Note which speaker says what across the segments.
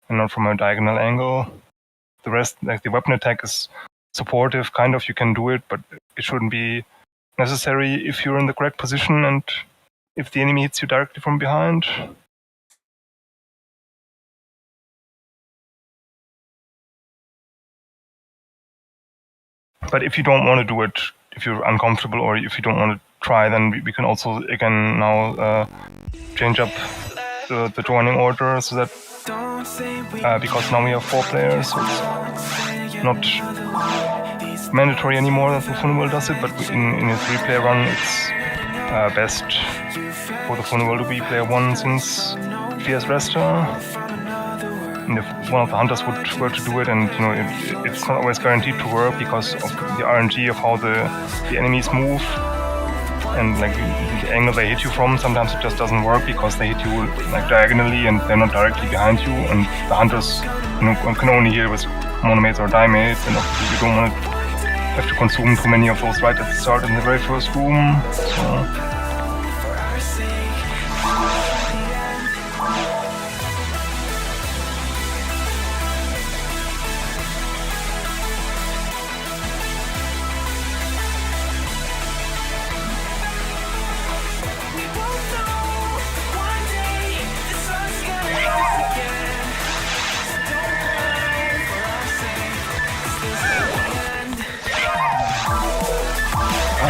Speaker 1: and not from a diagonal angle. The rest, like the weapon attack, is supportive, kind of. You can do it, but it shouldn't be necessary if you're in the correct position and if the enemy hits you directly from behind. But if you don't want to do it, if you're uncomfortable or if you don't want to try, then we can also again now change up the joining order so that because now we have 4 players, so it's not mandatory anymore that the Funnel does it, but in a 3-player run it's best for the Funnel to be player 1 since PS Resta. And if one of the hunters were to do it, and it's not always guaranteed to work because of the RNG of how the enemies move and like the angle they hit you from. Sometimes it just doesn't work because they hit you like diagonally and they're not directly behind you, and the hunters can only heal with monomates or dimates, and obviously you don't want to have to consume too many of those right at the start in the very first room. So.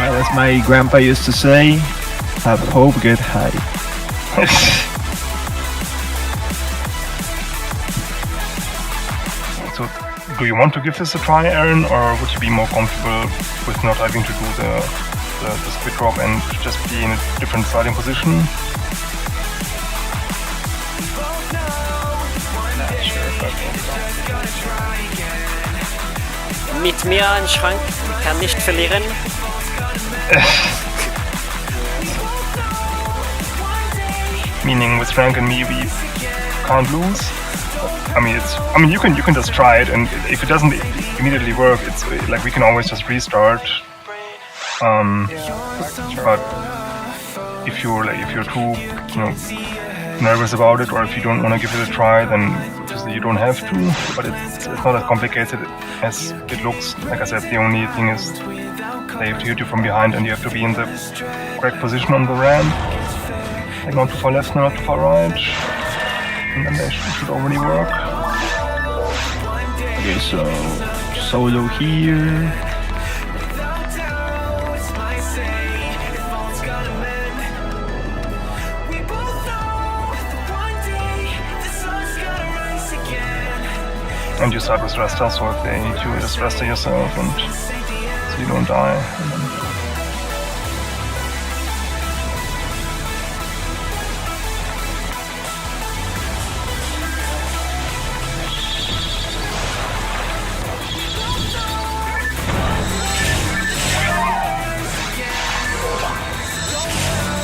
Speaker 2: As my grandpa used to say, have hope, get high.
Speaker 1: So, do you want to give this a try, Aaron, or would you be more comfortable with not having to do the squid drop and just be in a different starting position?
Speaker 3: Not sure, but
Speaker 4: Mit mir ein Schrank kann nicht verlieren.
Speaker 1: Meaning with Frank and me, we can't lose. I mean, you can just try it, and if it doesn't immediately work, it's like we can always just restart. But if you're too nervous about it, or if you don't want to give it a try, then obviously you don't have to. But it's not as complicated as it looks. Like I said, the only thing is they have to hit you from behind, and you have to be in the correct position on the ramp. Like not too far left, not too far right. And then they should already work.
Speaker 2: Okay, so solo here.
Speaker 1: And you start with Resta, so if they hit you, just Resta yourself, and so you don't die.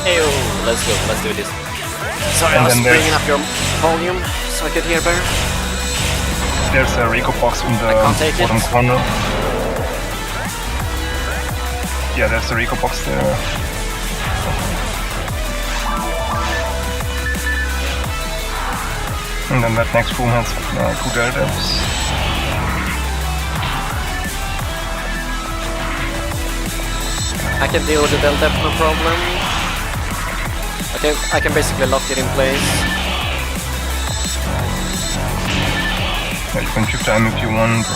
Speaker 4: Ew, let's go, let's do this. Sorry, I was bringing up your volume so I could hear better.
Speaker 1: There's a Rico box in the bottom corner. Yeah, there's a Rico box there. And then that next room has 2 deltas.
Speaker 4: I can deal with the delta, no problem. I can basically lock it in place.
Speaker 1: Yeah, you can chip time if you want.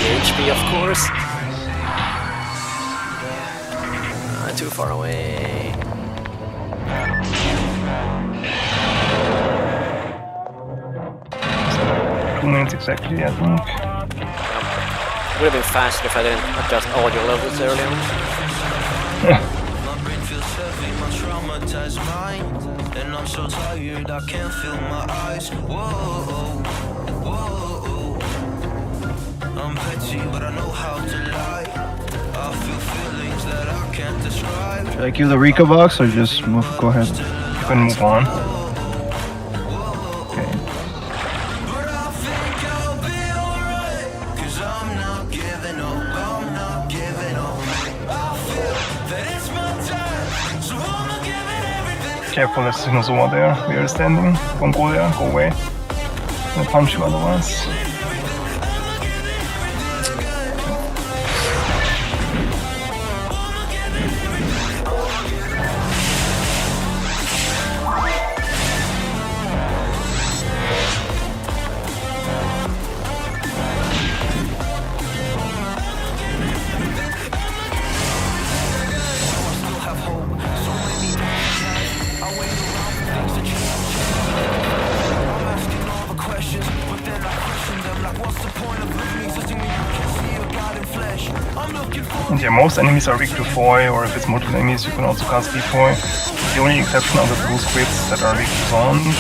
Speaker 4: HP, of course. Too far away.
Speaker 1: 2 minutes exactly, I think.
Speaker 4: Would have been faster if I didn't adjust audio levels earlier on.
Speaker 5: My brain feels heavy, my traumatized mind, and I'm so tired I can't feel my eyes. Whoa, whoa. I'm petty, but I know how to lie. I feel feelings that I can't describe.
Speaker 2: Should I kill the Rico box or just move? Go ahead.
Speaker 1: You can move on.
Speaker 2: Okay.
Speaker 5: But I think I'll be alright. Cause I'm not giving up, I'm not giving up. I feel that it's my time, so I'ma give it everything.
Speaker 1: Careful, there's signals over there. We are standing. Don't go there, go away. I'll punch you otherwise. And yeah, most enemies are weak to foil, or if it's multiple enemies, you can also cast defoil. The only exception are the blue squids that are weak to Zonge.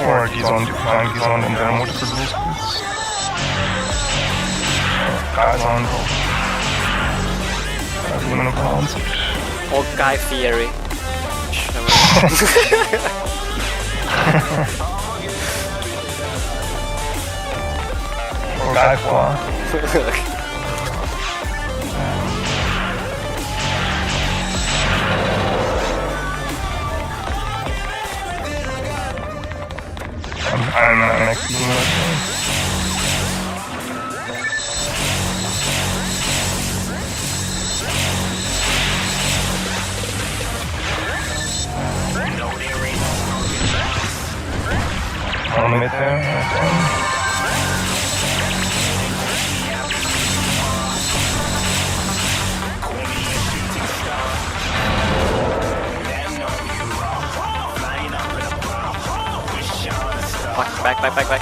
Speaker 1: Or Gizon, you can find Gizon and there are multiple blue squids. Gizon. I don't even know how to pronounce it.
Speaker 4: Or Guy Fieri.
Speaker 1: Or Guy Four. I'm next to on mid there.
Speaker 4: Back.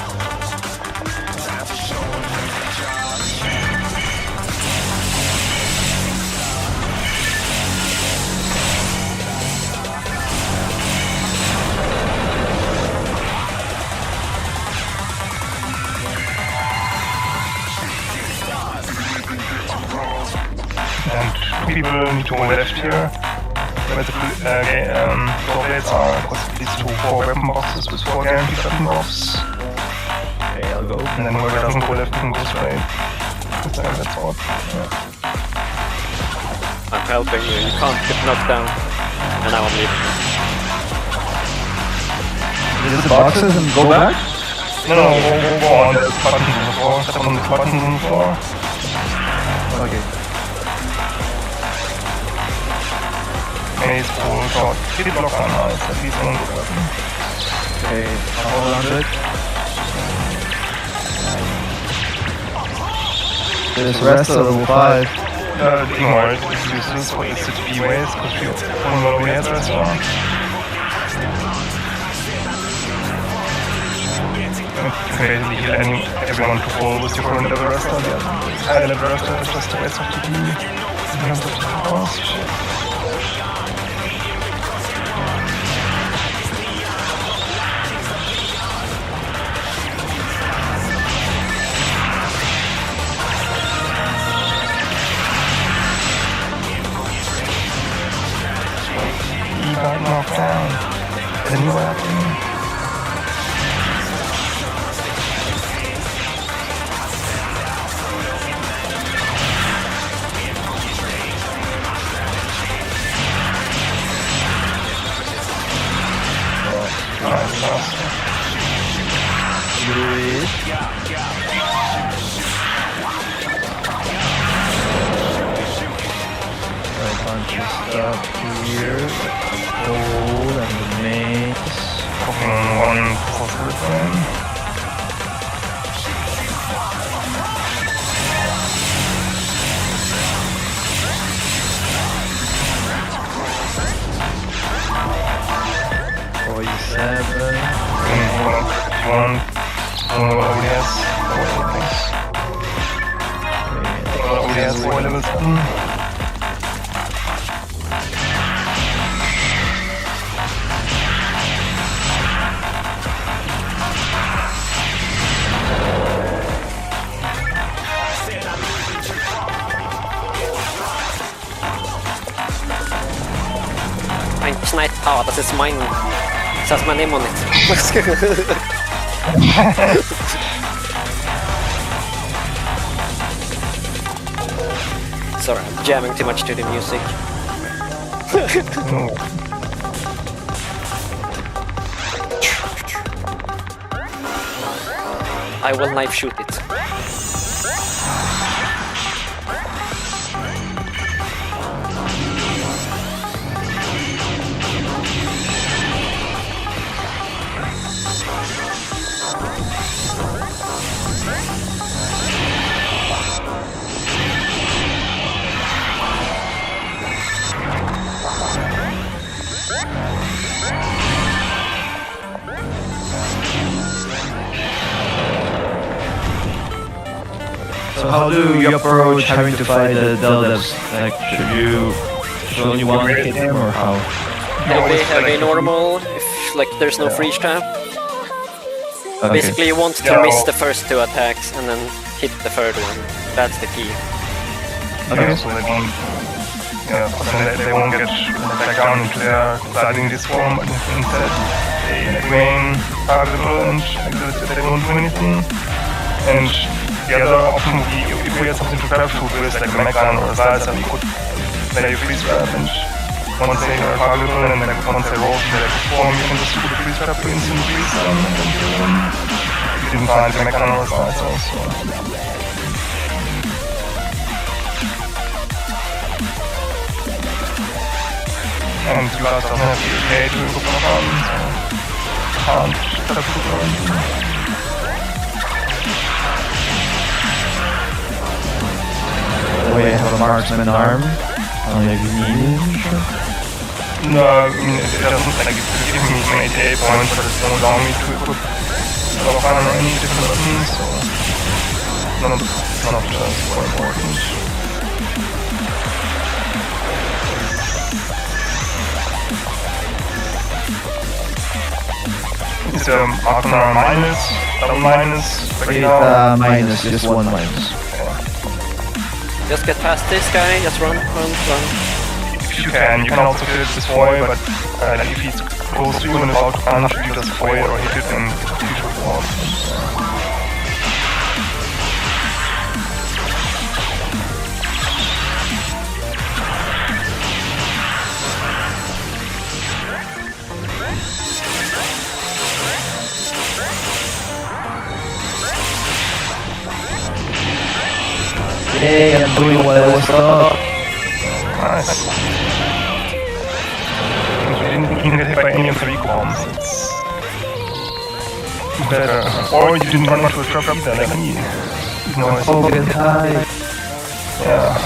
Speaker 1: And people need to go left here, where the door blades are, because it leads to 4 weapon boxes with 4 guaranteed weapon drops.
Speaker 2: Okay, I'll go.
Speaker 1: And then whoever doesn't go left can go straight. That's odd. Yeah.
Speaker 4: I'm helping you, you can't get knocked down. And now I'm leaving.
Speaker 2: Visit the boxes and go back?
Speaker 1: No, go on the buttons on the floor. Step on the buttons on the floor.
Speaker 2: Okay.
Speaker 1: Maze, pull, shot, hit block on nice, at least one good weapon.
Speaker 2: Okay, I'll hold on to it. This rest of level 5.
Speaker 1: Ignore it, it's useless for the CP ways, because we only already has restaurant. You can basically heal everyone to full with your current level restaurant. Higher level restaurant is just a waste of TP in terms of cost. Got knocked down. The new weapon. Nice master.
Speaker 2: A bunch of stuff here. Gold and the maze.
Speaker 1: Focusing on one positive one. One already has 4 level
Speaker 4: Ein Schneid. Ah, das ist mein. Das ist mein Name on it. Sorry, I'm jamming too much to the music. I will knife shoot it.
Speaker 2: So how do you approach having to fight the Deldeps? Like, should only one hit him or how?
Speaker 4: Heavy normal, if like there's no freeze trap.
Speaker 2: Okay.
Speaker 4: Basically you want to miss the first two attacks and then hit the third one. That's the key.
Speaker 2: Okay.
Speaker 1: So they won't, they won't get back down into their sliding this form, but instead they remain targetable and they don't do anything. And the other option would be if we had something to grab shoot with, like a mech gun or a slicer, we could play a freeze trap, and once they are targetable and like once they roll to their form, you can just shoot a freeze trap to instant freeze them and then kill them. If you didn't find a mech gun or a slicer, so. And you guys doesn't have the AK to hook up on, so can't have hook on.
Speaker 2: We have a marksman arm. Only if you need it.
Speaker 1: No, I mean, it doesn't like it gives me some 88 points, but it doesn't allow me to equip Thorne or any different weapons, so none of so important. Is there a marksman arm minus, double minus, regular?
Speaker 2: Minus, just one minus.
Speaker 4: Just get past this guy, just run.
Speaker 1: If you can also kill this boy, but like if he's close to you and about to punch, you just avoid or hit it and you should fall.
Speaker 2: Yay, I'm doing what I was taught.
Speaker 1: Nice. You didn't get hit by any of the recall bombs. It's better. Or you didn't run into a trap either, like me. No, it's
Speaker 2: Oh, get high.
Speaker 1: yeah.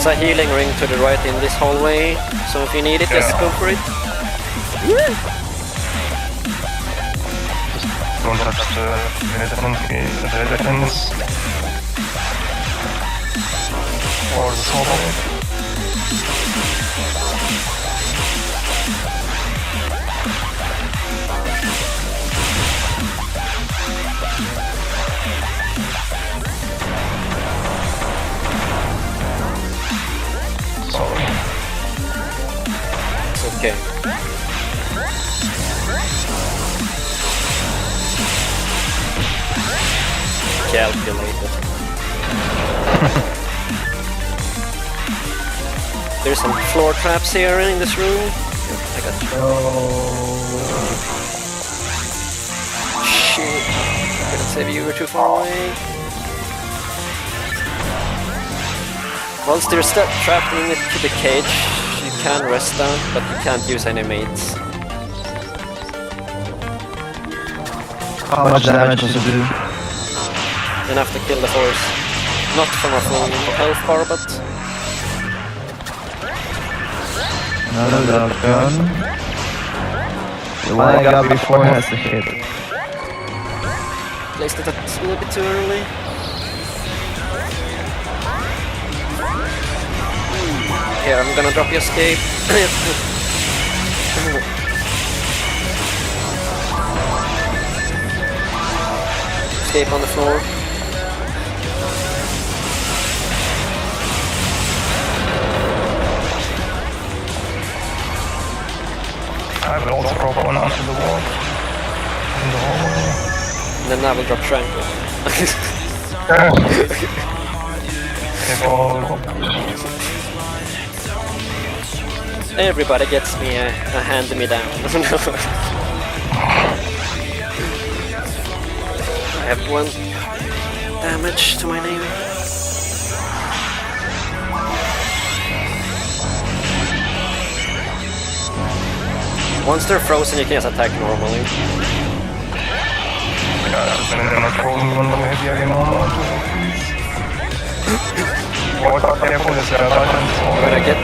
Speaker 4: There's a healing ring to the right in this hallway, so if you need it, just go for it.
Speaker 1: Don't touch the resistance or the sword. Sorry.
Speaker 4: It's okay. Calculated. There's some floor traps here in this room. I got. Shit. Couldn't save you, were too far away. Once they're trapped in the cage, you can rest them, but you can't use any mates.
Speaker 2: How much damage does it do?
Speaker 4: Enough to kill the horse. Not from a full health bar, but...
Speaker 2: Another gun. The one I got before has to hit.
Speaker 4: Placed it a little bit too early. Here, I'm gonna drop you escape. Escape on the floor.
Speaker 1: I will also drop one onto the wall. In the hallway.
Speaker 4: And then I will drop Tranquil. Everybody gets me a hand-me-down. I have 1 damage to my name. Once they're frozen, you can just attack normally.
Speaker 1: They're not frozen when they're heavy again.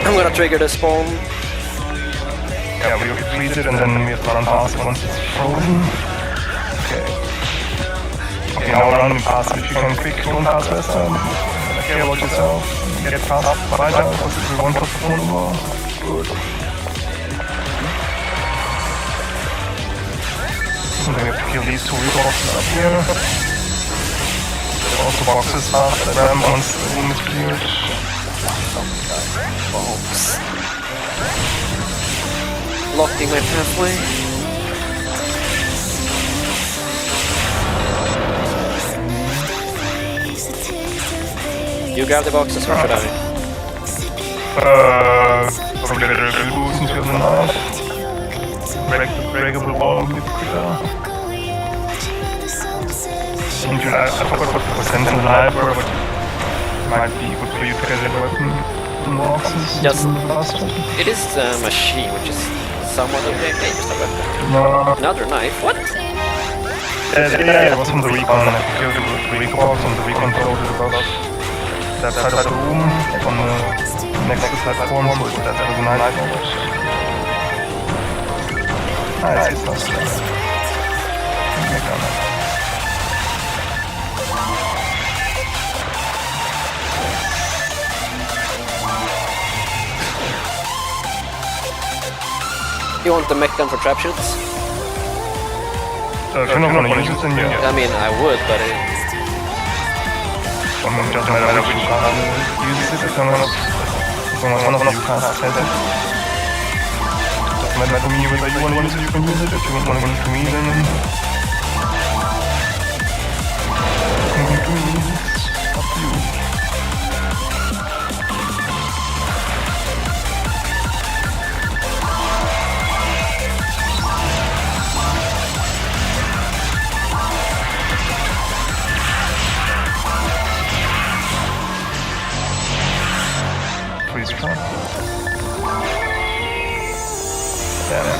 Speaker 4: I'm gonna trigger the spawn.
Speaker 1: Yeah, we freeze it and then we have to run past it once it's frozen. Okay. Okay, now run past it if you can quick, don't pass last time. Care about yourself. Get past weiter, because we want to perform more. Good. And then we have to kill these 2 boxes up here. There's also boxes past the ramp once the room is cleared.
Speaker 4: Blocking my pathway. You grab the boxes or should I?
Speaker 1: Probably better if you lose since you have the knife. Break the breakable wall a bit quicker. I forgot what the percent in the knife were, but it might be good for you to get a weapon in boxes.
Speaker 4: Just,
Speaker 1: faster.
Speaker 4: it is a machine, which is somewhat okay, just a weapon.
Speaker 1: No.
Speaker 4: Another knife? What?
Speaker 1: Yeah, it was from the recon. I killed the recon box on the recon told it about that side of the room, on the next to the platform, so that was a knife over. Nice, it's not so bad.
Speaker 4: You want the mech gun for trap shoots?
Speaker 1: If you're not gonna use it, then yeah.
Speaker 4: I mean, I would, but it
Speaker 1: doesn't matter which card uses it, as long as one of you cards says it. Doesn't matter to me whether you want to use it, you can use it. If you don't want to give it to me, then you can give it to me. It's up to you. Freeze trap. Yeah.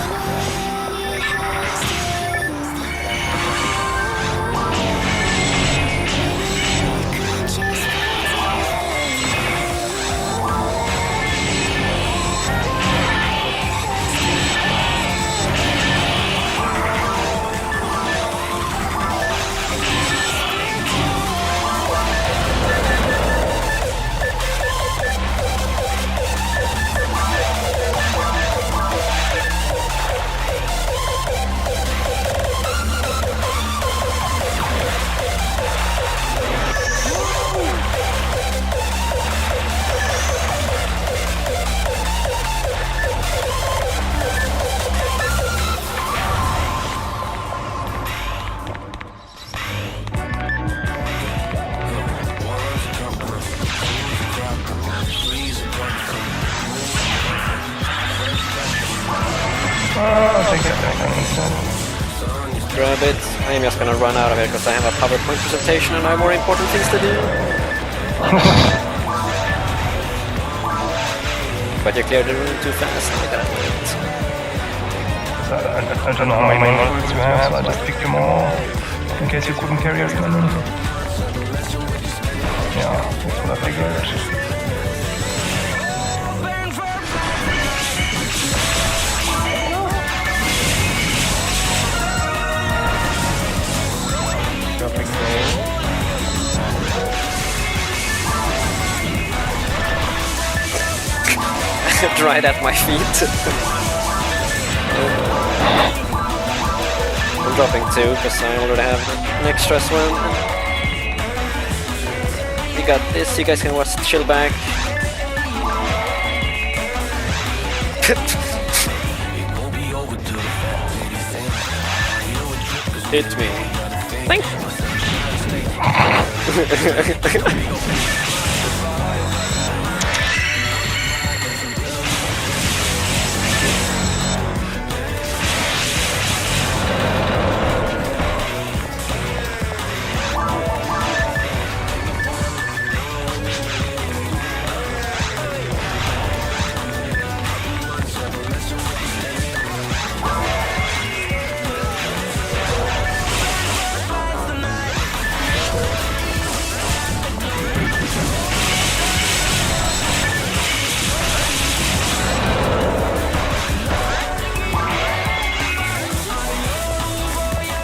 Speaker 1: Take that instead.
Speaker 4: Grab it. I'm just gonna run out of here because I have a PowerPoint presentation and I have more important things to do. But you cleared the room too fast. I gotta wait.
Speaker 1: I don't know how many models you have, so I just picked them all in case you couldn't carry them. Yeah, that's what I figured.
Speaker 4: Right at my feet. I'm dropping 2 because I already have an extra swim. You got this, you guys can watch chill back. Hit me. Thank you.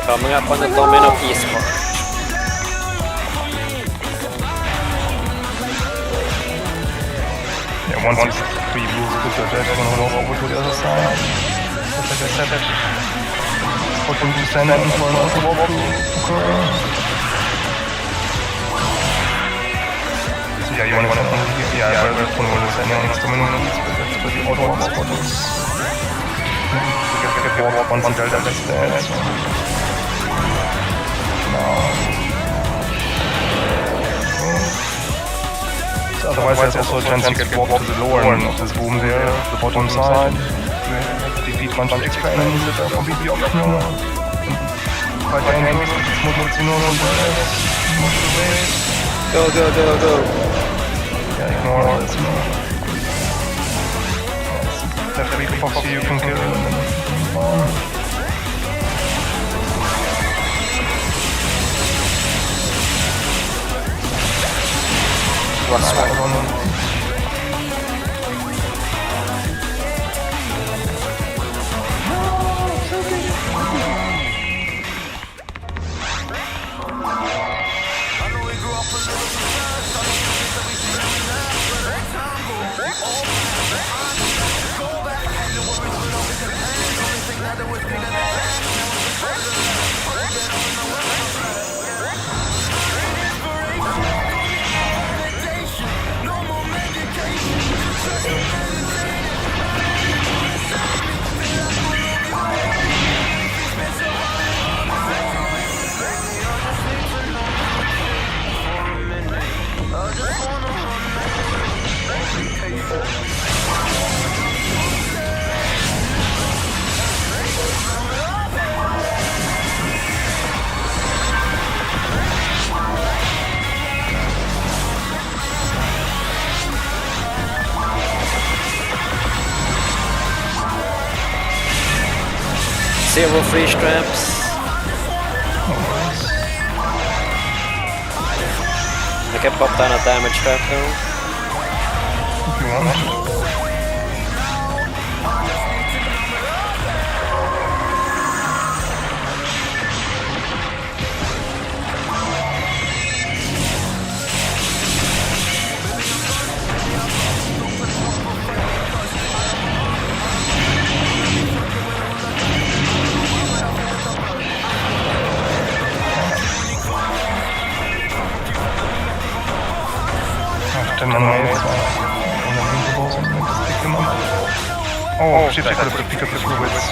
Speaker 4: Coming up on the domino piece part.
Speaker 1: Yeah, once you 3 blues put your deck, you're gonna walk over to the other side. Just like I said, that put them to send and for another walk to occur. So yeah, you wanna yeah, I will put one of those next to minutes, but that's where the auto walk spot is. You get walk once until that is there. So otherwise there's also a chance you get walked to the lower end of this room there, the bottom side. You have to defeat a bunch of extra enemies that are completely optional. Quite dangerous, it's most you know most of the ways.
Speaker 4: Go.
Speaker 1: Yeah, ignore all this more. Definitely Foxy you can kill and then move on.
Speaker 4: What's right? Zero free straps. I can pop down a damage trap though.
Speaker 1: If you want. Oh shit, I could have picked up the fluids.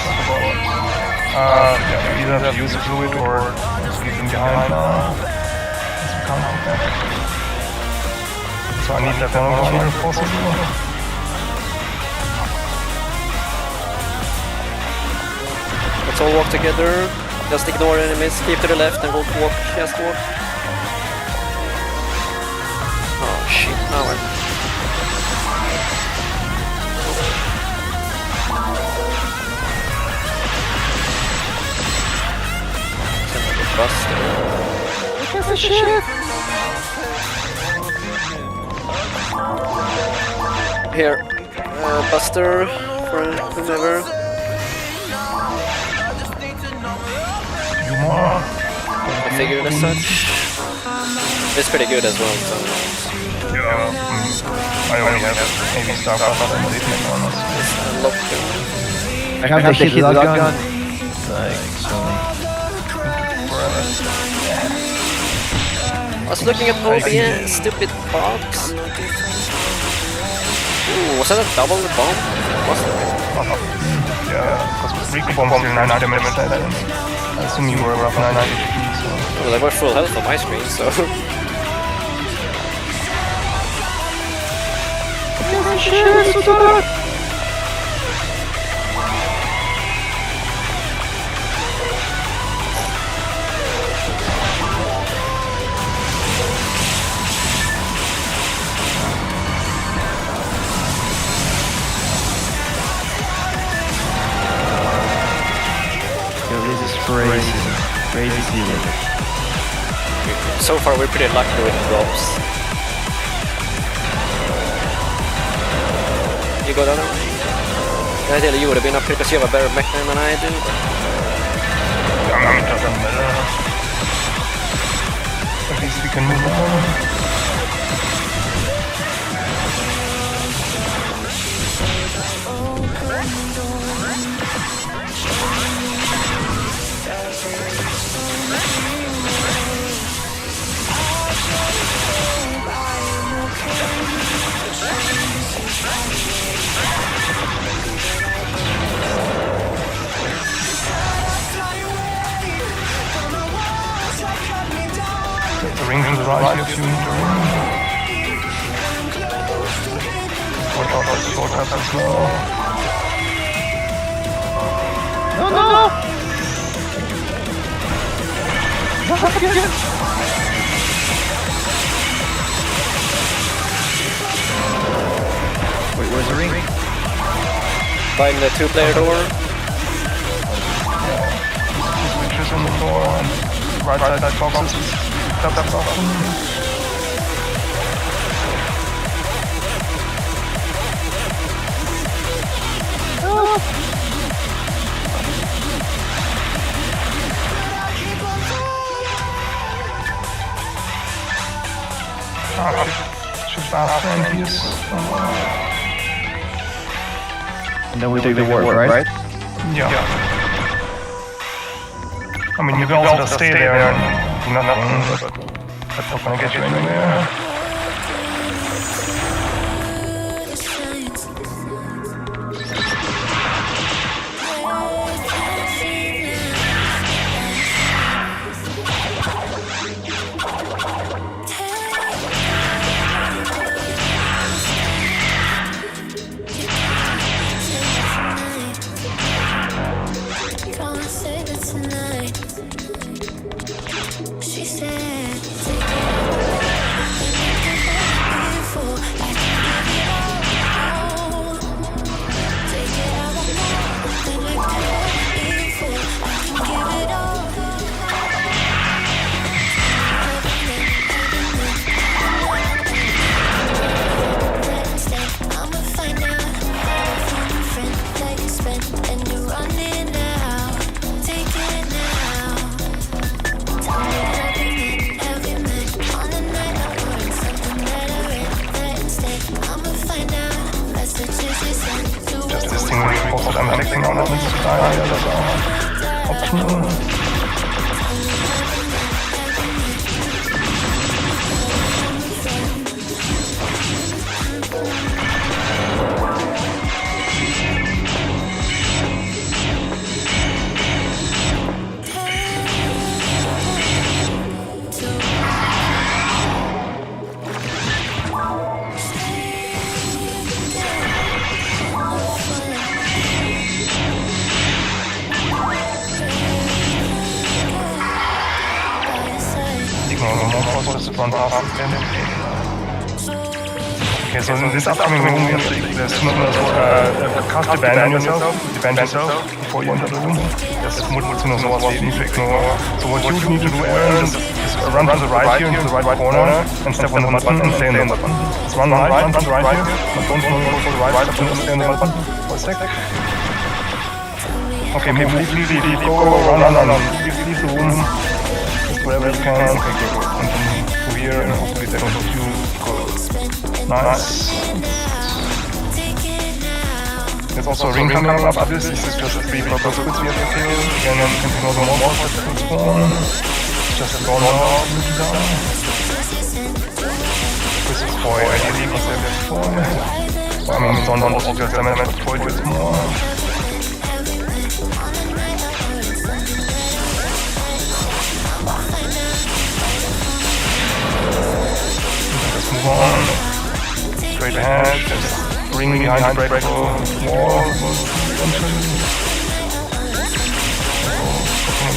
Speaker 1: Yeah, either have to use the fluid or just leave them behind now. As we can't come back. So I need that one here if possible.
Speaker 4: all walk together. Just ignore enemies, keep to the left and go walk, just walk. Oh shit, now I'm... Buster. What the shit? Here, Buster for whomever. I figured as such. It's pretty good as well, so...
Speaker 1: I only have maybe Starcraft and Leafman on us.
Speaker 2: I have the hit gun. Like, so...
Speaker 4: I was looking at OBS, stupid box. Ooh, was that a double bomb? Was it?
Speaker 1: Yeah, because Rico bombs are 9 damage. I assume you were around 9 HP, so...
Speaker 4: Well, I got full health on my screen, so...
Speaker 2: Crazy season.
Speaker 4: So far we're pretty lucky with drops. You got another? I tell you would have been up here because you have a better mech than I do.
Speaker 1: I'm just at least we can move on. The ring to the right, if you need the ring. Watch out for the short tap as well.
Speaker 2: No! Wait, where's the ring?
Speaker 4: Find the 2-player door.
Speaker 1: Switches on the floor and right side boxes. Tap box. Should fast and use.
Speaker 2: And then we do the work, right?
Speaker 1: Yeah. I mean, you can also just stay there and do nothing, but that's not gonna get you anywhere. I'm clicking on it to die, that's optional. force just run past again. Okay, so in this upcoming room, you have to cast abandon yourself, defend yourself before you enter the room. There's multiple swords you need to ignore. So what you need to do, Aaron, is run to the right here, into the right corner, and step on the button and stay on the button. Just run right here, but don't go to the right, stay on the button for a sec. Okay, leave, go, run, leave the room, just wherever you can. Okay, go, and then go here, and hopefully they don't hit you. Nice. There's also a ring coming up after this. This is just 3 purple squids we have to kill. And then you can ignore the more monsters that will spawn. Just a Thorne down. This is Toy, ideally, because they have Thorne. I mean, Thorne also just damage, but Toy does more. Just move on. Straight ahead, just ring behind the breakable wall.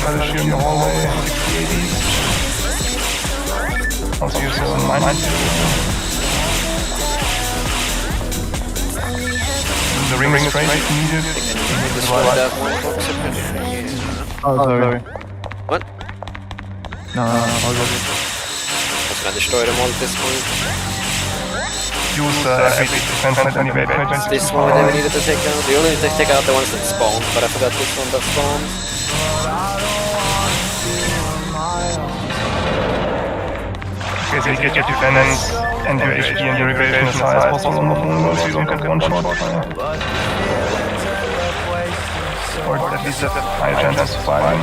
Speaker 1: Put here in the hallway. Also use your I&II. The ring is straight needed.
Speaker 4: Destroy that one box.
Speaker 2: Oh, sorry.
Speaker 4: What?
Speaker 2: No,
Speaker 4: I was gonna destroy them all at this point.
Speaker 1: Use defense net anyway.
Speaker 4: This one we needed to take out. We only need to take out the ones that spawn, but I forgot this one that spawned.
Speaker 1: Okay, so you get your defense and your HP and your evasion as high as possible on the phone, so you don't get one shot. Or at least have higher chances of surviving.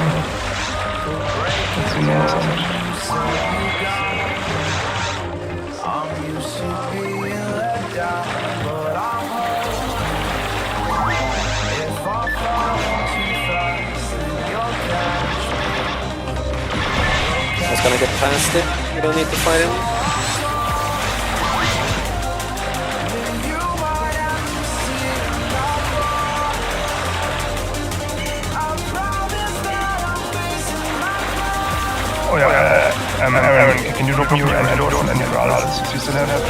Speaker 1: Let's see more damage.
Speaker 4: Just gonna get past it. We don't need to fight him.
Speaker 1: Oh yeah, Aaron, can you drop me your antidote and your paralysis if you still have it?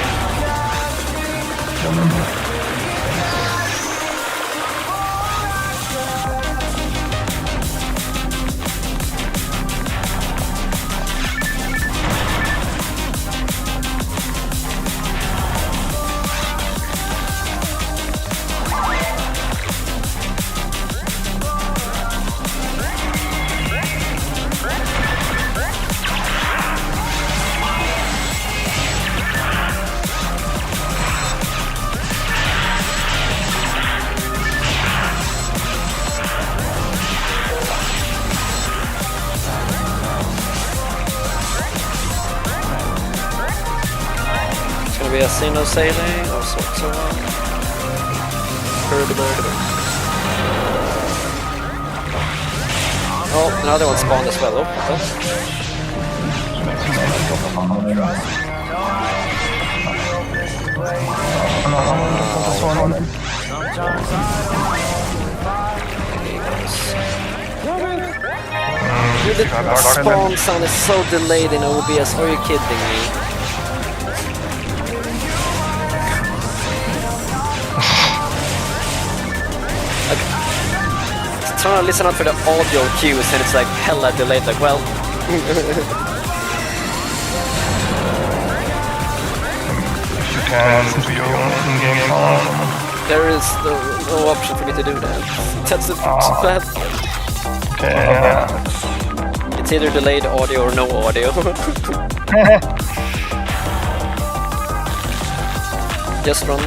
Speaker 4: We have seen no sailing or so on. Oh, another one spawned as well. Oh. Dude, the spawn sound is so delayed in OBS. Are you kidding me? Trying to listen out for the audio cues and it's like hella delayed, like, well...
Speaker 1: You can listen to your own in-game sound.
Speaker 4: There is no option for me to do that. That's the bad.
Speaker 1: Okay, yeah.
Speaker 4: It's either delayed audio or no audio. Just run.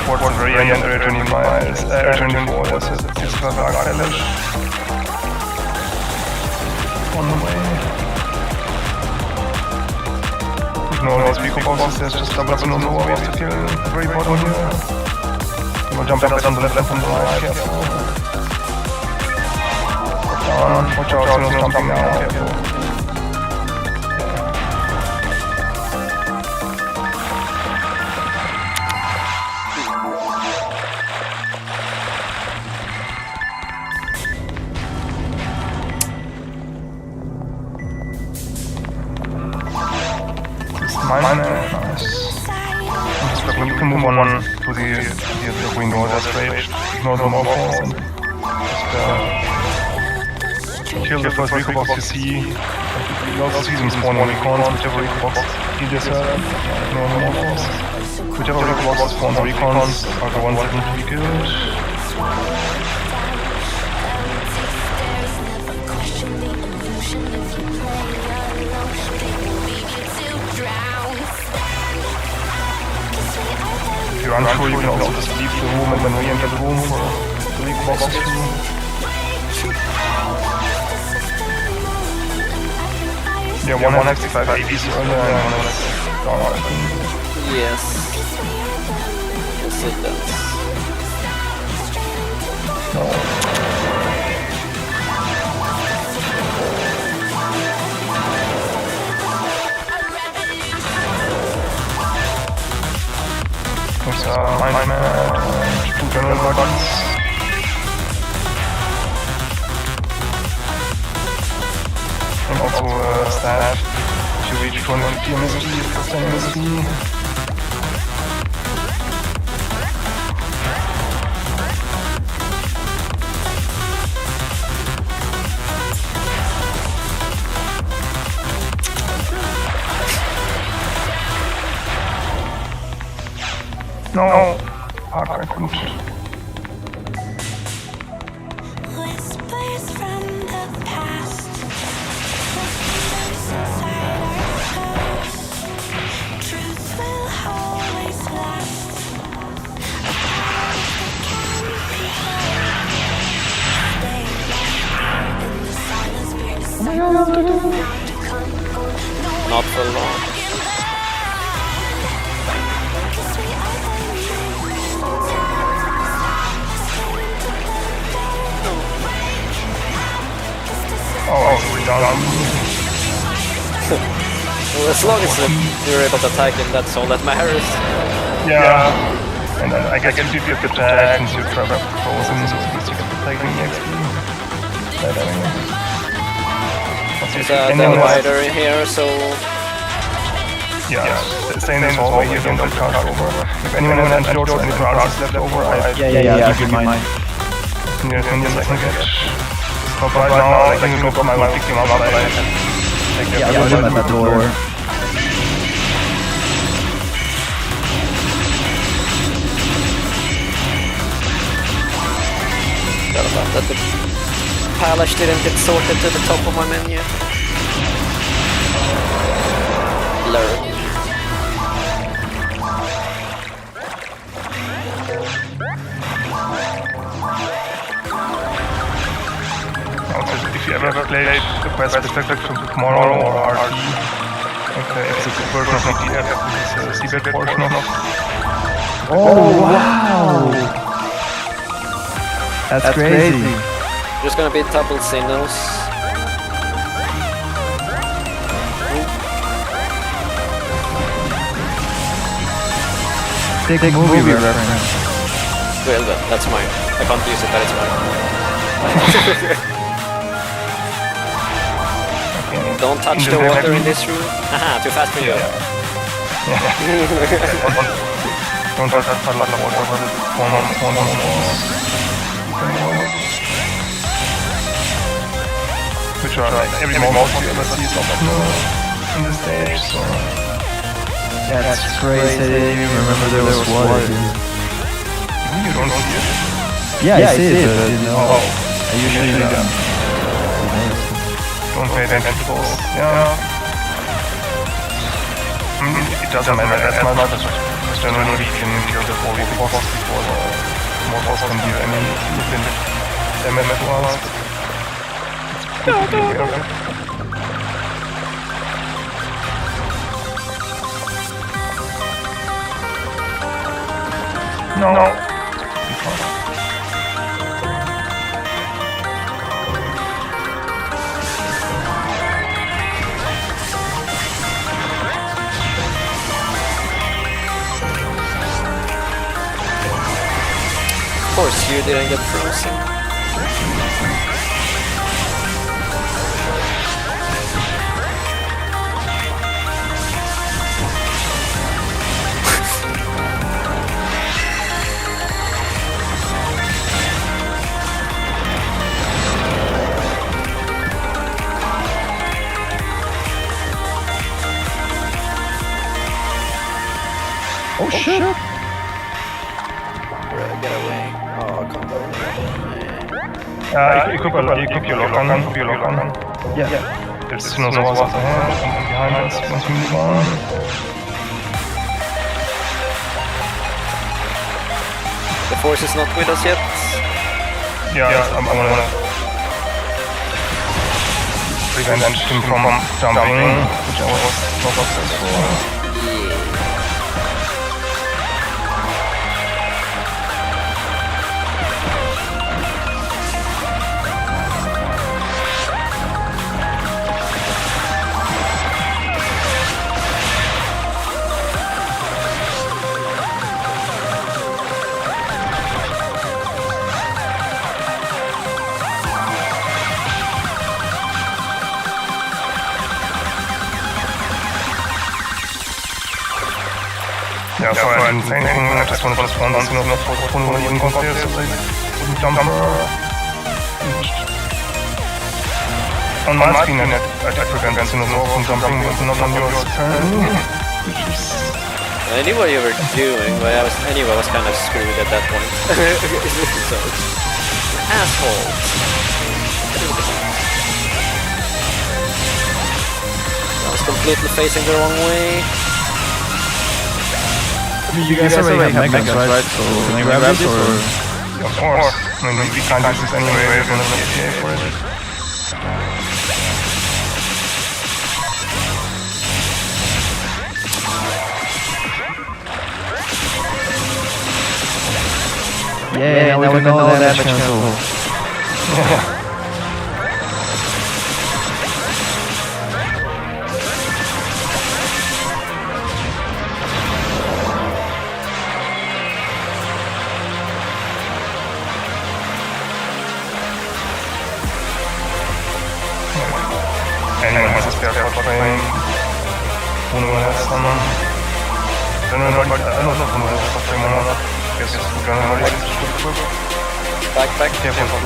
Speaker 1: Fort Maria and 20 miles, 24, that's it. It's for village. On the way. Ignore these vehicle bosses, there's just double up and on the wall, we have to kill the very bottom here. We'll jump up on the left and the right, careful. Watch out, someone's jumping now, careful. you can move on to the green door, that's great. Ignore the morphos and just kill the first recall box you see. You also see them spawn on recons, whichever recall box you just ignore the morphos. Whichever recall box spawns recons are the ones that need to be killed. If you're unsure, you can also just leave the room and then re-enter the room for the recall boxes too. Yeah, one has 65 ABs earlier and one has gone out, I think.
Speaker 4: Yes. Yes, it does.
Speaker 1: No. There's a Mind Man and 2 general buttons. And also stat. If you reach 250 MSD, plus 10 MSD. No, fuck, I couldn't.
Speaker 5: Whispers from the past, inside our hearts. Truth will always last.
Speaker 4: Not for long.
Speaker 1: Oh, we're done.
Speaker 4: Well, as long as you're able to attack him, that's all that matters.
Speaker 1: Yeah. And I guess if you get the tag since you trap up frozen, so at least you get the tag in EXP.
Speaker 4: There's a divider in here, so
Speaker 1: yeah, stay in this hallway here, don't charge over. If anyone has antidotes or any charges left over, I
Speaker 2: Yeah, give me mine.
Speaker 1: can you second catch? But right now, I think I will pick him up, but I can take
Speaker 2: Yeah, I was at that door.
Speaker 4: forgot about that. The Palash didn't get sorted to the top of my menu. Blur.
Speaker 1: If you ever played the quest Defected from Tomorrow or RT, it's a good version of PDF, this is a secret portion of.
Speaker 2: Oh, wow! That's crazy.
Speaker 4: Just gonna be double signals.
Speaker 2: Big movie reference.
Speaker 4: Well, that's mine. I can't use it, but it's mine. Don't touch the water in this room. Haha, too fast for you.
Speaker 1: Don't touch that lot of water, but it's one. Which are like every mouse you ever see is optional in this stage, so.
Speaker 2: Yeah, that's crazy. I didn't even remember there was water.
Speaker 1: You don't see it?
Speaker 2: Yeah, I see it, but you know, I usually don't.
Speaker 1: Don't pay attention to those. Yeah. It doesn't matter that much, because generally we can kill the whole boss before the morphos can do any damage to us. It's pretty rare. No.
Speaker 4: Of course, you didn't get frozen.
Speaker 2: Oh shit!
Speaker 4: Get away. Oh, come on.
Speaker 1: Equip your lock on.
Speaker 2: Yeah.
Speaker 1: There's Sinosaurus up ahead, behind us, once we move on.
Speaker 4: The force is not with us yet.
Speaker 1: Yeah, I wanna prevent him from jumping, which I was not successful. Yeah, sorry, I didn't say anything, I just wanted to spawn this enough for the phone when you got there, so they wouldn't jump. On my screen, I prevent Sinosaurus from jumping, but not on yours, apparently.
Speaker 4: I knew what you were doing, but I was kind of screwed at that point. So, assholes. I was completely facing the wrong way.
Speaker 2: You guys already have Megas, right? So can I grab this or?
Speaker 1: Of course. I mean, we can't use this anyway, we're gonna be ATA for it.
Speaker 2: Yeah, now we know that cancel.
Speaker 1: Anyone has a spare for playing. Anyone has some. I don't know if anyone has a frame or not. Guess generally it's good.
Speaker 4: Back.
Speaker 1: Careful.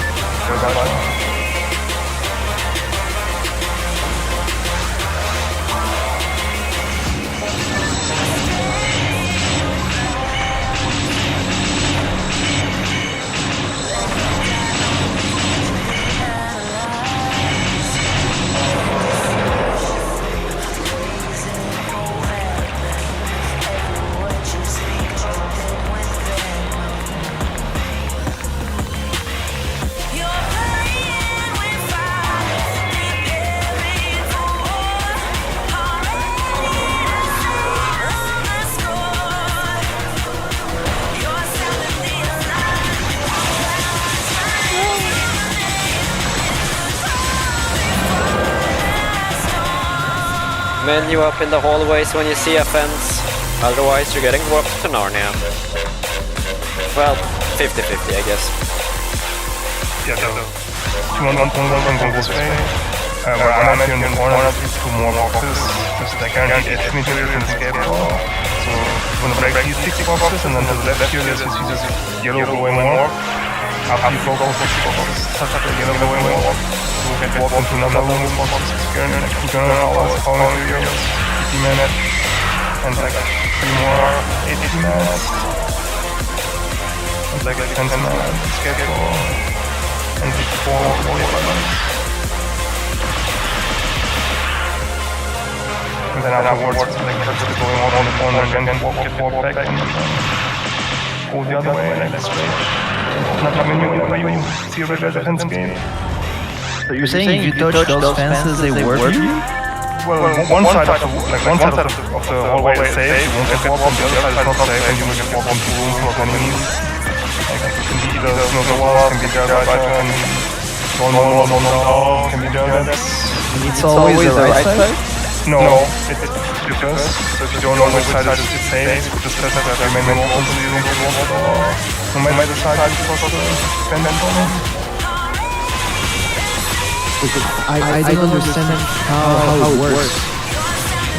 Speaker 4: Menu up in the hallways when you see a fence, otherwise you're getting warped to Narnia. Well, 50-50 I guess.
Speaker 1: Yeah, so one go this way. Where I'm at here in the corner, there's 2 more boxes. Just like guaranteed signature in the escape wall. So we're gonna break these 6 boxes, and then to the left here there's this yellow glowing wall. After you go for 6 boxes, such a yellow glowing wall. So we can walk into another room with boxes. General hours, following videos, 50 minutes, and like 3 more 80 minutes. And like 10 minutes, escape wall. And 4 minutes. And then afterwards, like just going on the corner again, walk back and go the other way, like straight. Open up the menu where you see a red defense gate.
Speaker 2: So you're saying if you touch those fences, they warp you?
Speaker 1: Well, one side of the hallway is safe, you won't get warped, on the other side is not safe, and you will get warped into rooms full of enemies. Like, it can be either Snow can be Jarbaita, can be Thorne, can be Jarbaita.
Speaker 2: It's always the right side?
Speaker 1: No, it differs. So if you don't know which side is safe, just press that remain open so you don't get warped at all. No matter the side is possible, depend on
Speaker 2: I don't understand how it works.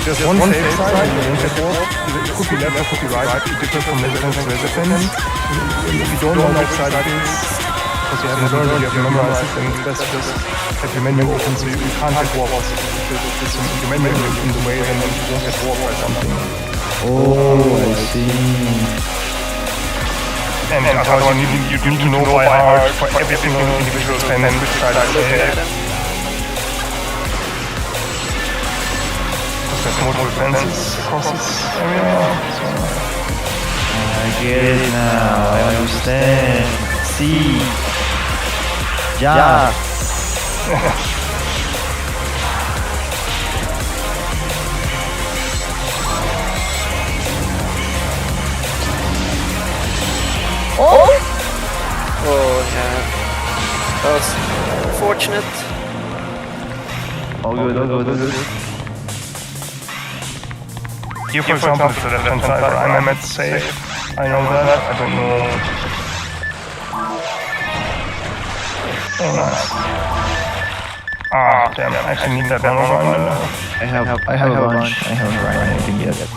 Speaker 1: There's one safe side, and you won't get warped. It could be left or could be right. It differs from residence to residence. If you don't know which side it is, because you haven't learned, you haven't memorized it, then it's best just have your menu open so you can't get warped. If your menu is in the way, then you won't get warped by something.
Speaker 2: Oh, I see.
Speaker 1: And otherwise you need to know by heart for every single individual fence which side is safe. Because there's multiple fences across this area. So.
Speaker 2: I get it now. I understand. See. Yeah.
Speaker 4: Oh yeah. That was unfortunate.
Speaker 2: All good, all good, all good.
Speaker 1: Here, for example, is the left-hand side where I'm at safe. I know that. I don't know. Oh, nice. Ah, damn! I actually need that one over.
Speaker 2: I have a bunch. I have a grind. I can get it.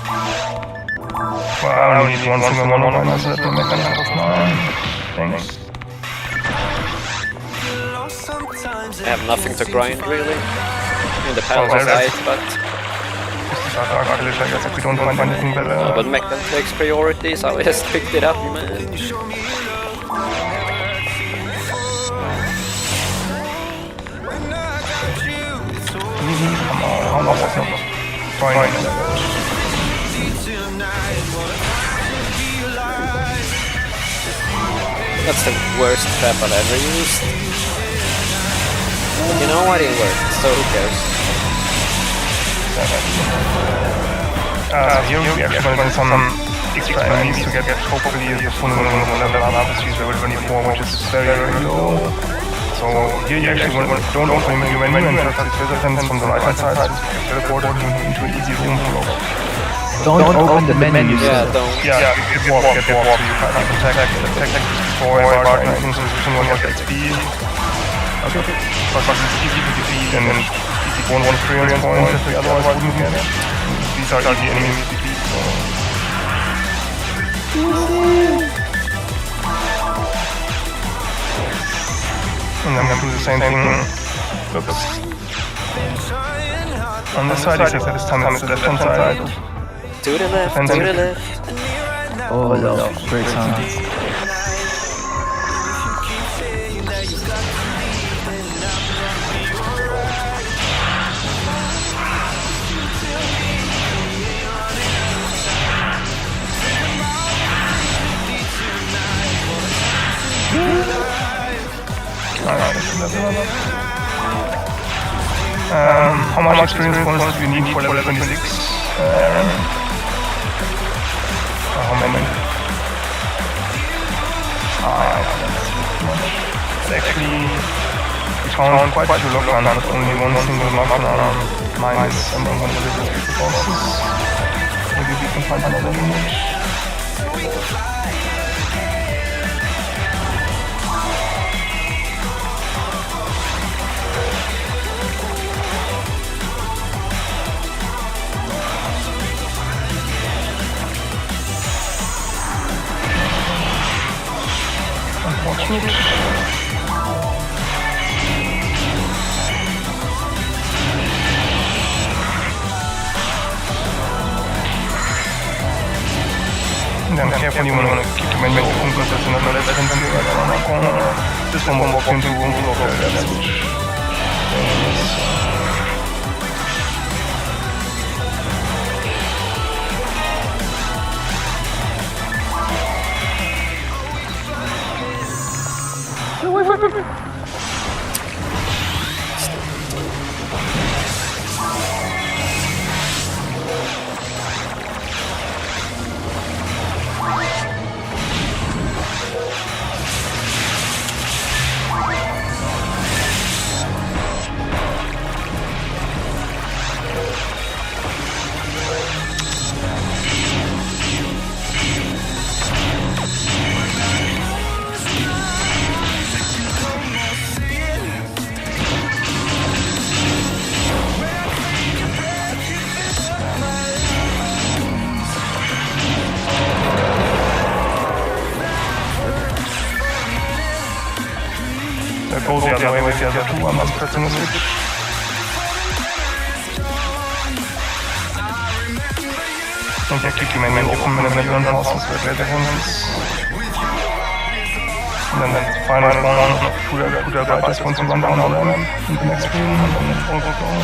Speaker 1: Well, I only need one single one over. So that the mechanic was mine. Thanks.
Speaker 4: I have nothing to grind really. In the power side, but
Speaker 1: I guess if we don't find anything better.
Speaker 4: but Mechan takes priority, so I just picked it up, man.
Speaker 1: Come on, how long was it? Fine.
Speaker 4: That's the worst trap I've ever used. But you know what, it worked, so who cares?
Speaker 1: Here we actually going to run some extra enemies to get hopefully the full level up, which is level 24, which is very, very low. So here you actually don't open your menu and just the fence from the right hand side to teleport into an easy room full of.
Speaker 2: Don't open the menu.
Speaker 4: Yeah, don't.
Speaker 1: Yeah, get warp, so you can attack, destroy, barge, anything, so you can run your XP. Okay. Because it's easy to defeat and then easy bonus experience points that we otherwise wouldn't get. These are easy enemies to defeat, so. And I'm gonna do the same thing. Oops. On this side, except this time it's the left hand side.
Speaker 4: To the left, to the left.
Speaker 2: Oh, no. Great sound.
Speaker 1: How much experience points do you need for level 26? How many? Actually, we found quite a few lockdowns, but only one single lockdown minus and then one of the bosses. Maybe we can find another image. Unfortunate. Then carefully you want to keep the menu open because there's another left hand right around the corner. This one will walk into a room full of levels, which go the other way with the other two. I'm just pressing the switch. think keep the menu open whenever you're in the house with laser hands. And then the final one, put a right just once you run down the ramp in the next room, and then all go down.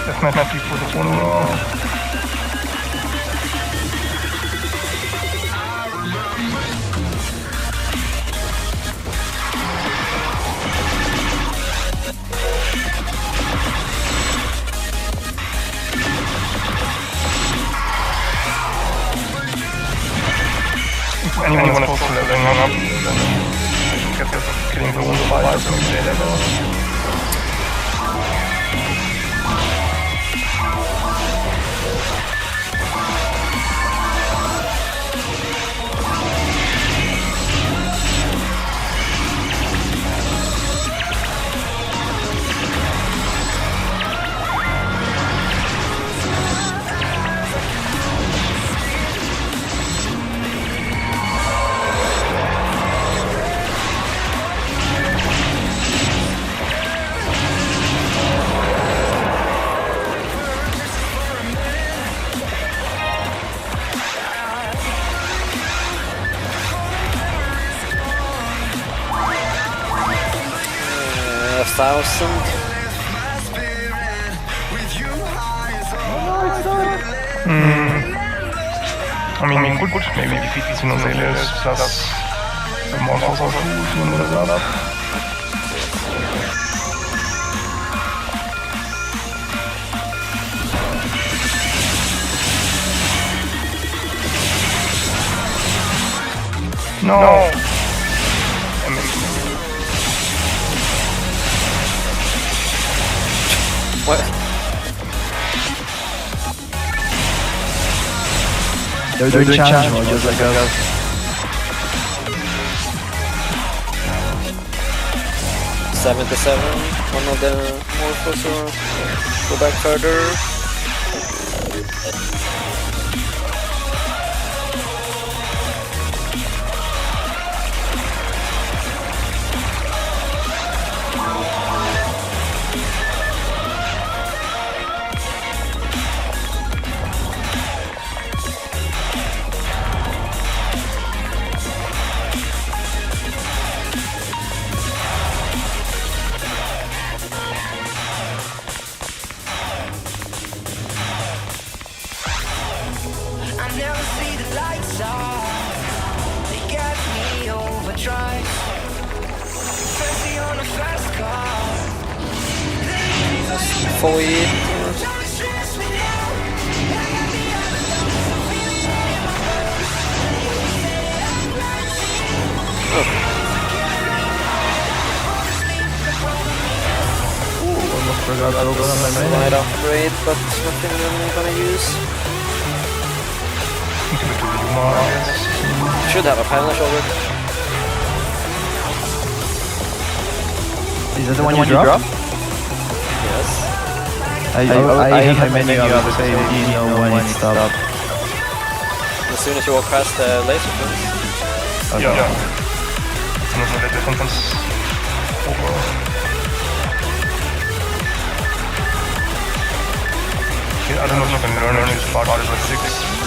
Speaker 1: Definitely for the one round. If anyone is close to leveling up, then get the killing the one device and they level up. I mean, good, maybe defeat these Nozeles plus the Morphos or 2 to another up. No!
Speaker 4: What?
Speaker 2: They're doing challenge mode just like us.
Speaker 4: Seven to 7. One of the Morphos go back further. Fully.
Speaker 2: Almost forgot to open on my menu.
Speaker 4: Might upgrade, but nothing I'm gonna use. Should have a punish already.
Speaker 2: Is that the one you drop?
Speaker 4: Yes.
Speaker 2: I hate my menu up to say you know when it stopped.
Speaker 4: As soon as you walk past the laser fence.
Speaker 2: Okay.
Speaker 1: Yeah. As soon as the laser fence over. I don't know if you can learn it, start with 6.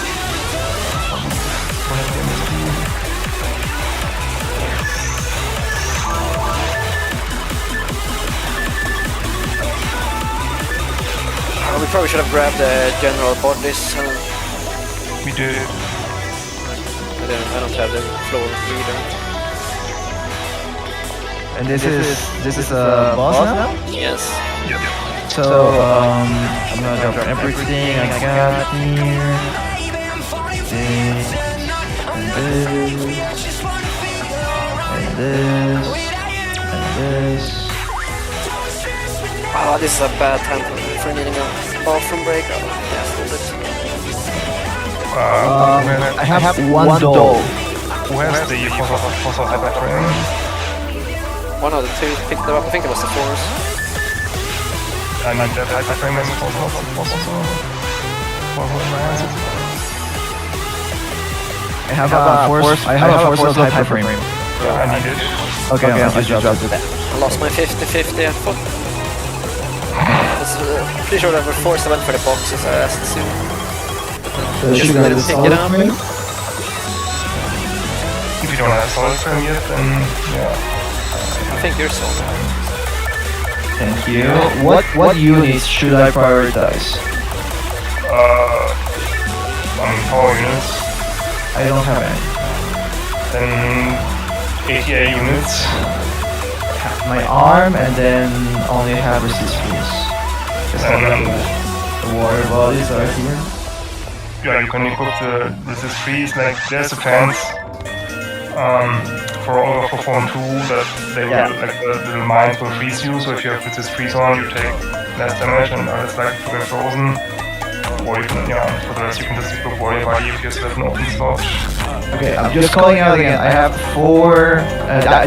Speaker 4: We probably should have grabbed the general bodies.
Speaker 1: We did.
Speaker 4: I don't have the floor reader.
Speaker 2: And this is a boss now?
Speaker 4: Yes.
Speaker 1: Yep.
Speaker 2: So I'm gonna drop everything I got here. This and this and this.
Speaker 4: Oh, this is a bad time for needing a bathroom break. Oh, yes,
Speaker 2: I have one doll.
Speaker 1: Who has the fossil hyper frame?
Speaker 4: One of the two picked them up. I think it was the Thorne.
Speaker 1: I need that hyper frame as fossil.
Speaker 2: I have a force of hyper frame.
Speaker 1: I need it.
Speaker 2: Okay, I'll just drop it.
Speaker 4: I lost my 50-50 foot. Pretty sure there were 4-7 for the boxes, I asked to see.
Speaker 2: So should we
Speaker 4: Didn't pick it up.
Speaker 1: If you don't have solid frame yet, then yeah.
Speaker 4: I think you're sold.
Speaker 2: Thank you. What units should I prioritize?
Speaker 1: Power units,
Speaker 2: I don't have any.
Speaker 1: then ATA units,
Speaker 2: My arm and then only have resist freeze. Just
Speaker 1: and then
Speaker 2: the water bodies are here.
Speaker 1: yeah, you can equip the resist freeze. Like there's a chance for all for Form 2 that they will, like the little mines will freeze you. So if you have resist freeze on, you take less damage and others like to get frozen. Or you can, for the rest you can just equip warrior body if you still have an open slot.
Speaker 2: Okay, I'm just calling out again. I have 4.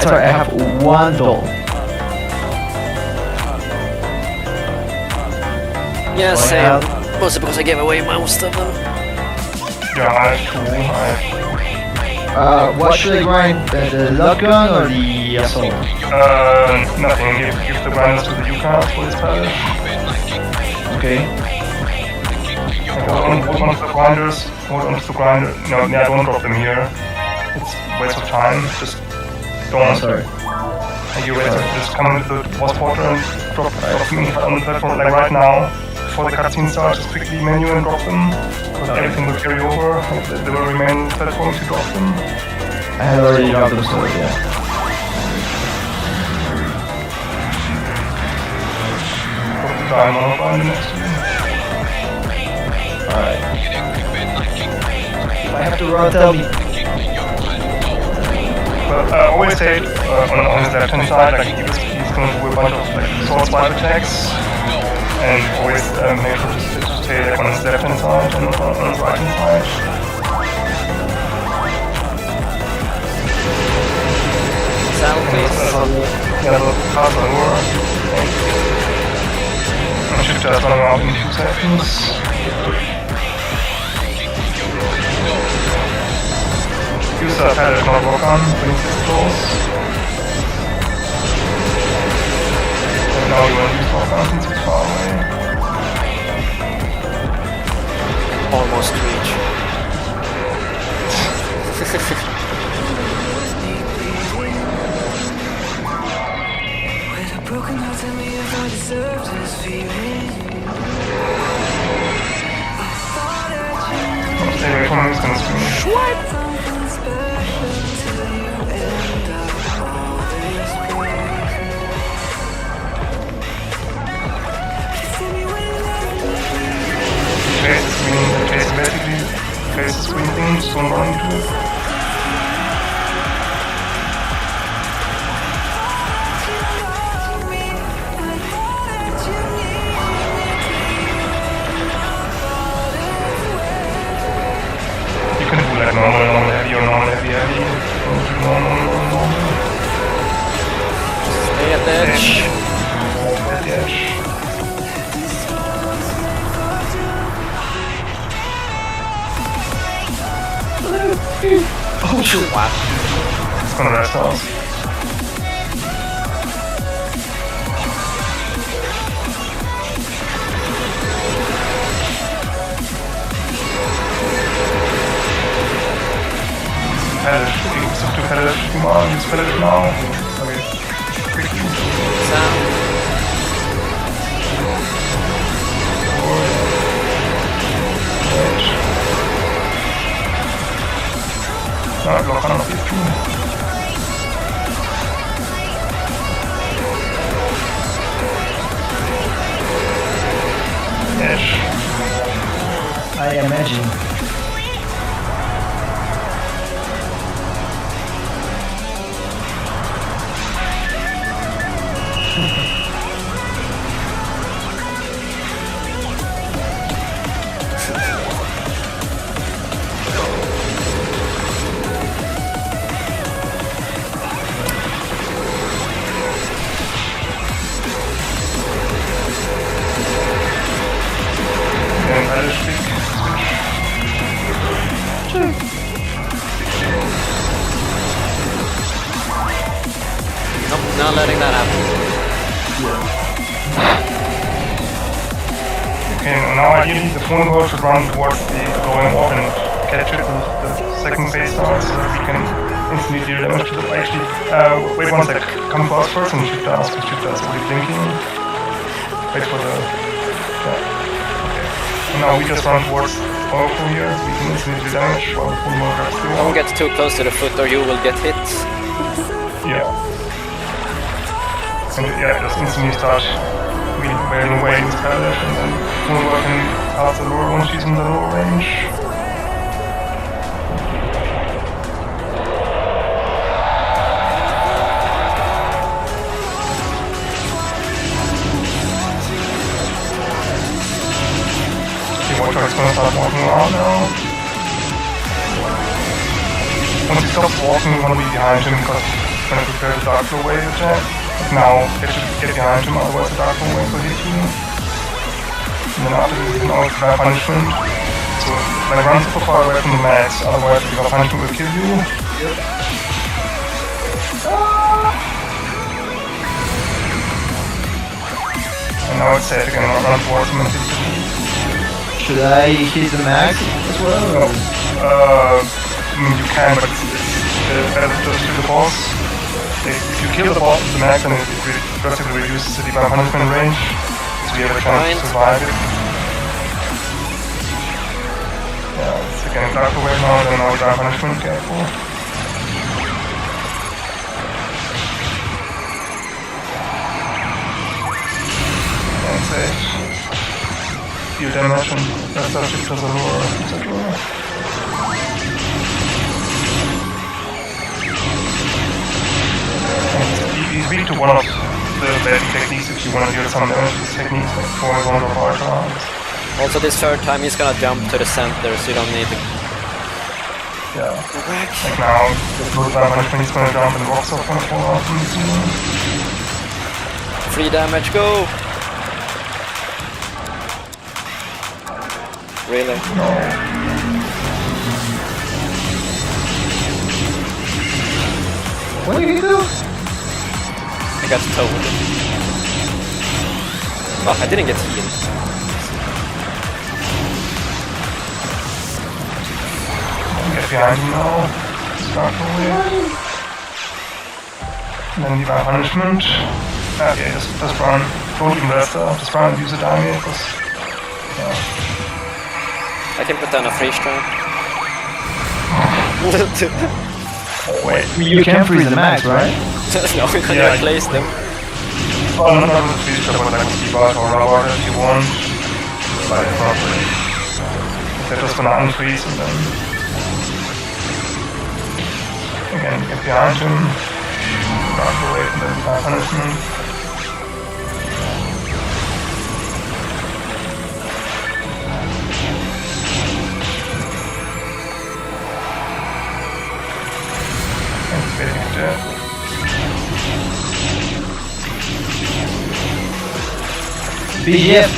Speaker 2: Sorry, I have 1 doll.
Speaker 4: Yeah, same. Mostly because I gave away most of them.
Speaker 1: Yeah, I have 2.
Speaker 2: What should I grind? The luck gun or the assault?
Speaker 1: Nothing. Give the grinders to the U-Cars for this parish.
Speaker 2: Okay.
Speaker 1: Hold on to the grinders. Hold on to the grinder. No, yeah, don't drop them here. It's a waste of time. Just don't.
Speaker 2: Sorry.
Speaker 1: And you just come into the boss portal and drop them on the platform. Like right now, before the cutscene starts, just quickly menu and drop them. Because everything will carry over. They will remain on the platform if you drop them.
Speaker 2: I had already dropped them, so yeah.
Speaker 1: Drop the diamond on the next one.
Speaker 2: Alright. If I have to run, tell me.
Speaker 1: But always say on his left hand side, like he's going to do a bunch of like sword swipe attacks, and always make sure to stay like on his left hand side and on his right hand side.
Speaker 4: Sound please.
Speaker 1: Yeah, the cards don't work. I should just run around in 2 seconds. Use a pallet not rock on when it's close. And now you want to use rock on since it's far away.
Speaker 4: Almost reach.
Speaker 5: With a broken heart, tell me if I deserve this feeling. I thought that you
Speaker 1: Stay away from him, he's gonna scream.
Speaker 5: something special till you end up all this way. Kissing me when you let me.
Speaker 1: Chase the screen, chase basically, chase the screen thing, just don't run into it. You can do like normal heavy or normal heavy. Don't do normal.
Speaker 4: Stay at the edge.
Speaker 1: At the edge.
Speaker 4: Oh shoot, wow.
Speaker 1: It's gonna rest us. Pallet, use to pallet, come on, use pallet now. Okay, quickly.
Speaker 4: Sound.
Speaker 1: Edge. No, block on these two. Edge.
Speaker 2: I imagine.
Speaker 1: And pallet switch. Okay, now ideally the phone call should run towards the glowing orb and catch it with the second phase start so that we can instantly deal damage to the... Actually, wait one sec. Come to us first and shoot us, because shoot us already blinking. Wait for the... Yeah. Okay. And now we just run towards Oracle here, so we can instantly deal damage while the phone call grabs the
Speaker 4: Don't
Speaker 1: orb.
Speaker 4: get too close to the foot or you will get hit.
Speaker 1: Yeah. And yeah, just instantly start wailing away with Spanish, and then Moonwalk can pass the lower one, she's in the lower range. Okay, Watchdogs gonna start walking around now. Once he stops walking, we want to be behind him because he's going to prepare the Dark Flow Wave attack. Now, it should get behind him, otherwise the Dark Flow Wave will hit you. And then after this, you can always grab punishment. So, like, run super far away from the max, otherwise the punishment will kill you. And now it's safe again, run towards him and hit the
Speaker 2: Should I hit the max as well?
Speaker 1: I mean, you can, but it's better to just kill the boss. If you kill the boss with the max, then it drastically reduces the divine punishment range, so you have a chance to survive it. Yeah, it's again Dark Away now, then now divine punishment, careful. And safe. Deal damage and rest of it to the lure, etc. He's weak to one of the bad techniques if you want to deal some damage with techniques like horizontal or vertical.
Speaker 4: Also this third time he's gonna jump to the center, so you don't need to...
Speaker 1: Yeah. Like now, the blue punishment he's gonna jump and rocks off gonna fall out from the ceiling.
Speaker 4: Free damage, go! Really?
Speaker 1: No.
Speaker 2: What did you do?
Speaker 4: I got towed. Oh, I didn't get healed.
Speaker 1: Get behind him now. Start away. And then divine punishment. Okay, just run. Don't even rest up. Just run and use the damage. Yeah.
Speaker 4: I can put down a freeze trap.
Speaker 1: Oh, wait.
Speaker 2: You can freeze the max, right?
Speaker 4: No, we can
Speaker 1: Yeah,
Speaker 4: replace them.
Speaker 1: Oh, not with the freeze trap, but like with T-Bot or Rubber if you want. Like, properly. They're just gonna unfreeze and then... Again, get behind him. Dark away from the divine punishment. Basically dead.
Speaker 2: BGF!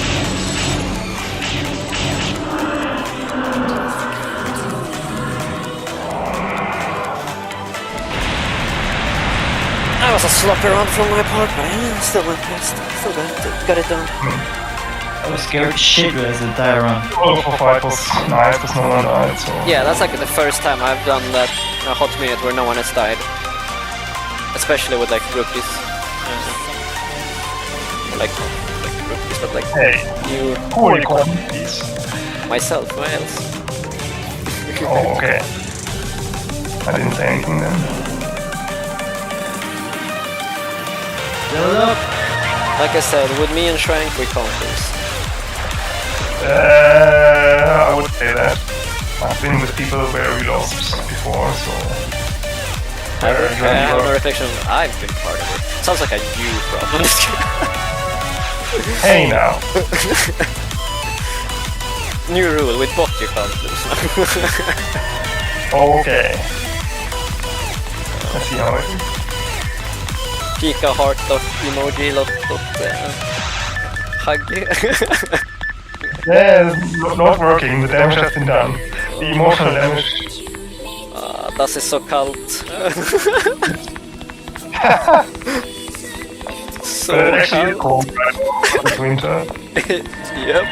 Speaker 4: That was a sloppy run from my part, but I'm still impressed. Still got it done.
Speaker 2: I was scared shitless as the entire run.
Speaker 1: Oh, for fight was nice because no one died, so...
Speaker 4: Yeah, that's like the first time I've done that a hot minute where no one has died. Especially with like rookies. Like rookies, but like
Speaker 1: Hey,
Speaker 4: you...
Speaker 1: who are you calling, please?
Speaker 4: Myself, who else?
Speaker 1: Oh, okay. I didn't say anything then.
Speaker 2: Level up!
Speaker 4: Like I said, with me and Shrank we can't lose.
Speaker 1: I would say that. I've been with people where we lost before, so...
Speaker 4: I have no reflection. I've been part of it. Sounds like a you problem.
Speaker 1: Hey now!
Speaker 4: New rule, with bot you can't lose now.
Speaker 1: Okay. Let's see how it...
Speaker 4: Pika heart dot emoji lot hug.
Speaker 1: Yeah, not working, the damage has been done. The emotional damage...
Speaker 4: Das ist so kalt. So
Speaker 1: But it actually is cold, right? It's winter.
Speaker 4: Yep.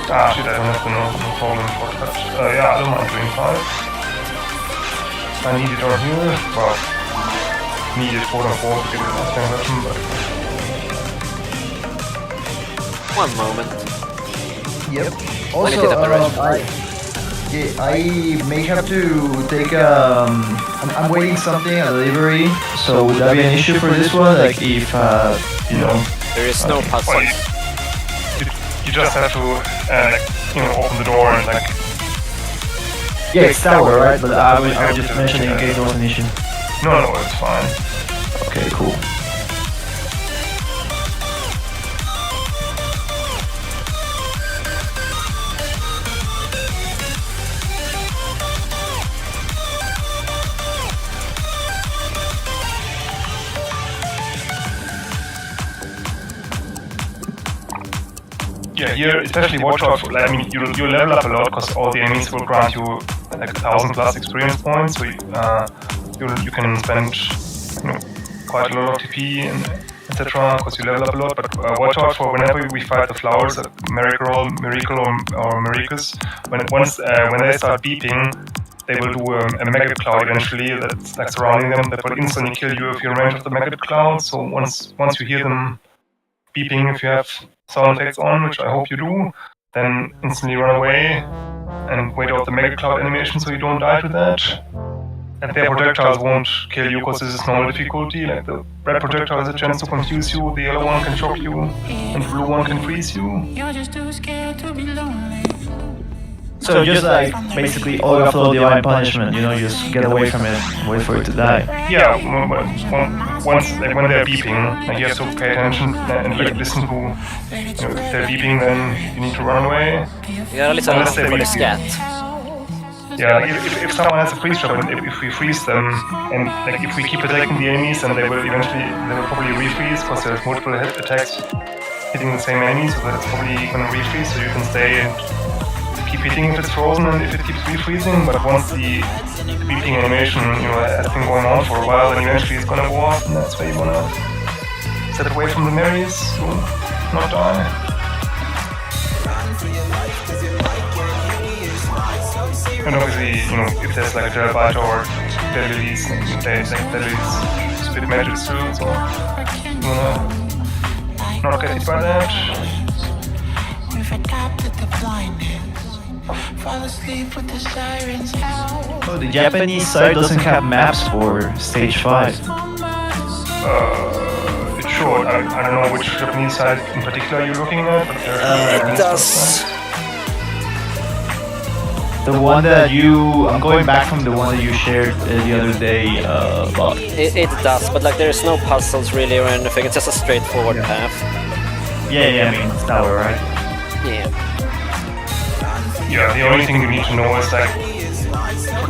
Speaker 1: Ah, shit, I don't have the no problem for that. Yeah, I don't mind doing 5. I need it on here. Well, need it quote unquote to get the last version, but.
Speaker 4: One moment.
Speaker 3: Yep.
Speaker 4: When it is up and
Speaker 3: Also, I may have to take I'm waiting something, a delivery. So would that be an issue for this one? Like if you know.
Speaker 4: There is no puzzle.
Speaker 1: Well, you just have to open the door and like.
Speaker 3: Yeah, it's tower, right? But I was just mentioning in case there was an issue.
Speaker 1: No, it's fine.
Speaker 3: Okay, cool.
Speaker 1: Yeah, here, especially watch out for, I mean, you level up a lot because all the enemies will grant you like 1,000 plus experience points, so you can spend quite a lot of TP and etc. because you level up a lot. But watch out for whenever we fight the flowers, like Miracle or Maricus, when they start beeping, they will do a maggot cloud eventually that's like surrounding them that will instantly kill you if you're in range of the maggot cloud. So once you hear them beeping, if you have sound effects on, which I hope you do, then instantly run away and wait out the maggot cloud animation so you don't die to that. And their projectiles won't kill you because this is normal difficulty. Like the red projectile has a chance to confuse you, the yellow one can shock you, and the blue one can freeze you.
Speaker 5: You're just too scared to be lonely.
Speaker 3: So just like basically overflow divine punishment, just get away from it, wait for it to die.
Speaker 1: Yeah, once like when they're beeping, like you have to pay attention and like listen to. If they're beeping, then you need to run away.
Speaker 4: You gotta listen
Speaker 1: Unless
Speaker 4: for
Speaker 1: they
Speaker 4: the
Speaker 1: beep
Speaker 4: scat.
Speaker 1: Yeah, like if someone has a freeze trap, and if we freeze them, and like if we keep attacking the enemies, then they will probably refreeze because there's multiple attacks hitting the same enemy, so that's probably gonna refreeze. So you can stay and keep hitting if it's frozen and if it keeps refreezing. But once the beeping animation, has been going on for a while, then eventually it's gonna go off, and that's where you wanna set away from the Marys to not die. And obviously, if there's like a Delbite or Deadlies, they Deadlies spit magic too, so you wanna not get hit by that.
Speaker 5: We've adapted the blindness. Fall asleep with the sirens out.
Speaker 3: Oh, the Japanese side doesn't have maps for stage 5.
Speaker 1: It should. I don't know which Japanese side in particular you're looking at, but
Speaker 4: It does.
Speaker 3: The one that I'm going back from the one that you shared the other day, Bob.
Speaker 4: It does, but like there's no puzzles really or anything, it's just a straightforward path.
Speaker 3: Yeah, I mean, it's tower, right?
Speaker 4: Yeah.
Speaker 1: Yeah, the only thing you need to know is like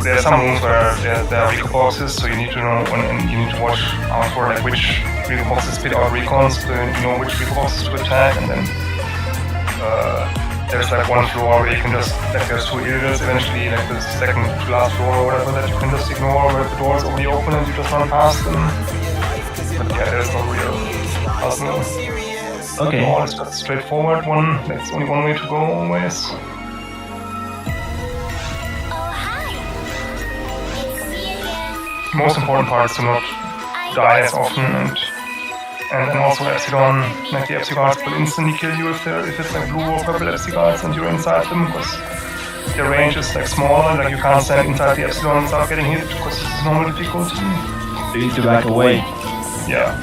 Speaker 1: there are some rooms where there are recon boxes, so you need to know and you need to watch out for like which recon boxes spit out recons, so you know which recon boxes to attack, and then there's like one floor where you can just, like there's 2 areas eventually, like the second to last floor or whatever, that you can just ignore where the doors already open and you just run past them. But yeah, there's no real puzzle.
Speaker 3: Okay.
Speaker 1: All is just straightforward one, that's only one way to go always. Most important part is to not die as often, and then also Epsilon, like the Epsilons will instantly kill you if it's like blue or purple Epsilons and you're inside them, because their range is like smaller, like you can't stand inside the Epsilon without getting hit because it's normal difficulty.
Speaker 3: So you need to back away.
Speaker 1: Yeah.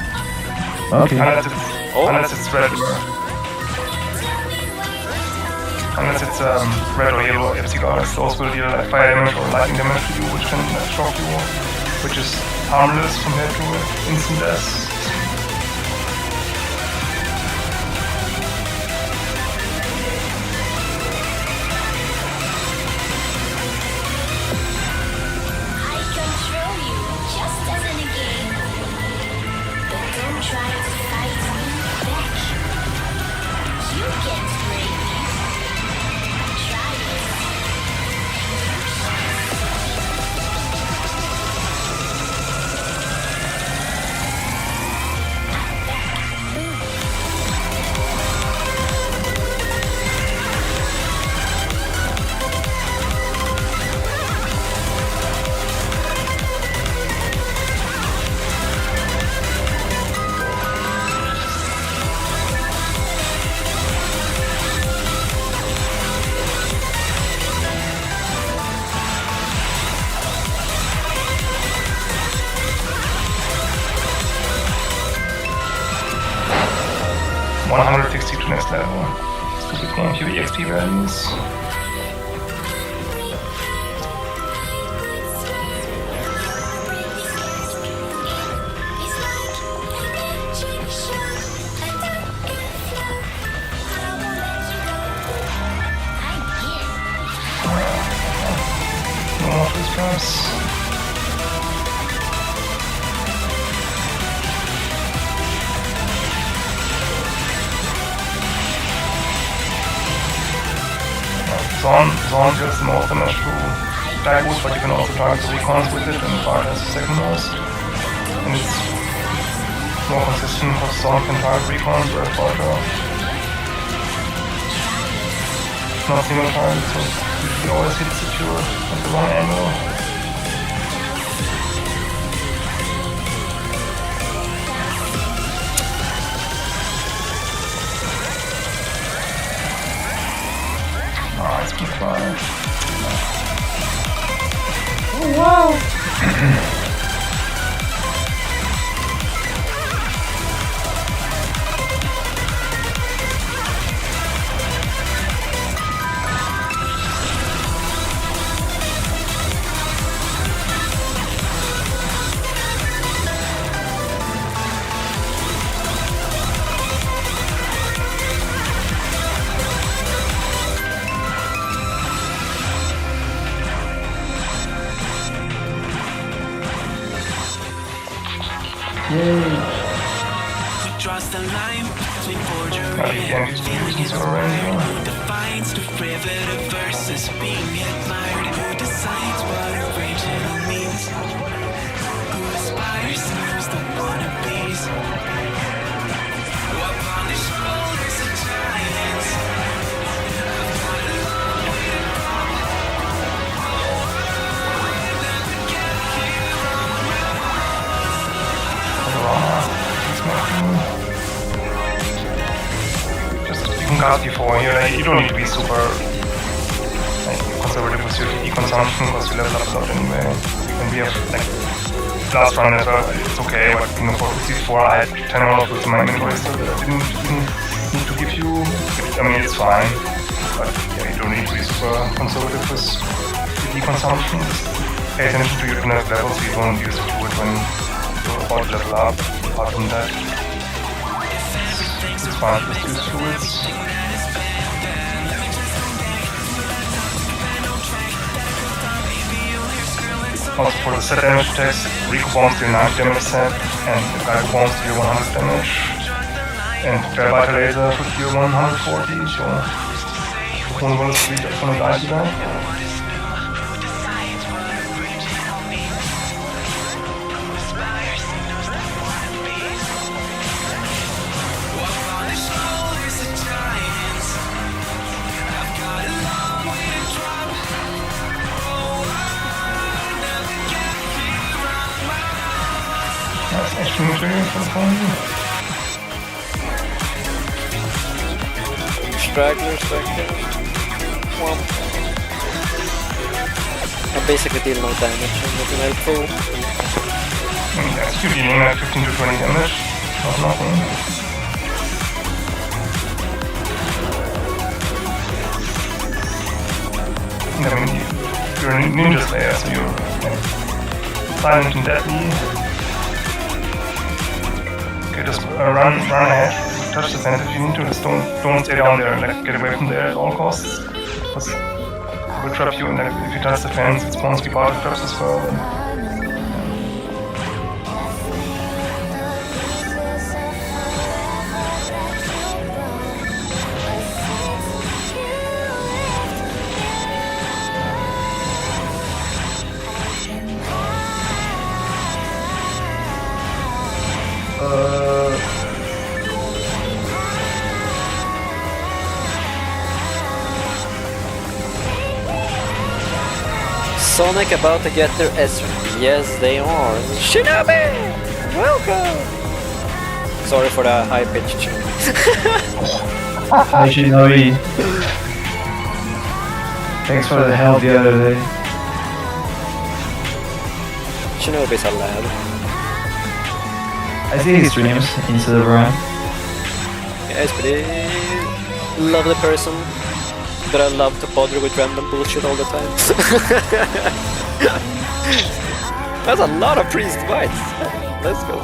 Speaker 3: Okay.
Speaker 1: Unless it's red. Unless it's red or yellow Epsilons, those will deal like fire damage or lightning damage to you, which can shock you, which is harmless compared to instant death. 160 to next level. Stupid game, few EXP values. No more free scraps. Thorne gets the most damage through Dagus, but you can also target the recons with it and Bard has the second most. And it's more consistent because Thorne can target recons, whereas Bard not single target, so he always hits if you're at the wrong angle. It's fire. Oh wow!
Speaker 5: Draws the line between border
Speaker 1: You can't use the reasons already.
Speaker 5: who defines derivative versus being admired? Who decides what original means? Who aspires and who's the wannabes? Who upon their shoulders are giants?
Speaker 1: Just you can cast before here. You don't need to be super conservative with your E consumption because you level up a lot anyway. And we have like last run as well. It's okay, but you know for C4 I had 10 hours with my inventory, so that I didn't even need to give you. I mean it's fine, but yeah, you don't need to be super conservative with E consumption. Just pay attention to your internet level so you don't use it to it when you're about to level up. Apart from that, it's fine, just use fluids. Also for the set damage test, Rico bombs your 90 damage set, and the guy bombs your 100 damage. And Fairbiter laser should deal 140, so one will speed up on the die to that. That's extra material for the phone.
Speaker 4: Stragglers back here. Well, I basically deal no damage and nothing helpful.
Speaker 1: Yeah, still dealing like 15 to 20 damage. Not nothing. I mean, you're a ninja slayer, so you're silent and deadly. Okay, just run ahead, touch the center if you need to, just don't stay down there, like get away from there at all costs. Because it will trap you, and like, if you touch the fence, it spawns keep out of traps as well.
Speaker 4: Sonic about to get their S. Yes, they are. Shinobi! Welcome! Sorry for the high pitched.
Speaker 3: Hi Shinobi. Thanks for the help the other day.
Speaker 4: Shinobi's a lad.
Speaker 3: I see his streams instead of Ryan.
Speaker 4: Yeah, he's pretty lovely person. But I love to bother with random bullshit all the time. That's a lot of priest bites. Let's go.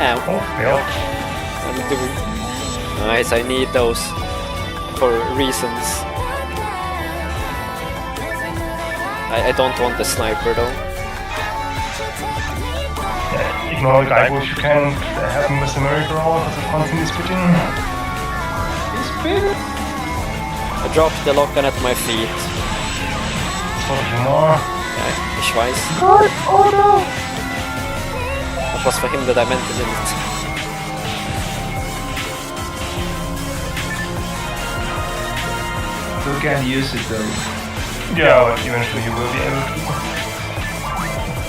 Speaker 4: Ow.
Speaker 1: Oh, yeah.
Speaker 4: I'm doing. Nice, I need those for reasons. I don't want the sniper though.
Speaker 1: Yeah, ignore the guy if you can. Help him with the miracle roll because it's constantly spitting. He's spitting.
Speaker 4: I dropped the lock-on at my feet.
Speaker 1: For humor.
Speaker 4: Yeah, ich weiß.
Speaker 3: God, oh no!
Speaker 4: That was for him that I meant to limit.
Speaker 3: You can't use it though.
Speaker 1: Yeah, but eventually you will be able to.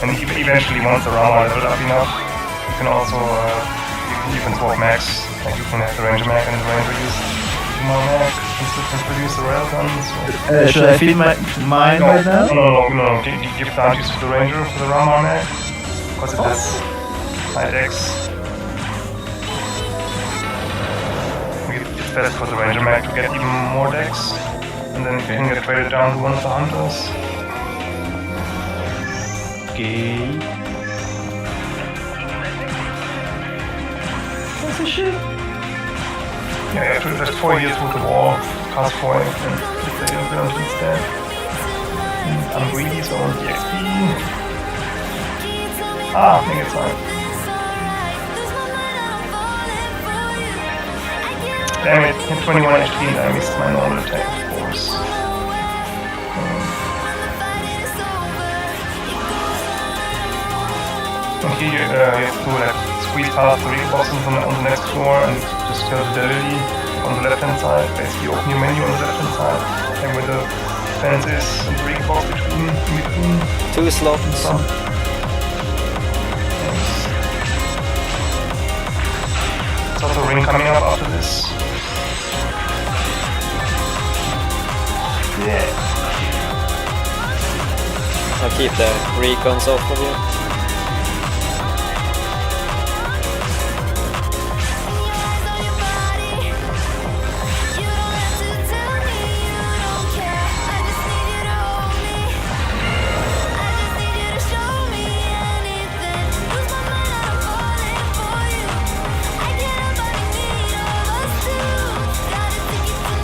Speaker 1: And eventually once the Rama leveled up enough, you can also you can swap mags. Like you can have the ranger mag and the ranger use more mag and still can produce the railguns.
Speaker 3: Should I feed mine
Speaker 1: No,
Speaker 3: right now?
Speaker 1: no. Give bounties to the ranger for the Rama mag because it has high dex. It's best for the ranger mag to get even more dex. And then you can get traded down to one of the hunters.
Speaker 3: Okay. What's the shit?
Speaker 1: Yeah, you have to invest 4 years with the wall, cast 4 and get the ability instead. I'm greedy, so I want the XP. Ah, I think it's fine. Damn it, hit 21 HP and I missed my normal attack, of course. And here you have to like squeeze past the real bosses on the next floor and just kill the Lily on the left hand side. Basically open your menu on the left hand side and where the fence is and the real box in between.
Speaker 4: 2 slots.
Speaker 1: Some. There's also a ring coming up after this. Yeah.
Speaker 4: I'll keep the recons off of you.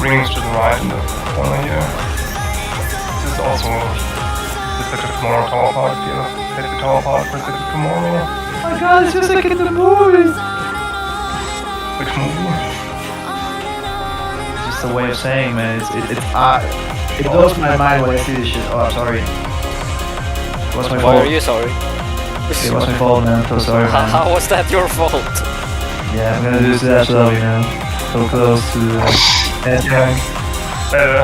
Speaker 1: Rings to the right in the corner here. This is also the Pacific Tomorrow Tower part. If you ever hit the tower part for Pacific Tomorrow.
Speaker 3: Oh my god, it's just like in the movies!
Speaker 1: Which movie?
Speaker 3: It's just a way of saying, man. It blows my mind when I see this shit. Oh, I'm sorry. It was my
Speaker 4: Why
Speaker 3: fault.
Speaker 4: are you sorry?
Speaker 3: It was my fault, man. I'm so sorry, man.
Speaker 4: How was that your fault?
Speaker 3: Yeah, I'm gonna do this absolutely, man. So close to end rank.
Speaker 1: Better.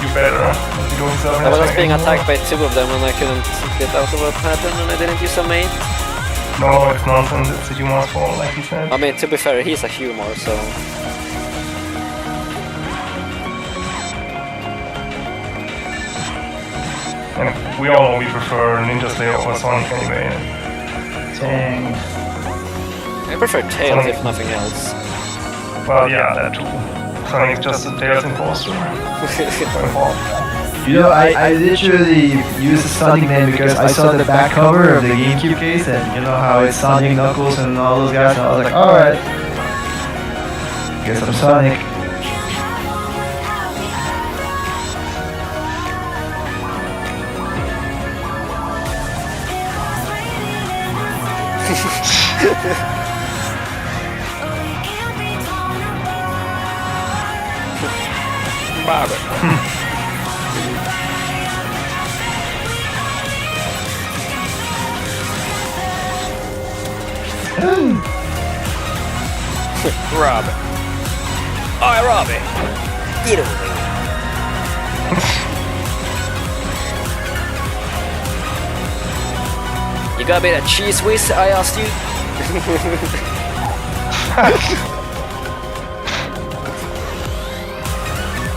Speaker 1: You better. You don't deserve
Speaker 4: I was
Speaker 1: anything
Speaker 4: being
Speaker 1: anymore.
Speaker 4: attacked by 2 of them and I couldn't get out of a pattern and I didn't use a mate.
Speaker 1: No, it's nonsense. It's a human's fault, like he said.
Speaker 4: I mean, to be fair, he's a humor, so...
Speaker 1: And we all know we prefer Ninja Slayer over Sonic anyway. So,
Speaker 3: Dang.
Speaker 4: I prefer Tails if nothing else.
Speaker 1: well, yeah, that too. Sonic's just a Tails imposter. By default.
Speaker 3: You know, I literally used the Sonic name because I saw the back cover of the GameCube case and you know how it's Sonic, Knuckles and all those guys and I was like, alright. Guess I'm Sonic.
Speaker 4: Robbie. Alright, Robbie. Get over there. You got a bit of cheese whiz, I asked you?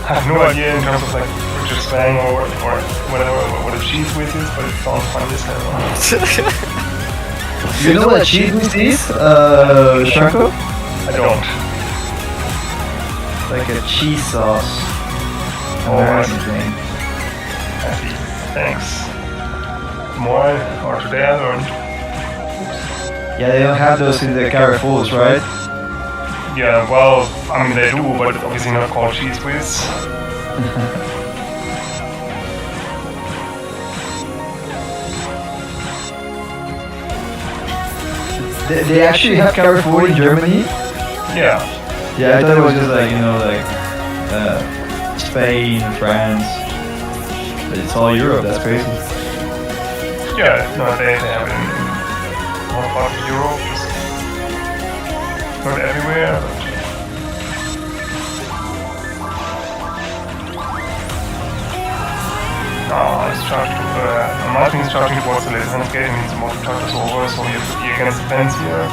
Speaker 1: I have no idea in terms of like Richard slang or whatever what a cheese whiz is, but it sounds funny as hell.
Speaker 3: You know what cheese whiz is, Sharko?
Speaker 1: I don't.
Speaker 3: Like a cheese sauce.
Speaker 1: Oh,
Speaker 3: American
Speaker 1: I see.
Speaker 3: thing.
Speaker 1: I see. Thanks. More, or today I learned.
Speaker 3: Yeah, they don't have those in the Carrefours, right?
Speaker 1: Yeah, well, I mean they do, but it's obviously not called cheese whiz.
Speaker 3: They actually have Carrefour in Germany?
Speaker 1: Yeah.
Speaker 3: Yeah, I thought it was just like, Spain, France. But it's all Europe, that's crazy.
Speaker 1: Yeah, no, they have it in all parts of Europe, just not everywhere. But it's charged to, Martin is charging towards the left-hand gate, means the motor charges over, so you have to be against the fence here.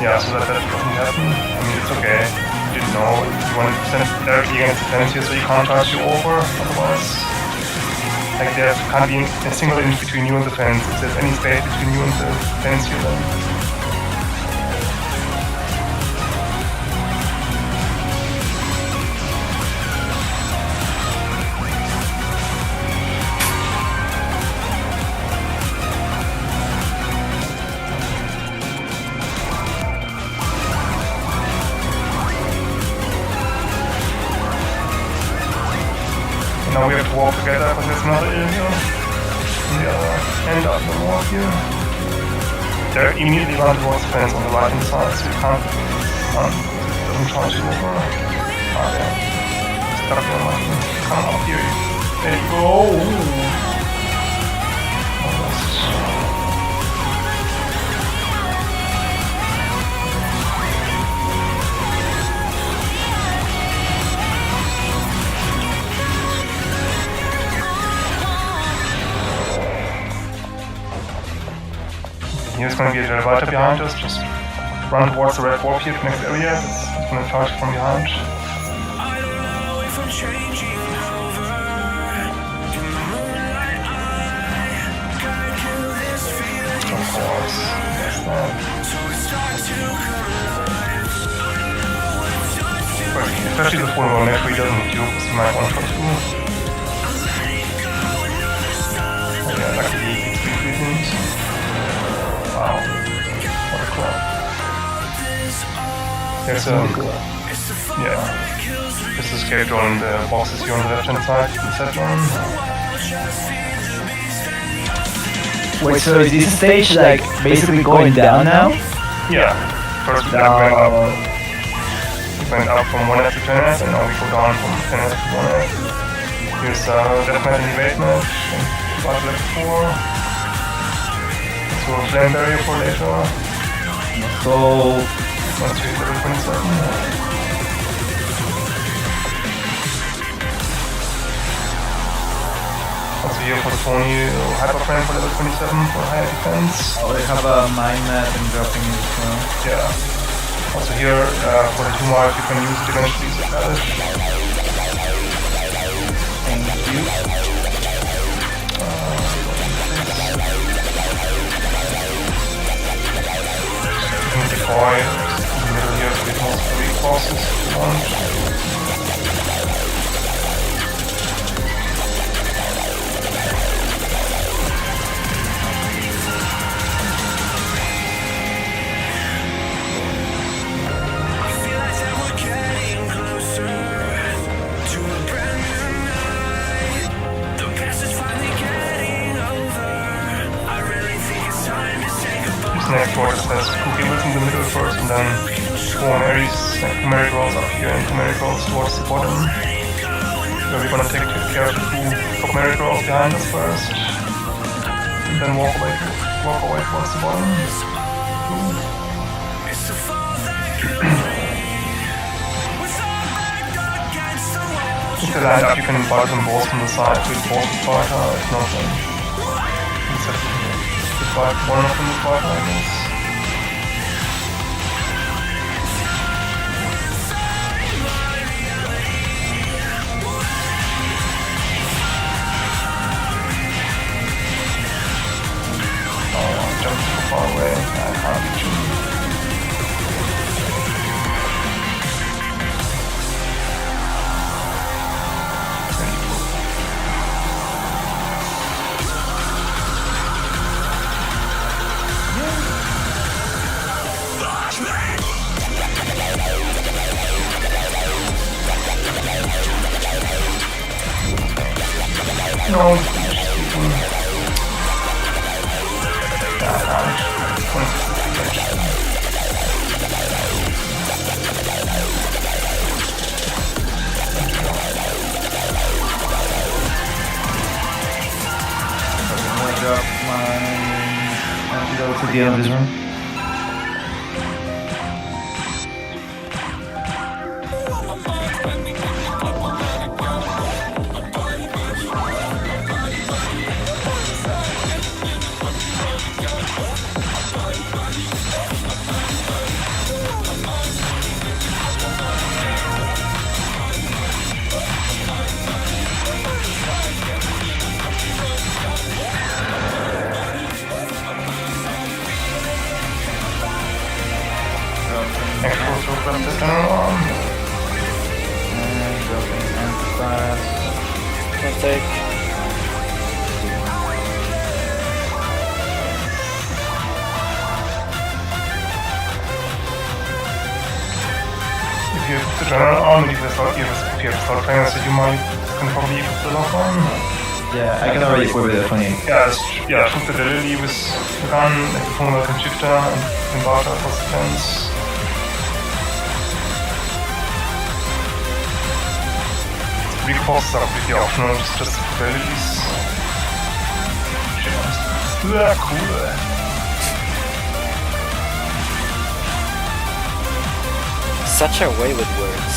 Speaker 1: Yeah, so that doesn't happen. I mean, it's okay. You didn't know. You want to send it directly against the fence here, so you can't charge you over, otherwise. Like there can't be a single inch between you and the fence. If there's any space between you and the fence, you're done. Now we have to walk together, but there's another area on the other end of the wall here. They're immediately run towards the fence on the right hand side, so you can't doesn't charge you over. Ah, yeah. Stuck there, Martin. Come up here. There you go. Almost. Here's going to be a elevator behind us, just run towards the red warp here, next area, it's going to charge from behind.
Speaker 5: I don't know if I'm changing over. In the moonlight, I gotta kill this feeling.
Speaker 1: Of course, yes, that.
Speaker 5: So it starts to come alive. I don't know what it starts to
Speaker 1: But especially the full one actually doesn't need you, because you might want to too. Oh yeah, luckily it's freezing. Wow, what a crap. There's this is escape on the boxes here on the left hand side, the set one.
Speaker 3: Wait, so is this stage like basically going down now?
Speaker 1: Yeah, first we went up from 1F to 10F, and now we go down from 10F to 1F. Here's deathmatch and evade match, and battle level 4. So a flame barrier for later.
Speaker 3: So
Speaker 1: Once we hit level 27. Also here for the Tony hyper frame for level 27 for higher defense.
Speaker 3: they have a mind map and dropping it as well.
Speaker 1: Yeah. Also here for the 2 mark you can use it eventually as a pallet.
Speaker 3: Thank you.
Speaker 1: Decoy in the middle here so we can also read bosses if you want. Next towards has 2 gills in the middle first, and then 4 Marys, like 2 Marigolds up here and 2 Marigolds towards the bottom. So we're gonna take care of the 2 top Marigolds behind us first, and then walk away towards the bottom. If they line up, you can bite them both from the side with both the fighter, if not then you just have to bite one of them with fighter, I guess. Oh, I jumped too far away, I can't reach him. know. Ja, gar nicht. 20.
Speaker 3: Drop my antidote to the end of this room. And dropping antivirus.
Speaker 4: Don't take.
Speaker 1: If you put the general on, if you have start playing, so you might can probably put the lock on.
Speaker 3: Yeah, I can already equip it at 20.
Speaker 1: Ja, shoot the Lily with the gun, the phone can shifter, and can barter for defense. Recourse are pretty optional, just the Lilies. Yeah, cool.
Speaker 4: Such a way with words.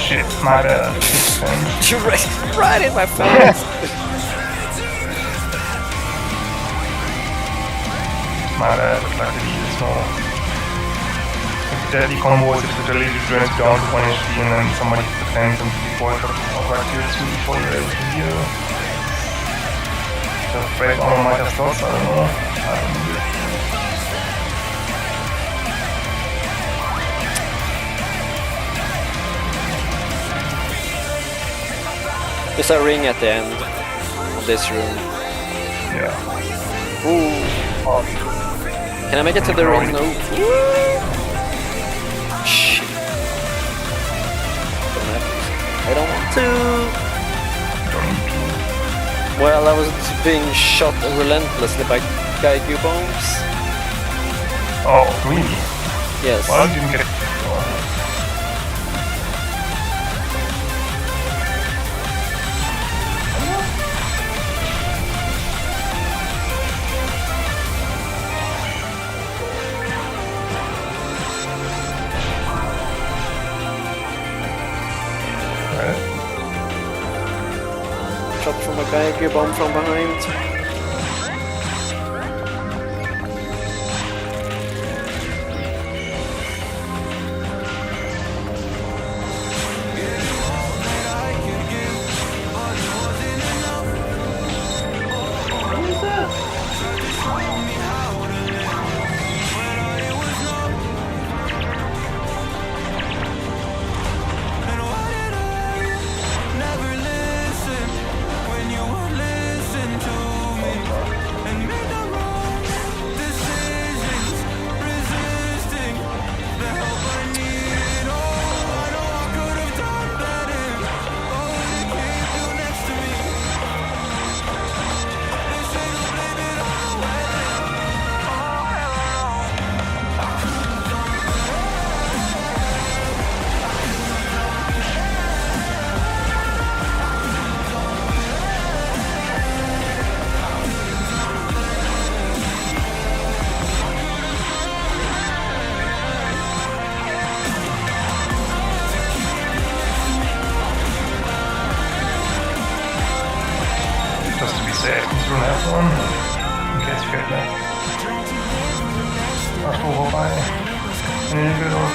Speaker 1: Shit, my bad.
Speaker 4: You're right in my face.
Speaker 1: My bad, but luckily it's more. Deadly combos if the lady drains down to 1 HP and then somebody defends and before it right here before you're able to heal. The break armor might have slots, I don't know.
Speaker 4: There's a ring at the end of this room.
Speaker 1: Yeah.
Speaker 4: Ooh. Can I make it to the ring? No. Shit. I don't want to. Well, I was being shot relentlessly by Gaigu bombs.
Speaker 1: Oh, really?
Speaker 4: Yes.
Speaker 1: Well, you didn't get it.
Speaker 4: Shot from a Gaigu bomb from behind.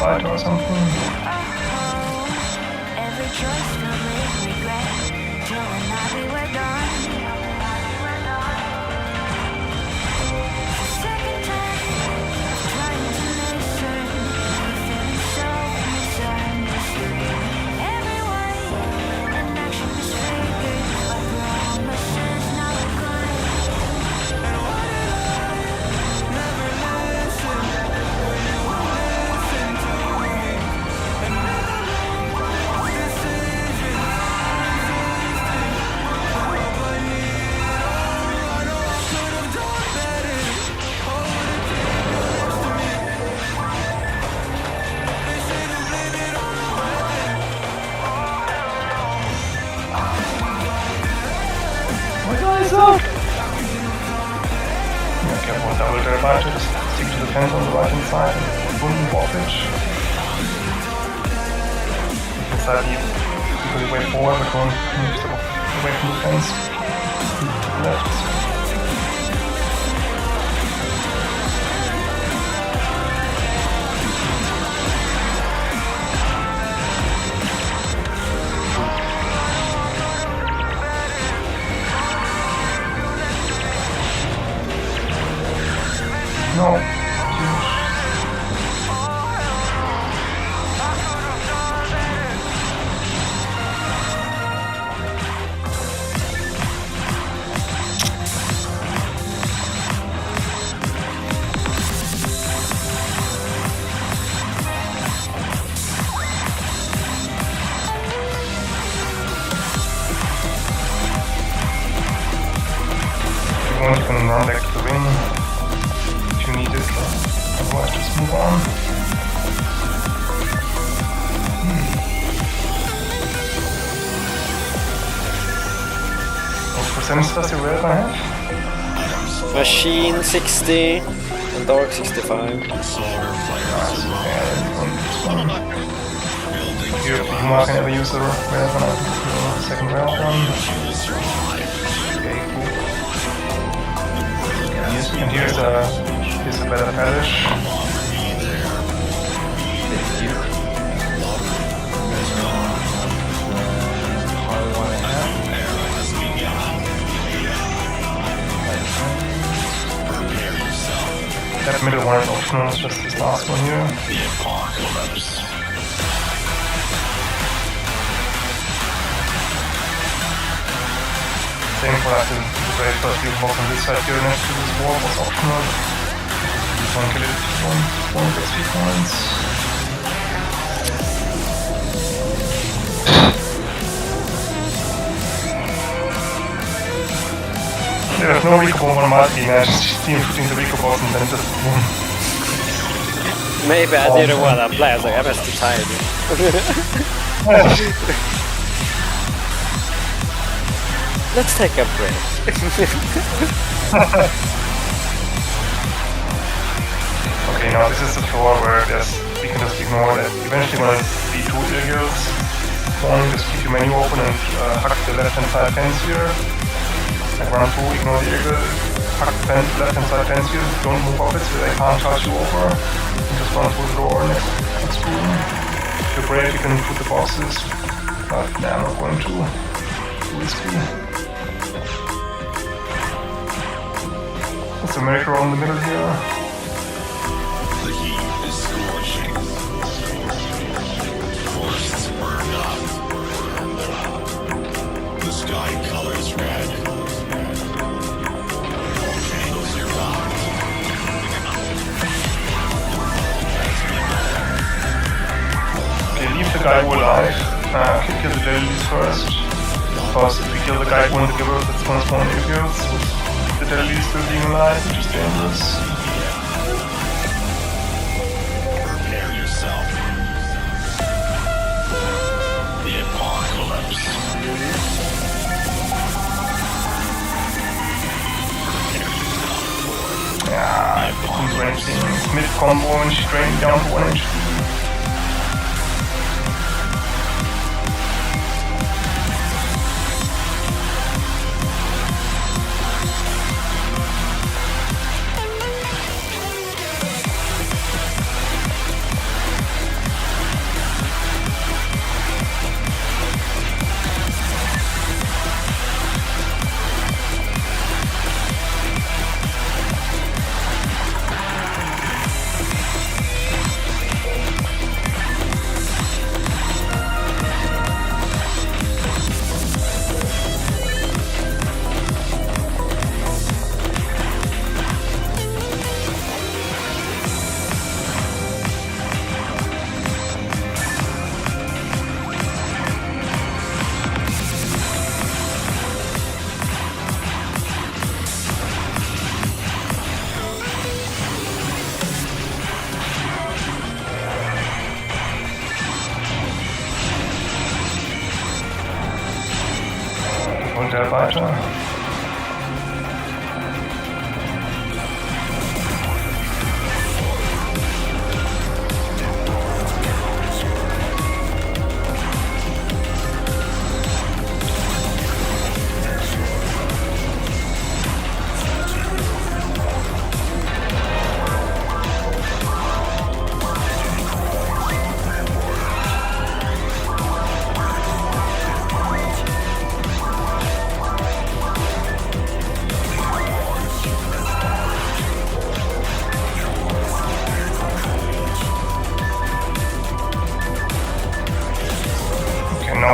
Speaker 4: Or something.
Speaker 6: Every choice filled with regret till the night we were done. The second time, trying to listen, feeling so misunderstood. Everyone in action is
Speaker 1: hold their budget, stick to the fence on the right hand side, and wouldn't walk it. Slightly the way forward, but don't step away from the fence. To the left. No. You can run back to the ring if you need it, otherwise just move on. What percentage does your red have?
Speaker 4: Machine 60 and Dark 65.
Speaker 1: You can never use the red one, second railgun. Okay, cool. And here's a better parish. That middle one is optional, it's just this last one here. Same for that, the very first field box on this side here next to this wall was optional. This one kill it, one gets 3 points. There's no recall on multi, man, just team shooting the recall box and then just boom.
Speaker 4: Maybe I didn't want to play, I was like, I'm just too tired. Let's take a break.
Speaker 1: Okay, now this is the floor where we can just ignore that. Eventually when I see 2 eagles, one just keep your menu open and hack the left hand side fence here. Like run 2, ignore the eagle, hack the left hand side fence here, don't move off it so they can't charge you over. And just run through the door next room. If you're brave you can put the boxes, but nah, I'm not going to. Too risky. What's the miracle in the middle here?
Speaker 5: The heat is scorching. Forests burn up. The sky colors red. Volcanoes erupt.
Speaker 1: Okay, leave the guy alive. Kill the lilies first. Because if we kill the guy in the giver, that's gonna spawn eagles. The deadly is still being alive, which is dangerous.
Speaker 5: Prepare yourself. The apocalypse.
Speaker 1: Yeah, he's ranking mid combo and she's draining down to 1 HP. Und der weiter.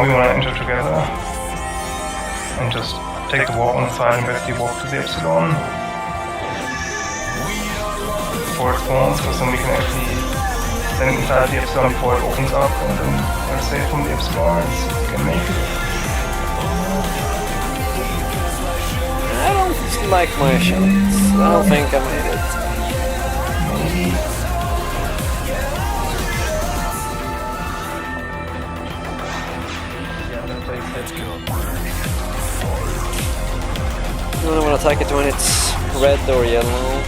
Speaker 1: now we want to enter together and just take the walk on the side and basically walk to the Epsilon before it spawns, because then we can actually stand inside the Epsilon before it opens up and then we're safe from the Epsilon and see if we can make it.
Speaker 4: I don't like my shots. I don't think I made it.
Speaker 1: Maybe.
Speaker 4: I don't want to attack it when it's red or yellow.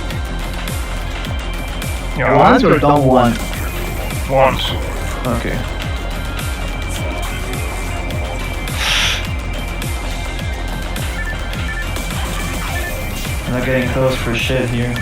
Speaker 1: Yeah,
Speaker 3: Want or don't want?
Speaker 1: want.
Speaker 3: Okay. I'm not getting close for shit here.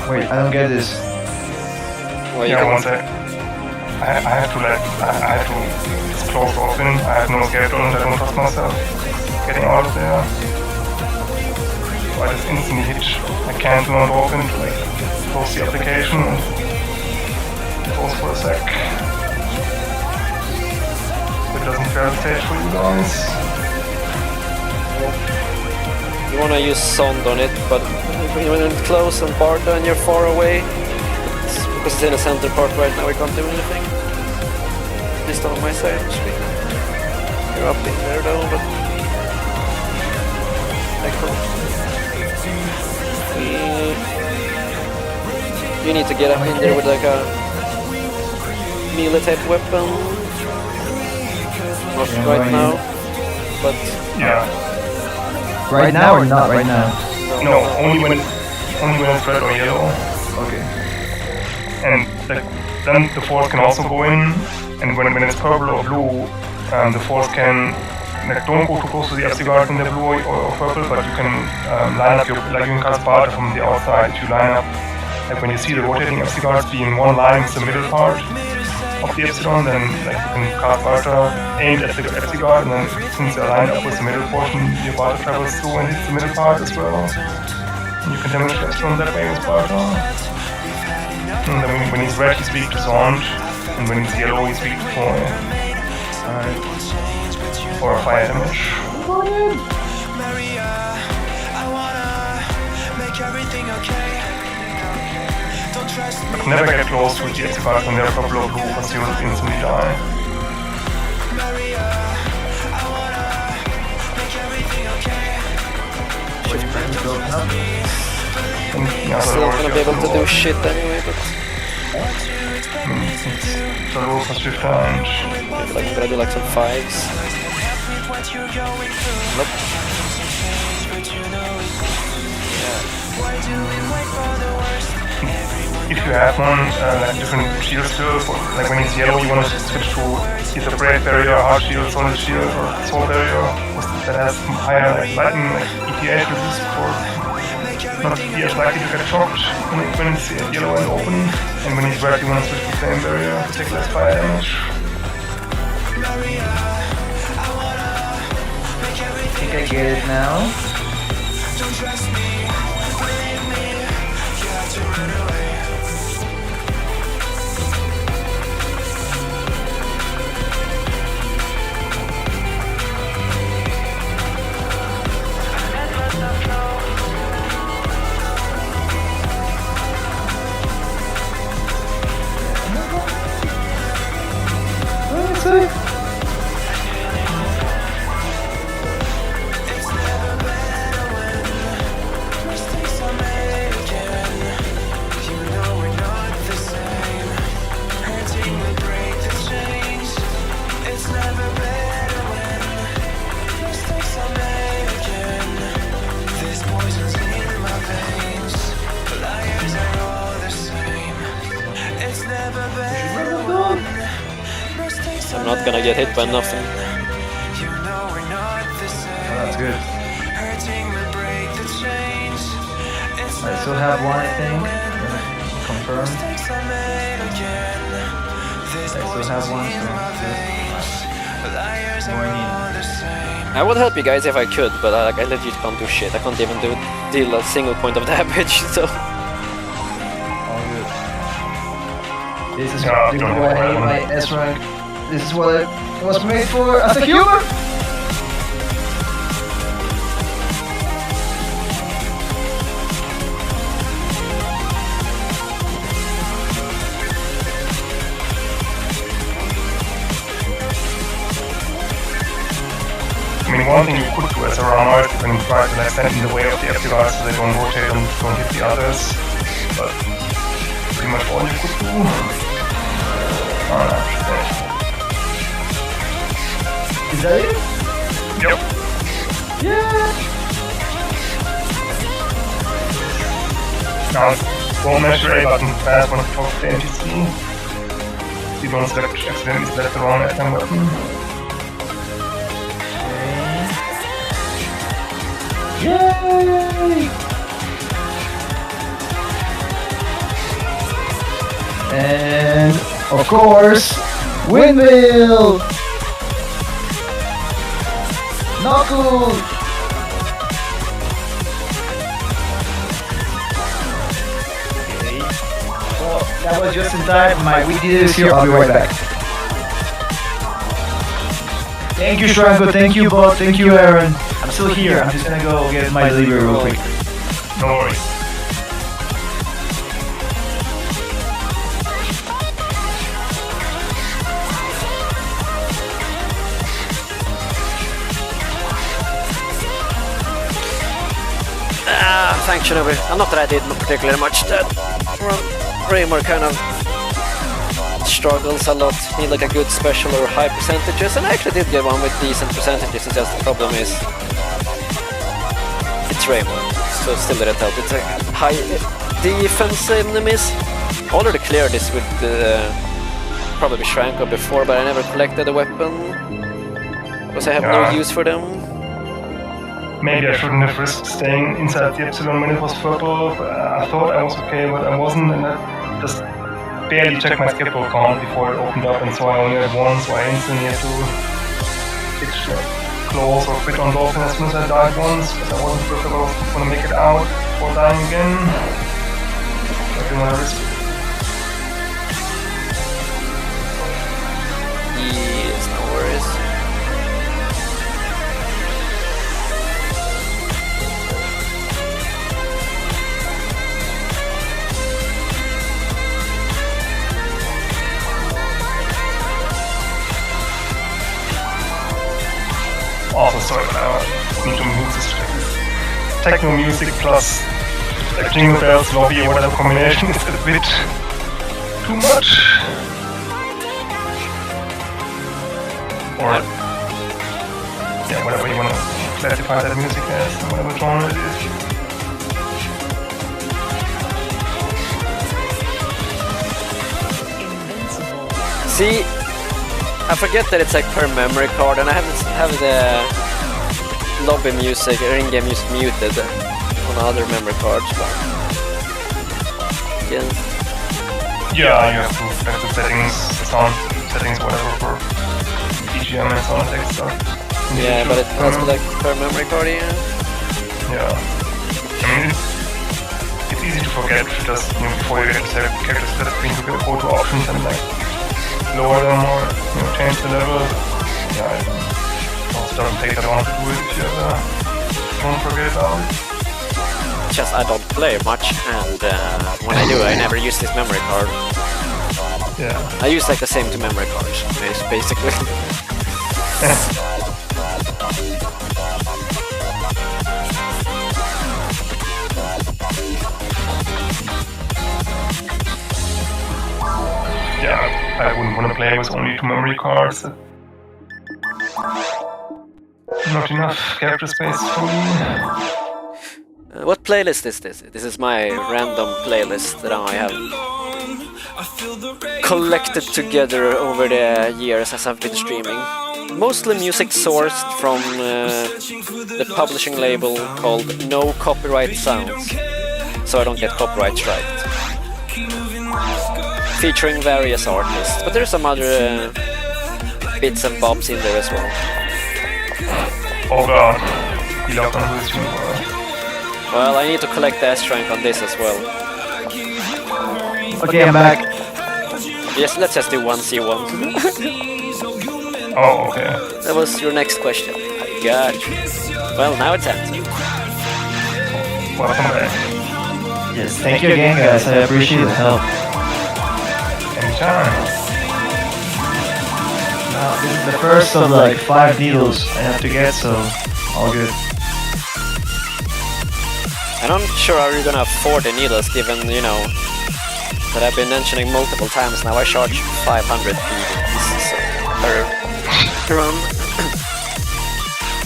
Speaker 3: Wait, I don't get this.
Speaker 4: Well, you
Speaker 1: Yeah,
Speaker 4: can-
Speaker 1: one sec. I have to I have to just close off in. I have no schedule and I don't trust myself getting out of there. So I just instantly hit I can't do not open to like close the application and pause for a sec. It doesn't fair stage for you guys.
Speaker 4: You wanna use Sond on it, but when it's close and part and you're far away, because it's in the center part right now, we can't do anything. At least on my side, you're up in there though, but I can't. You need to get up in there with like a melee type weapon. Not
Speaker 3: Yeah,
Speaker 4: right
Speaker 3: right.
Speaker 4: now, but
Speaker 1: Yeah.
Speaker 3: Right now or not right now?
Speaker 1: No, only when it's red or yellow.
Speaker 3: Okay.
Speaker 1: And like, then the force can also go in, and when it's purple or blue, the force can like don't go too close to the FC guard when they're blue or purple, but you can line up your like you can cast Barter from the outside if you line up. Like when you see the rotating FC guards be in one line with the middle part of the Epsilon, then like you can cast Barter aimed at the FC guard, and then since they're lined up with the middle portion, your Barter travels through and hits the middle part as well. And you can damage the Epsilon that way with Barter. And then when he's red, he's weak to Sound, and when he's yellow, he's weak to Thorne. For fire damage.
Speaker 5: Maria, I wanna make everything okay. Don't trust me,
Speaker 1: But never get close to the X cards when they're purple or blue, because you'll instantly die.
Speaker 5: Maria. I wanna make everything okay.
Speaker 1: And yeah, so
Speaker 4: still gonna be able to do shit anyway, but
Speaker 1: So roll for shift and
Speaker 4: like, I'm gonna do like some fives.
Speaker 5: What you're going through,
Speaker 4: Nope.
Speaker 5: but you know it. Why do we wait for the worst?
Speaker 1: if you have one, like different shield still, for, like when it's yellow, you want to switch to either break barrier, hard shield, solid shield, or soul barrier that has higher like lightning, like ETH resist for not be as likely to get shocked when it's yellow and open, and when it's red, you want to switch to flame barrier to take less fire damage.
Speaker 3: I think I get it now.
Speaker 5: Don't trust me, believe me. You have to run away. Mistakes are made again. You know we're not the same. Hurting will break the chains. It's never better when mistakes are made again. This poison's in my veins. Liars are all the same. It's never better when mistakes are
Speaker 4: I'm not gonna get hit by nothing.
Speaker 5: You know we're not the same.
Speaker 3: Oh, that's good.
Speaker 5: Hurting will break the chains. It's
Speaker 3: I still have one, I think. Confirm.
Speaker 5: mistakes are made again.
Speaker 3: still have one, so more need.
Speaker 4: I would help you guys if I could, but I legit can't do shit. I can't even deal a single point of damage, so...
Speaker 3: All good. This is
Speaker 1: Yeah,
Speaker 3: why I need my S rank. This is what it was made for as a human!
Speaker 1: I mean, one thing you could do as a runner is you can try to like stand in the way of the FDRs so they don't rotate and don't hit the others. But pretty much all you could do.
Speaker 3: Is that it?
Speaker 1: Yep.
Speaker 3: Yeah!
Speaker 1: Now, don't mash your A button fast when you talk to the NPC. You don't accidentally select the wrong FM button.
Speaker 3: Yay! And of course, windmill! Knuckle! Okay. Well, that was just in time. My weed dealer is here. I'll be right back. Thank you, Shranko. Thank you, Bob. Thank you, Aaron. I'm still here. I'm just gonna go get my delivery real quick.
Speaker 1: No worries.
Speaker 4: Thanks, Shinobi. Not that I did particularly much. That Raymore kind of struggles a lot. Need like a good special or high percentages, and I actually did get one with decent percentages. It's just the problem is it's Raymore, so still didn't help. It's a high defense enemies. Already cleared this with probably Shranko before, but I never collected a weapon because I have no use for them.
Speaker 1: Maybe I shouldn't have risked staying inside the Epsilon when it was purple. I thought I was okay, but I wasn't, and I just barely checked my skill count before it opened up, and so I only had one, so I instantly had to hit close or quit on Dolphin as soon as I died once, because I wasn't sure if I was going to make it out before dying again. I didn't want to risk it.
Speaker 4: Yes, no worries.
Speaker 1: Also, sorry, but I need to move this techno music plus like Jingle Bells, Lobby, or whatever combination is a bit too much. Or, yeah, whatever you want to classify that music as, whatever genre it is.
Speaker 4: See, I forget that it's like per memory card, and I have the lobby music or in-game music muted on other memory cards. But yeah,
Speaker 1: you have to have the settings, the sound settings, whatever for BGM and sound effects stuff.
Speaker 4: Yeah, but it has to be like per memory card, yeah.
Speaker 1: Yeah. I mean, it's easy to forget just before you get to select character set screen to go to options and like lower them or change the level. Yeah, it also doesn't take that long to do it if you don't forget about it.
Speaker 4: Just I don't play much, and when I do, I never use this memory card.
Speaker 1: Yeah.
Speaker 4: I use like the same two memory cards, basically.
Speaker 1: Yeah, I wouldn't want to play with only two memory cards. Not enough character space for me.
Speaker 4: What playlist is this? This is my random playlist that I have collected together over the years as I've been streaming. Mostly music sourced from the publishing label called No Copyright Sounds, so I don't get copyright striked. featuring various artists, but there's some other bits and bobs in there as well.
Speaker 1: Oh god. He locked onto this one.
Speaker 4: Well, I need to collect the S rank on this as well.
Speaker 3: Okay, I'm back.
Speaker 4: Yes, let's just do 1C1.
Speaker 1: Oh, okay.
Speaker 4: That was your next question. I got you. Well, now it's answered.
Speaker 1: Welcome back.
Speaker 3: Yes, thank you again, guys. I appreciate the help.
Speaker 1: Anytime.
Speaker 3: Now, this is the first of like 5 needles I have to get, so all good.
Speaker 4: I'm not sure how you're gonna afford the needles, given, you know, that I've been mentioning multiple times now. I charge 500 pieces per run.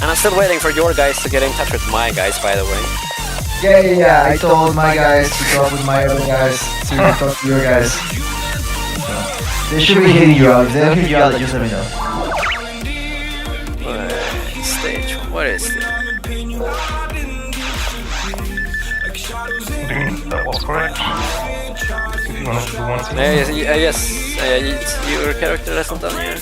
Speaker 4: And I'm still waiting for your guys to get in touch with my guys, by the way.
Speaker 3: Yeah. I told my guys to talk with my other guys to talk to your guys. So, they should be hitting you out. If they don't hit you out, just let me know.
Speaker 4: Stage, what is it?
Speaker 1: That was correct. If you wanted to do one thing.
Speaker 4: Yes, your character hasn't done yet.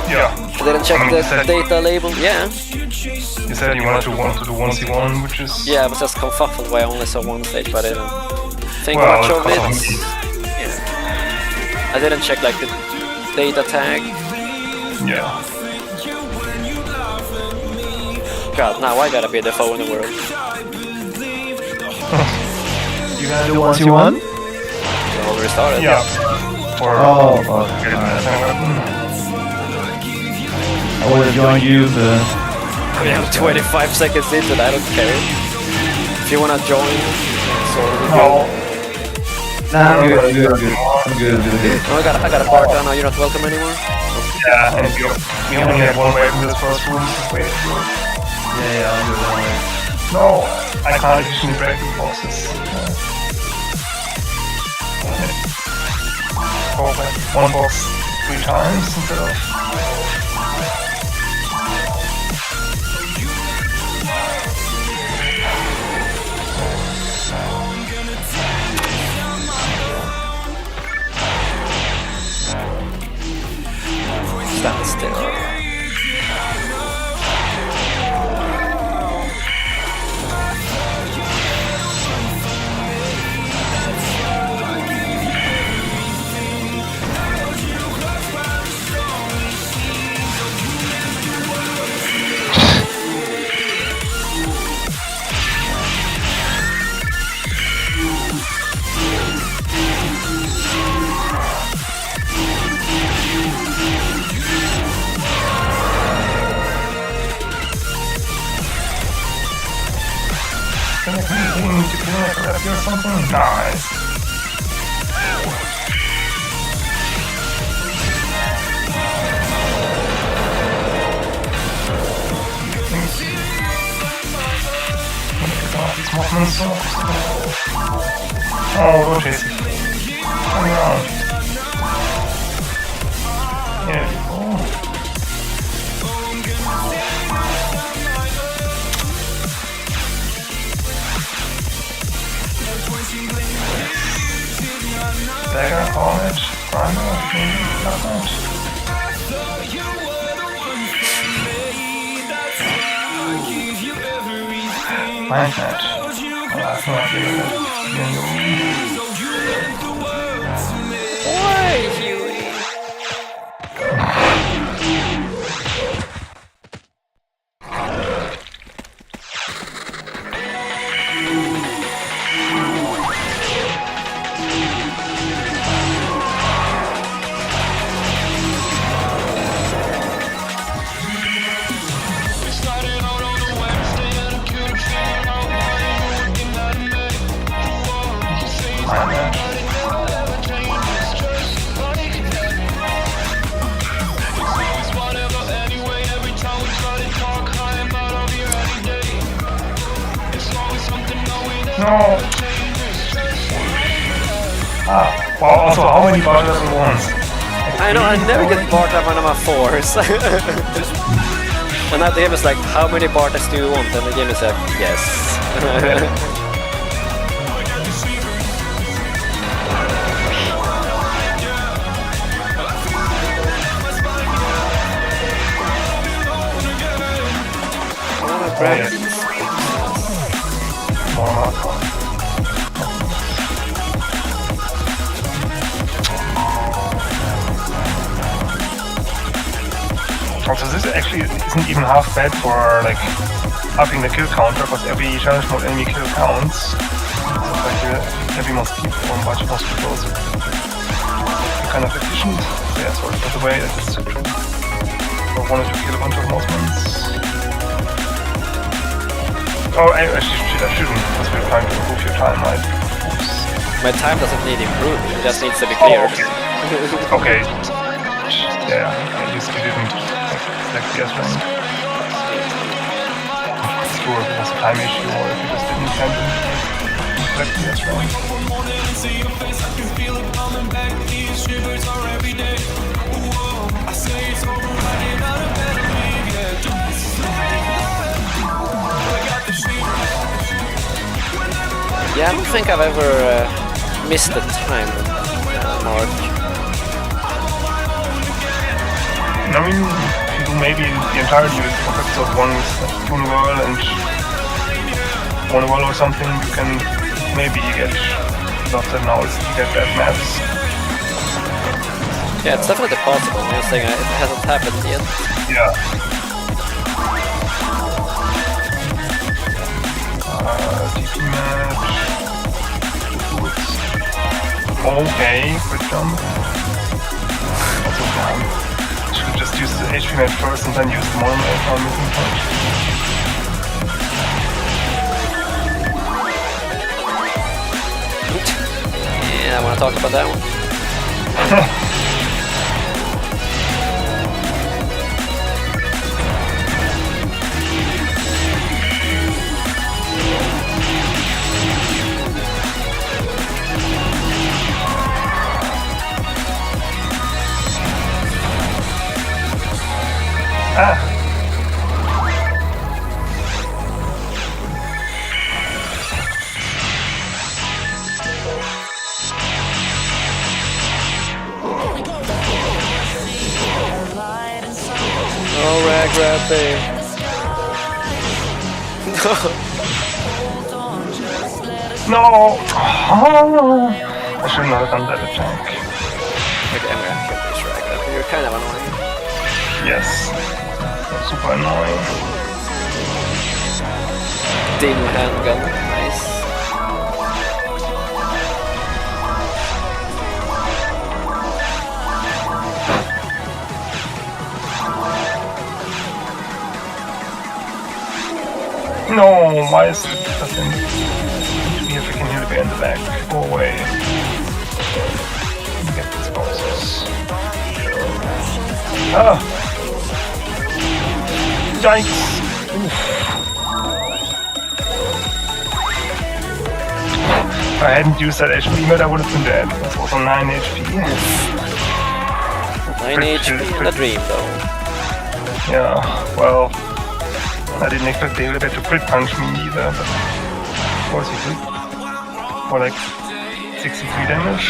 Speaker 1: Yeah.
Speaker 4: I didn't check the data label. Yeah.
Speaker 1: You said you wanted to do 1C1, which is...
Speaker 4: Yeah, I was just confuffled why I only saw one stage, but I didn't think
Speaker 1: Well,
Speaker 4: much of it.
Speaker 1: it's
Speaker 4: Yeah. I didn't check like the data tag.
Speaker 1: Yeah.
Speaker 4: God, now I gotta be the foe in the world.
Speaker 3: You gonna do 1C1?
Speaker 4: We already started.
Speaker 1: Yeah. Or...
Speaker 3: Oh,
Speaker 1: get that weapon.
Speaker 3: I would have joined you, but...
Speaker 4: We have 25 seconds into it, I don't care. If you wanna join, so
Speaker 1: No.
Speaker 3: Nah, I'm good.
Speaker 4: no, I got a part down now, you're not welcome anymore.
Speaker 1: Yeah, and we only have one way in this first room. Wait.
Speaker 3: Yeah, I'll do one way.
Speaker 1: No, I can't actually break the bosses. One box 3 times instead of...
Speaker 4: Stand still.
Speaker 1: Or something? Nice. These movements. Oh, rotate. Come around. Here we go. Dagger, Hornet, Primer, Knockout. Mindset. Well, that's not really
Speaker 4: Why, Huey?
Speaker 1: No! Ah, well, also, how many buttons at once?
Speaker 4: I know, I never get bored up when I'm a force. And now the game is like, how many Bartas do you want? And the game is like, yes. grab
Speaker 1: yes.
Speaker 4: it.
Speaker 1: More hardcore. Also, this actually isn't even half bad for like upping the kill counter, because every challenge mode enemy kill counts. So like every mosquito or a bunch of mosquitoes kind of efficient. So yeah, sorry for the way that is true. I wanted to kill a bunch of Mothmans. Oh, I shouldn't, because we're trying to improve your time, right? Oops.
Speaker 4: My time doesn't need improved, it just needs to be
Speaker 1: Oh,
Speaker 4: cleared.
Speaker 1: okay. Yeah, I guess you didn't select the S rank. Sure, if it was a time issue or if you just didn't kind of select the S rank.
Speaker 4: Yeah, I don't think I've ever missed the time mark.
Speaker 1: I mean, if you do maybe the entirety of episode 1 with Toon World and One World or something, you can maybe get lots of knowledge to get that maps.
Speaker 4: Yeah, it's definitely possible. I'm just saying it hasn't happened yet.
Speaker 1: Yeah. DP match. Okay, quick jump. Also down. Should just use the HP match first and then use the modern match on missing punch.
Speaker 4: Yeah, I want to talk about that one. Oh, rag rabbit.
Speaker 1: No! I should not have done that attack.
Speaker 4: Okay, I'm gonna kill this rag rabbit. You're kind of annoying.
Speaker 1: Yes. Super annoying.
Speaker 4: Dim handgun. Nice.
Speaker 1: No, why is it doesn't be a freaking heal bear in the back? Go away. Get these bosses. Ah! Yikes! Oof. If I hadn't used that HP med, I would have been dead. That's also 9 HP.
Speaker 4: 9 HP in a dream though.
Speaker 1: Yeah, well, I didn't expect the elevator to crit punch me either, but of course he did. For like 63 damage.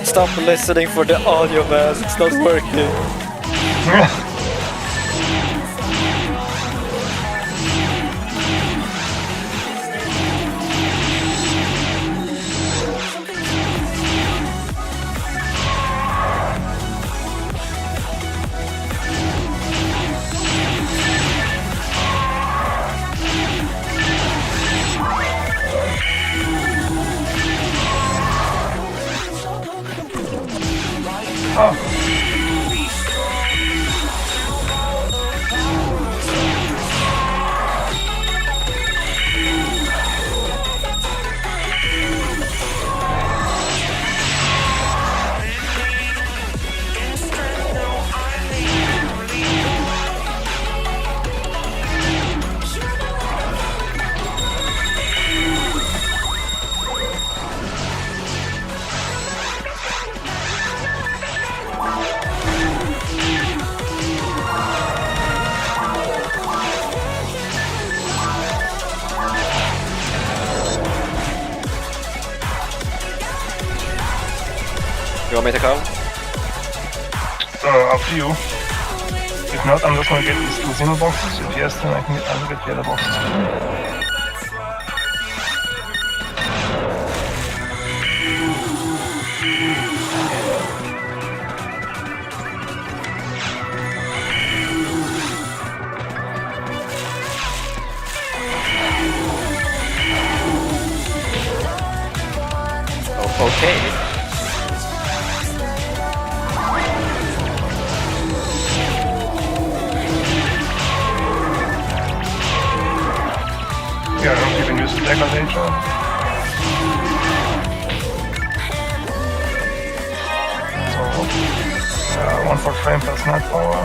Speaker 4: Stop listening for the audio, man. It's not working. You want me to come?
Speaker 1: Up to you. Give not, I'm just gonna get these 2 single boxes. If yes, then I'll get the other boxes too.
Speaker 4: Okay.
Speaker 1: Yeah, I don't even use the dagger later. So, 1 for frame plus night power.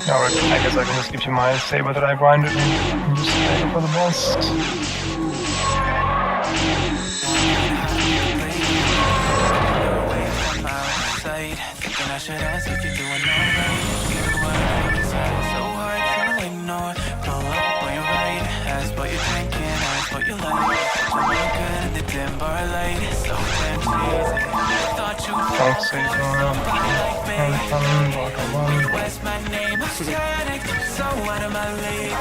Speaker 1: Alright, I guess I can just give you my saber that I grinded and use the dagger for the boss.
Speaker 5: Thinking I should ask if you're doing alright. You were so hard to ignore. Pull up when you're right. Ask what you're drinking, ask what you like. You look good in the dim bar light. So damn cheesy. Thought you
Speaker 1: Don't say
Speaker 5: What's my name? Static. So out of my league.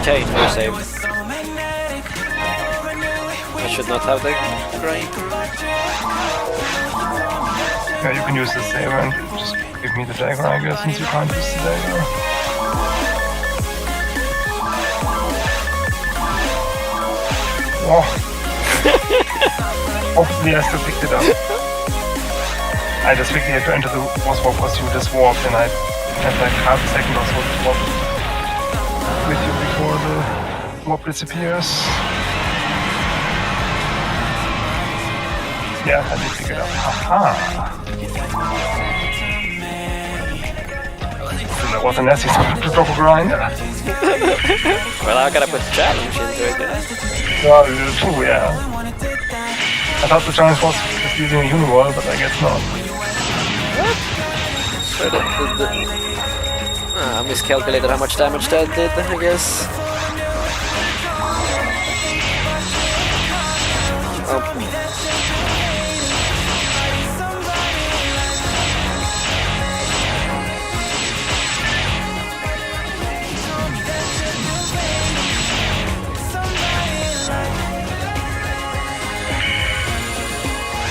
Speaker 4: Okay, no save.
Speaker 5: So magnetic.
Speaker 4: I should not have the grind.
Speaker 1: Yeah, you can use the saber and just give me the dagger, I guess, since you can't use the dagger. Oh. Hopefully I still picked it up. I just quickly had to enter the boss walk because you just walked and I had like half a second or so to walk with you before the mob disappears. Yeah, I did pick it up. Haha! So that was a nasty spot to drop a grinder.
Speaker 4: Well, I gotta put challenge into it then.
Speaker 1: Well, true, yeah. I thought the challenge was just using a univol, but I guess not.
Speaker 4: So I miscalculated how much damage that did, I guess. Oh.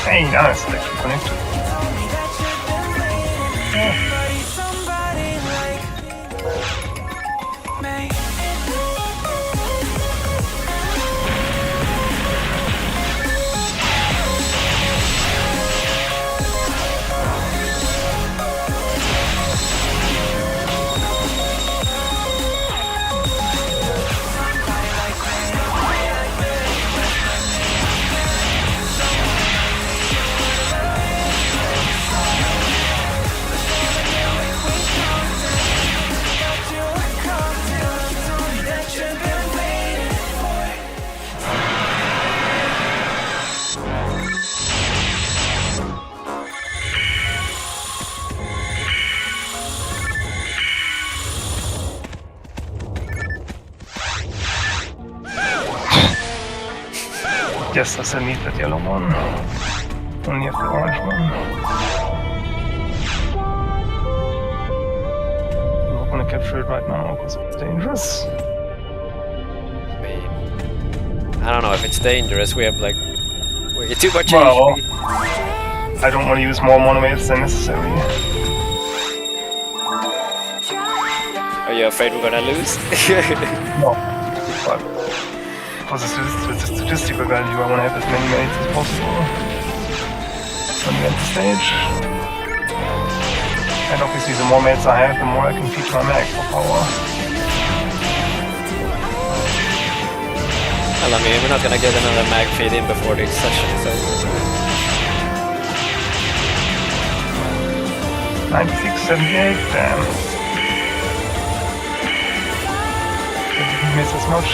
Speaker 1: Hey, nice, actually connected. Yeah. Yes, I still need that yellow one. Only have the orange one. I'm not gonna capture it right now because it's dangerous.
Speaker 4: I don't know if it's dangerous. We have like way too much
Speaker 1: Well,
Speaker 4: HP.
Speaker 1: I don't want to use more monomates than necessary.
Speaker 4: Are you afraid we're gonna lose?
Speaker 1: No, but for the statistical value, I want to have as many mates as possible when we end the stage. And obviously, the more mates I have, the more I can feed my mag for power.
Speaker 4: Well, I mean, we're not gonna get another mag feed in before the session is over.
Speaker 1: 96, 78, damn. Didn't miss as much.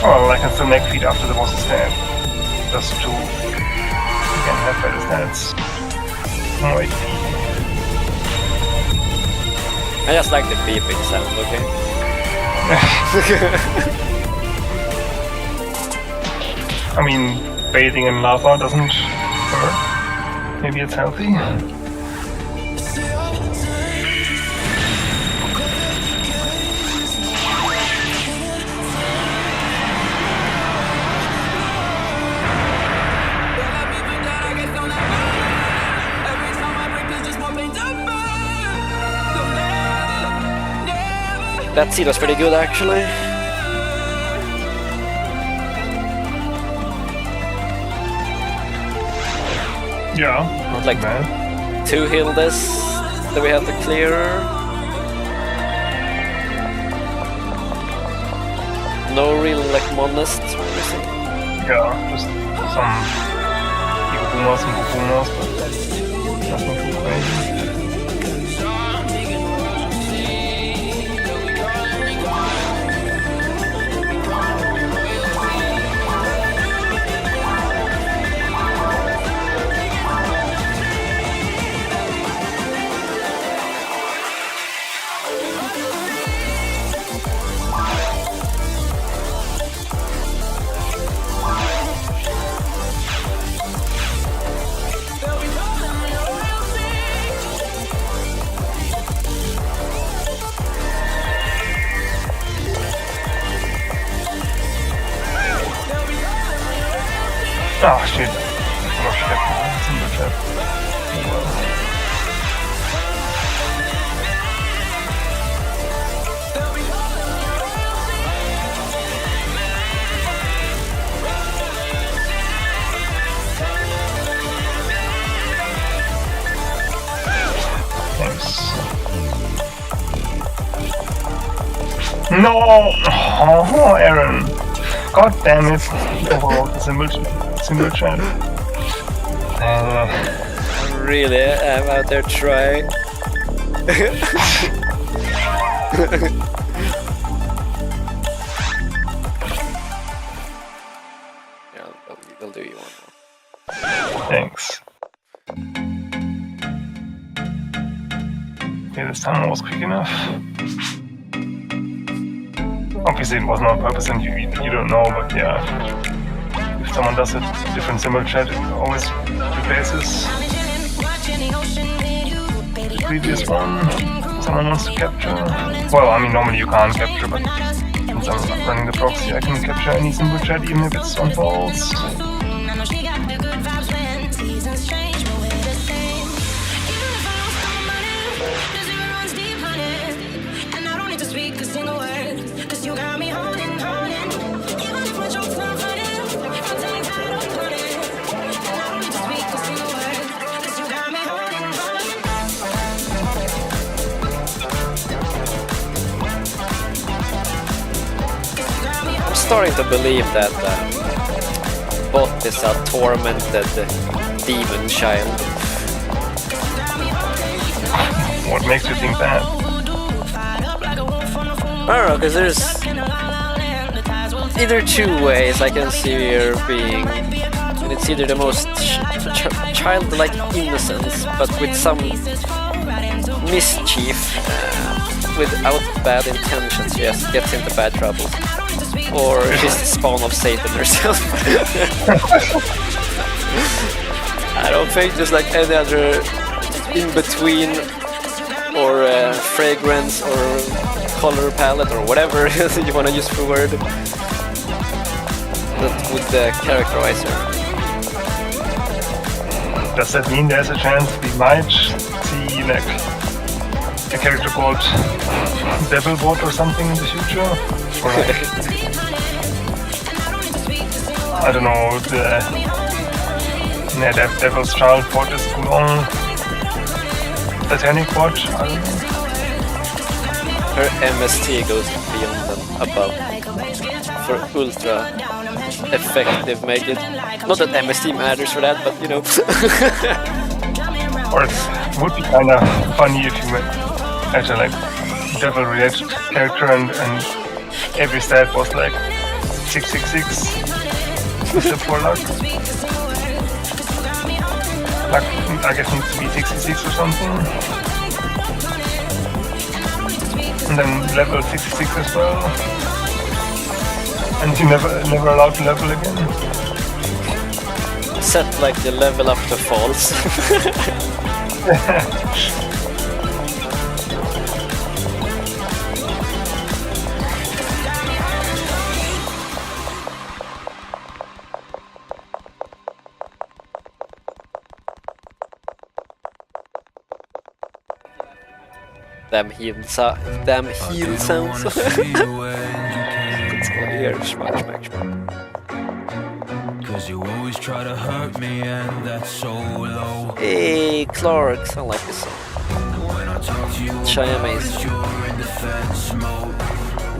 Speaker 1: Well, I can still make feed after the boss is dead. Just to again have better stats. More HP.
Speaker 4: I just like the beeping sound, okay?
Speaker 1: I mean, bathing in lava doesn't hurt. Maybe it's healthy.
Speaker 4: That seed was pretty good actually.
Speaker 1: Yeah, not
Speaker 4: Like-
Speaker 1: bad.
Speaker 4: 2 heal this that we have to clear. No real like monist or anything.
Speaker 1: Yeah, just some Igubumas and Bubumas, but nothing too crazy. Oh shit. Rush that. Single trap. Well. Thanks. No! Oh, Aaron. God damn it. Overall, single chat.
Speaker 4: Really, I'm out there trying. Yeah, I'll do you one more.
Speaker 1: Thanks. Okay, this time I was quick enough. Obviously it was not on purpose and you don't know, but yeah. If someone does a different symbol chat, it always replaces the previous one someone wants to capture. Well, I mean normally you can't capture, but since I'm running the proxy I can capture any symbol chat even if it's on false.
Speaker 4: I'm starting to believe that bot is a tormented demon child.
Speaker 1: What makes you think that?
Speaker 4: I don't know, because there's either 2 ways I can see her being. And it's either the most childlike innocence, but with some mischief, without bad intentions, she just gets into bad trouble. Or she's the spawn of Satan herself. I don't think there's like any other in-between or fragrance or color palette or whatever you want to use for word that would characterize her.
Speaker 1: Does that mean there's a chance we might see like a character called Devilbot or something in the future? Or like, I don't know, Devil's Child bot is too long. Satanic bot, I don't know.
Speaker 4: Her MST goes beyond and above for ultra effective make it. Not that MST matters for that, but you know.
Speaker 1: Or it would be kind of funny if you had a like devil related character and every stat was like 666 instead for luck. Luck, I guess, needs to be 66 or something. And then level 66 as well. And you never allowed to level again.
Speaker 4: Set like the level up to false. Them heal sounds. Let's go here, smack, smack, smack.
Speaker 5: Cause you always try to hurt me and that's so low.
Speaker 4: Hey, Clark, sound like this song.
Speaker 5: When I talk to you,
Speaker 4: Shy amazing.
Speaker 5: you're in defense mode.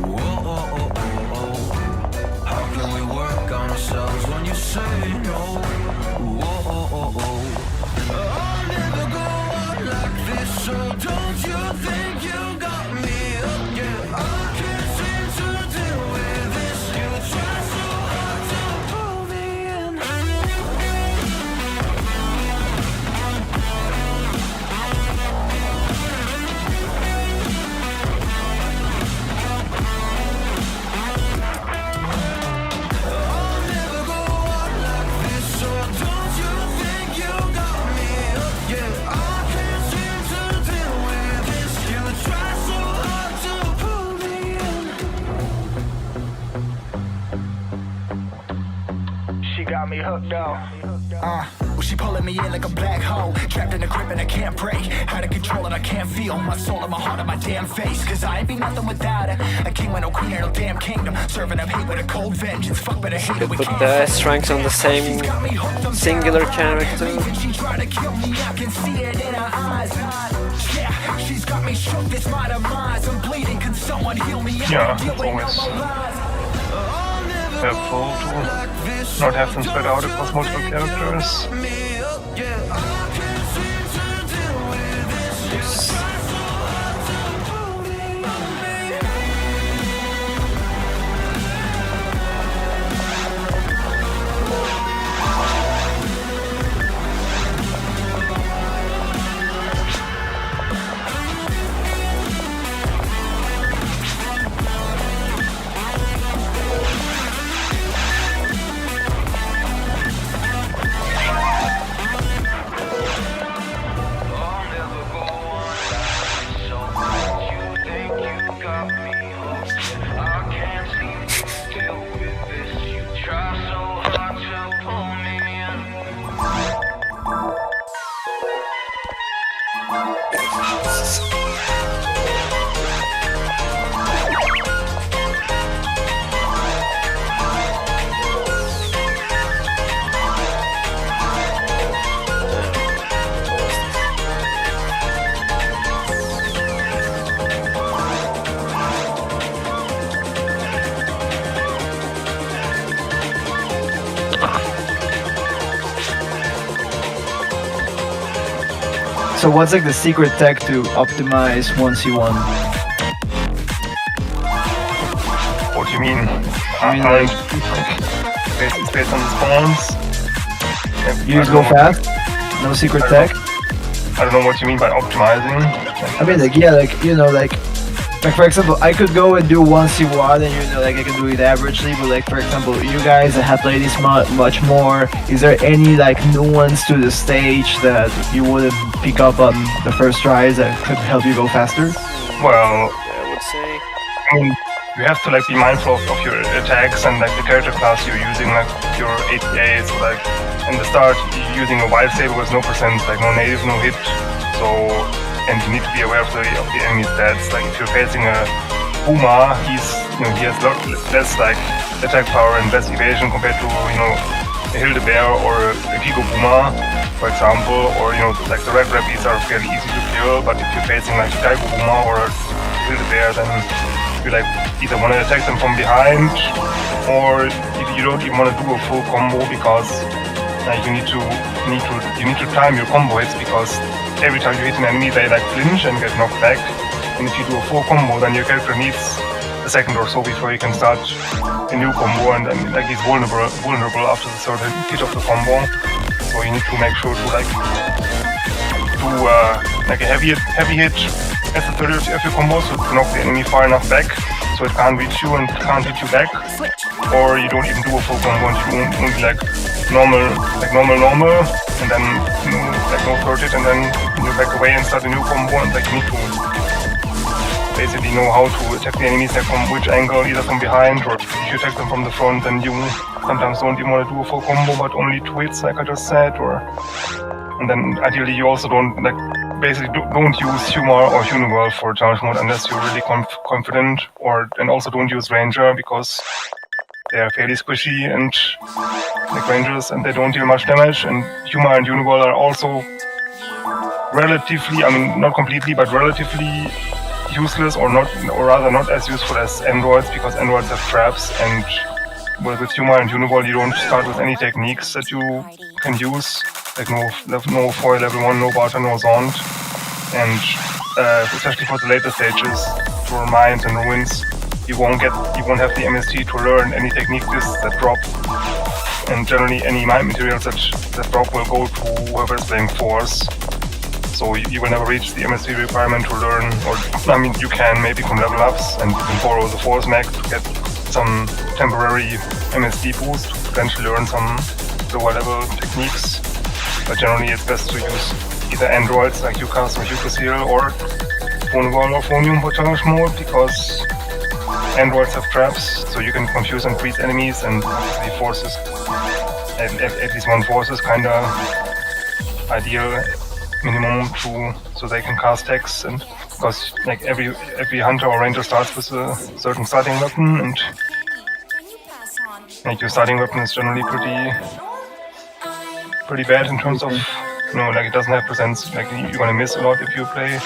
Speaker 5: Whoa. How can we work on ourselves when you say no? Whoa. I'll never go on like this, so don't you think you got me up? Yeah, I can't seem to deal with this. You try so hard to pull me in. I'll never go on like this, so don't you think you got me up? Yeah, I can't seem to deal with this. You try so hard to pull me in.
Speaker 7: She got me hooked up. Well, she pulling me in like a black hole. Trapped in a grip and I can't break. Out of control and I can't feel my soul and my heart and my damn face. Cause I ain't be nothing without her. A king with no queen and no damn kingdom. Serving up hate with a cold vengeance. Fuck but I hate it with
Speaker 4: Put the S ranks on the same singular character.
Speaker 7: She trying to kill me, I can see it in her eyes. Yeah, she's got me shook, this my demise. I'm bleeding, can someone heal me?
Speaker 1: Yeah, it's always helpful to not have them spread out across multiple characters.
Speaker 3: So what's like the secret tech to optimize 1C1?
Speaker 1: What do you mean?
Speaker 3: I mean, like,
Speaker 1: It's based on the spawns.
Speaker 3: you just go fast? No secret tech?
Speaker 1: I don't know what you mean by optimizing.
Speaker 3: I mean, like, yeah, like, you know, like for example, I could go and do 1C1 and, you know, like I can do it averagely, but like, for example, you guys that have played this much more, is there any like nuance to the stage that you wouldn't pick up on the first tries that could help you go faster?
Speaker 1: Well,
Speaker 4: I would say.
Speaker 1: I mean, you have to like be mindful of your attacks and like the character class you're using, like your ATA. So like in the start, you're using a wild saber with no percent, like no native, no hit. So, and you need to be aware of the enemy stats. Like if you're facing a Puma, he has a lot less like attack power and less evasion compared to a Hildebeer or a Gigo Puma, for example. Or like the Red Rappies are fairly easy to kill, but if you're facing like a Geigo Puma or a Hildebeer, then you like either want to attack them from behind, or you don't even want to do a full combo because you need to time your combo hits, because every time you hit an enemy they like flinch and get knocked back. And if you do a full combo, then your character needs a second or so before you can start a new combo, and then like he's vulnerable after the third hit of the combo. So you need to make sure to like do like a heavy hit as the third of your combo, so to knock the enemy far enough back so it can't reach you and can't hit you back. Or you don't even do a full combo and you only like normal, and then like no third hit, and then you back away and start a new combo, and like you need to basically know how to attack the enemies, like from which angle, either from behind, or if you attack them from the front, then you sometimes don't even want to do a full combo, but only 2 hits, like I just said, and then ideally you also don't don't use Humor or Unigirl for challenge mode unless you're really confident, and also don't use Ranger because they are fairly squishy and like Rangers, and they don't deal much damage, and Humor and Unigirl are also relatively, I mean not completely, but relatively useless, or rather not as useful as androids, because androids have traps, and with Humor and Unigirl you don't start with any techniques that you can use, like no foil level 1, no barter, no zond, and especially for the later stages, for mines and ruins, you won't have the MST to learn any technique that drop, and generally any mine materials that drop will go to whoever is playing Force. So you will never reach the MST requirement to learn, or I mean you can maybe from level ups, and you can borrow the Force mech to get some temporary MST boost to potentially learn some lower level techniques. But generally it's best to use either androids like UCAS or UCASEAL, or Phonewall or Phonium for challenge mode, because androids have traps, so you can confuse and freeze enemies, and obviously forces, at least one force is kinda ideal minimum so they can cast techs, and because like every hunter or ranger starts with a certain starting weapon, and like your starting weapon is generally pretty bad in terms of, like it doesn't have presence, like you're gonna miss a lot if you play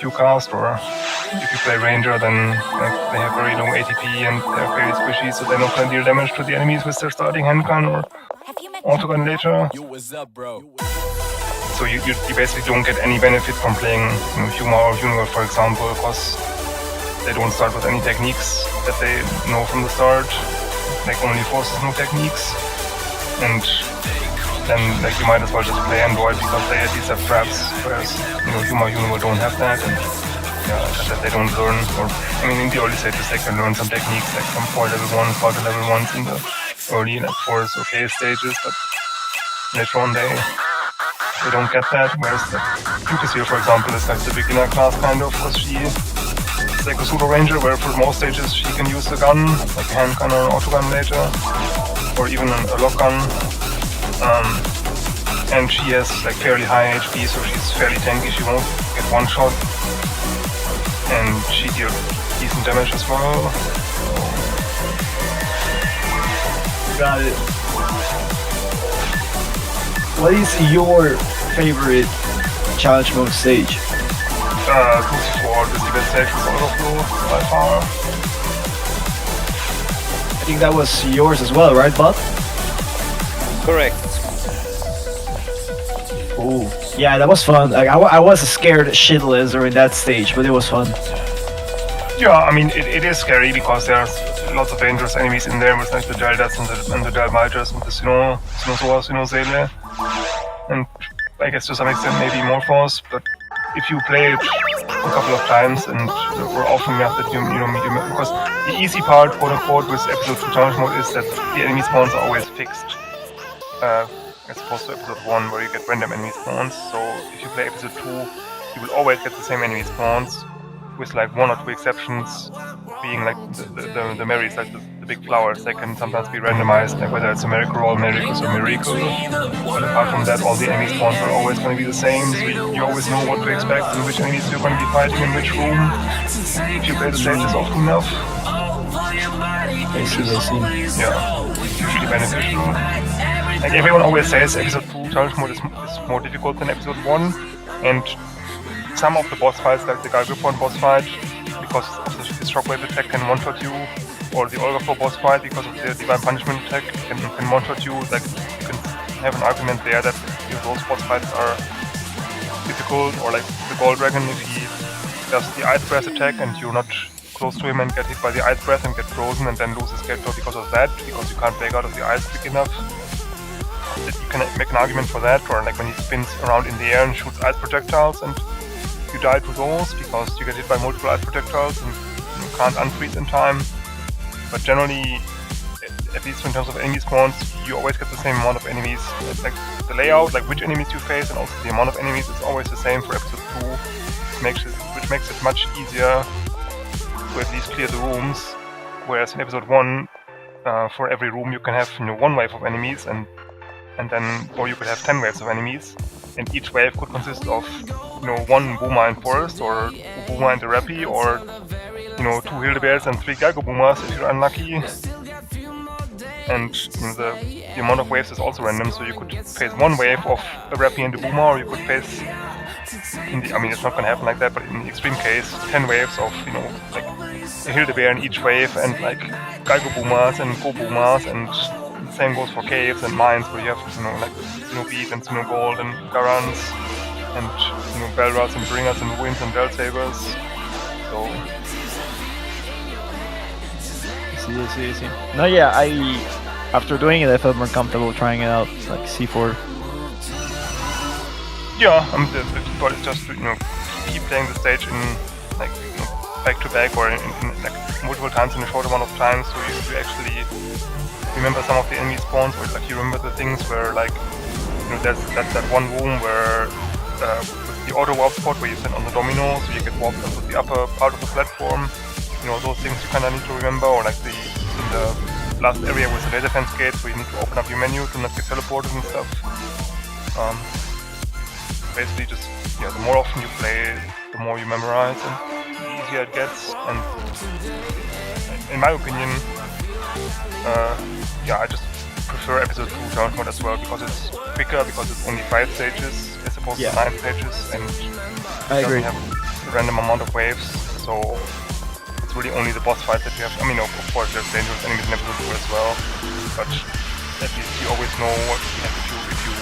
Speaker 1: Q-cast, or if you play ranger, then like they have very low ATP and they're very squishy, so they're not gonna deal damage to the enemies with their starting handgun or autogun later. So you basically don't get any benefit from playing Humor or Unigirl, for example, because they don't start with any techniques that they know from the start, like only forces no techniques, and then like you might as well just play Android because they at least have traps, whereas Humor or Unigirl don't have that, and that they don't learn, or I mean in the early stages they can learn some techniques like from foil level 1, barter level 1s in the early like Force okay stages, but later on they don't get that, whereas UCASEAL, for example, is like the beginner class kind of, because she is like a pseudo ranger, where for most stages she can use a gun, like a handgun or an autogun later, or even a lock gun, and she has like fairly high HP, so she's fairly tanky, she won't get one shot, and she deals decent damage as well.
Speaker 3: Got it. What is your favorite challenge mode stage?
Speaker 1: 2C4 is the best stage with Overflow by far.
Speaker 3: I think that was yours as well, right, Bob?
Speaker 4: Correct.
Speaker 3: Ooh. Yeah, that was fun. Like, I was scared shitless during that stage, but it was fun.
Speaker 1: Yeah, I mean, it is scary because there's lots of dangerous enemies in there, with like the Geldats and the Gelmiters and the Sinnoseele. And I guess to some extent maybe more Force, but if you play it a couple of times and we're often enough that because the easy part, quote unquote, with episode 2 challenge mode is that the enemy spawns are always fixed. As opposed to episode 1 where you get random enemy spawns. So if you play episode 2, you will always get the same enemy spawns, with like 1 or 2 exceptions being like the Marys, like the big flowers. They can sometimes be randomized, like whether it's a Miracle or Miracles or Miracle. But apart from that, all the enemy spawns are always going to be the same, so you always know what to expect and which enemies you're going to be fighting in which room, if you play the stages often enough.
Speaker 3: I see.
Speaker 1: Yeah, it's usually beneficial. Like everyone always says, episode 2 challenge mode is more difficult than episode 1, and some of the boss fights, like the Galgrippon boss fight, because of his shockwave attack can one-shot you, or the Olgaflow boss fight, because of the divine punishment attack can one-shot you. Like you can have an argument there that those boss fights are difficult, or like the Gold Dragon, if he does the I3ot attack and you're not close to him and get hit by the ice breath and get frozen and then lose his character because of that, because you can't break out of the ice quick enough. You can make an argument for that, or like when he spins around in the air and shoots ice projectiles and you die to those because you get hit by multiple ice projectiles and you can't unfreeze in time. But generally, at least in terms of enemy spawns, you always get the same amount of enemies. Like the layout, like which enemies you face, and also the amount of enemies is always the same for episode 2, which makes it much easier to at least clear the rooms. Whereas in episode 1, for every room you can have one wave of enemies, and then, or you could have 10 waves of enemies, and each wave could consist of one Boomer and Forest, or a Boomer and a Rappy, or 2 Hildebeers and 3 Geigo Boomers if you're unlucky. And the amount of waves is also random, so you could face one wave of a Rappy and a Boomer, or you could face, it's not gonna happen like that, but in the extreme case, 10 waves of, like a Hildebeer in each wave, and like Geigo Boomers and Go Boomers, and the same goes for caves and mines, where you have, like Snow Beat and Snow Gold and Garans, and, Belras and Bringers and Ruins and Bell Sabers. So.
Speaker 2: I see. No, yeah, after doing it, I felt more comfortable trying it out, like C4.
Speaker 1: Yeah, the key part is just to, keep playing the stage in, like, back to back, or in like multiple times in a short amount of time, so you actually remember some of the enemy spawns, or like you remember the things where, like, that's that one room where with the auto warp spot where you stand on the domino, so you get warped onto the upper part of the platform. Those things you kind of need to remember, or like in the last area with the laser fence gates, where you need to open up your menu to not get teleported and stuff. Basically, just the more often you play, the more you memorize, and the easier it gets. And in my opinion, I just prefer episode 2 Turn Mode as well, because it's quicker, because it's only 5 stages as opposed to 9 stages, and
Speaker 2: I agree.
Speaker 1: Doesn't have a random amount of waves, so it's really only the boss fights that you have. Of course there's dangerous enemies in episode 2 as well, but at least you always know if you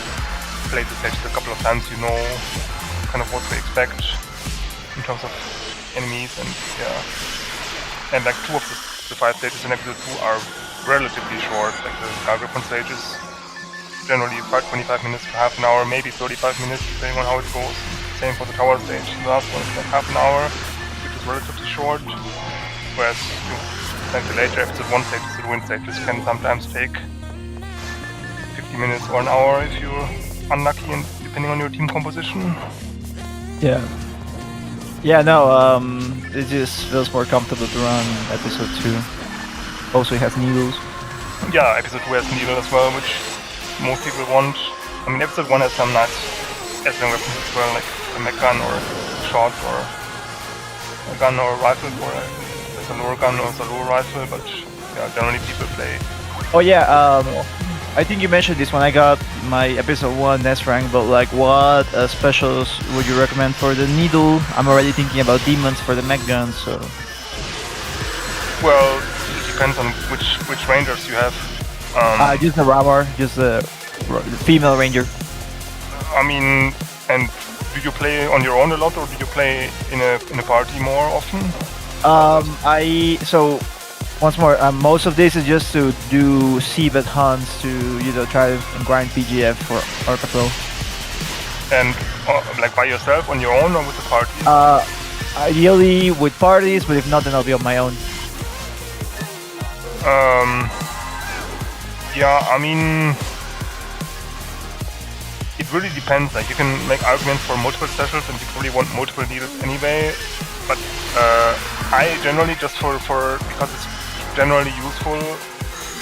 Speaker 1: play the stages a couple of times, you know kind of what to expect in terms of enemies, and like 2 of the 5 stages in episode 2 are relatively short, like the Sky Griffin stages, generally 25 minutes to half an hour, maybe 35 minutes depending on how it goes. Same for the tower stage, the last one is like half an hour, which is relatively short, whereas like the later episode 1 stages, the ruin stages, can sometimes take 50 minutes or an hour if you're unlucky, and depending on your team composition.
Speaker 2: It just feels more comfortable to run episode 2. Also, it has needles.
Speaker 1: Yeah, episode 2 has needle as well, which most people want. Episode 1 has some nice SLM weapons as well, like a mech gun or a shot or a gun or a rifle, or a lure gun or a lure rifle, but generally people play.
Speaker 2: Oh yeah, I think you mentioned this when I got my episode 1 nest rank, but like what specials would you recommend for the needle? I'm already thinking about demons for the mech gun, so...
Speaker 1: Well, it depends on which rangers you have.
Speaker 2: Just the Ramar, just the female ranger.
Speaker 1: And do you play on your own a lot, or do you play in a party more often?
Speaker 2: Once more, most of this is just to do seabed hunts to try and grind PGF for Orca Pro.
Speaker 1: And like by yourself on your own, or with the party?
Speaker 2: Ideally with parties, but if not, then I'll be on my own.
Speaker 1: It really depends. Like, you can make arguments for multiple specials, and you probably want multiple needles anyway. But I generally, just because it's generally useful,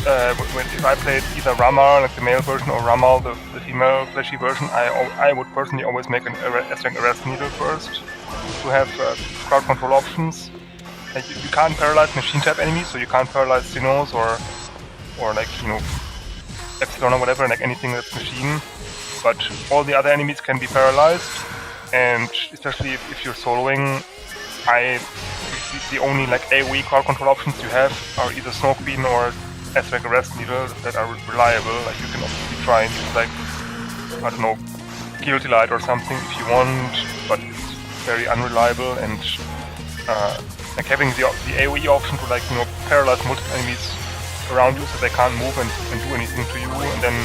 Speaker 1: if I played either Ramal, like the male version, or Ramal, the female fleshy version, I would personally always make an S-rank arrest needle first to have crowd control options. Like, you can't paralyze machine type enemies, so you can't paralyze Sinnohs or like Epsilon or whatever, like anything that's machine. But all the other enemies can be paralyzed, and especially if you're soloing, the only like AoE crowd control options you have are either Smoke Bean or S-rank arrest needle that are reliable. Like, you can obviously try and use, like, I don't know, Guilty Light or something if you want, but it's very unreliable, and like having the AoE option to like paralyze multiple enemies around you so they can't move and do anything to you, and then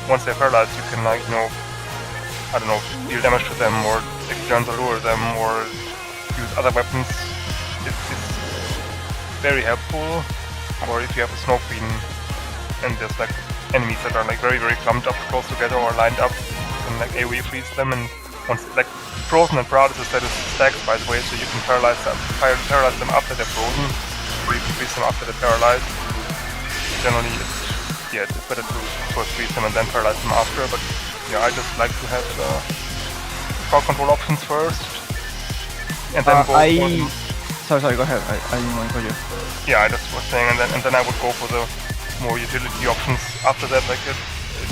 Speaker 1: once they're paralyzed you can like I don't know, deal damage to them or like turn to lure them or use other weapons. It's very helpful. Or if you have a Snow Queen and there's like enemies that are like very clumped up close together or lined up, you can like AoE freeze them, and once like frozen and paralysis status stacks by the way, so you can paralyze them after they're frozen, or you can freeze them after they're paralyzed. Generally it's better to first freeze them and then paralyze them after, but yeah, I just like to have crowd control options first and then go
Speaker 2: Sorry, go ahead. I didn't want to call you.
Speaker 1: Yeah, I just was saying, and then I would go for the more utility options after that. Like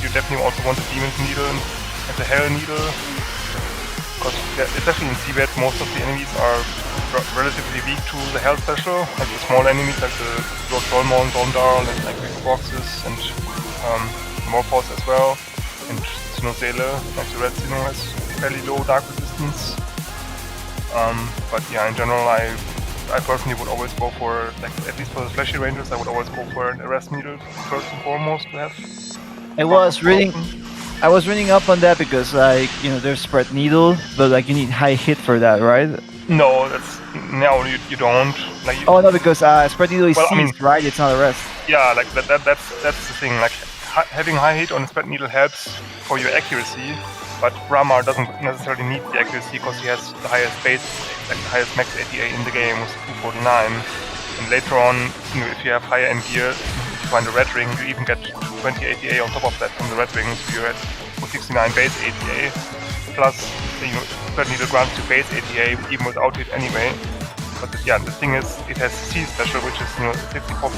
Speaker 1: you definitely also want the Demon's Needle and the Hell Needle, because especially in Seabed, most of the enemies are relatively weak to the Hell special. Like the small enemies, like the Lord Solmon, Dondar, and like big boxes, and Morphos as well, and Sinozele, like the Red Sino has fairly low dark resistance. But yeah, in general, I personally would always go for, like, at least for the Slushii Rangers, I would always go for an Arrest Needle first and foremost to have.
Speaker 2: I was reading up on that because, like, there's Spread Needle, but like you need high hit for that, right?
Speaker 1: No, you don't. Like,
Speaker 2: oh no, because Spread Needle is seized, right? It's not Arrest.
Speaker 1: Yeah, like that's the thing. Like having high hit on a Spread Needle helps for your accuracy, but Rama doesn't necessarily need the accuracy because he has the highest base, like the highest max ATA in the game with 249. And later on, if you have higher end gear, if you find a Red Ring, you even get 20 ATA on top of that from the Red Ring, so you're at 69 base ATA. Plus, Spread Needle grants you base ATA even without it anyway. But yeah, the thing is, it has C special, which is 54%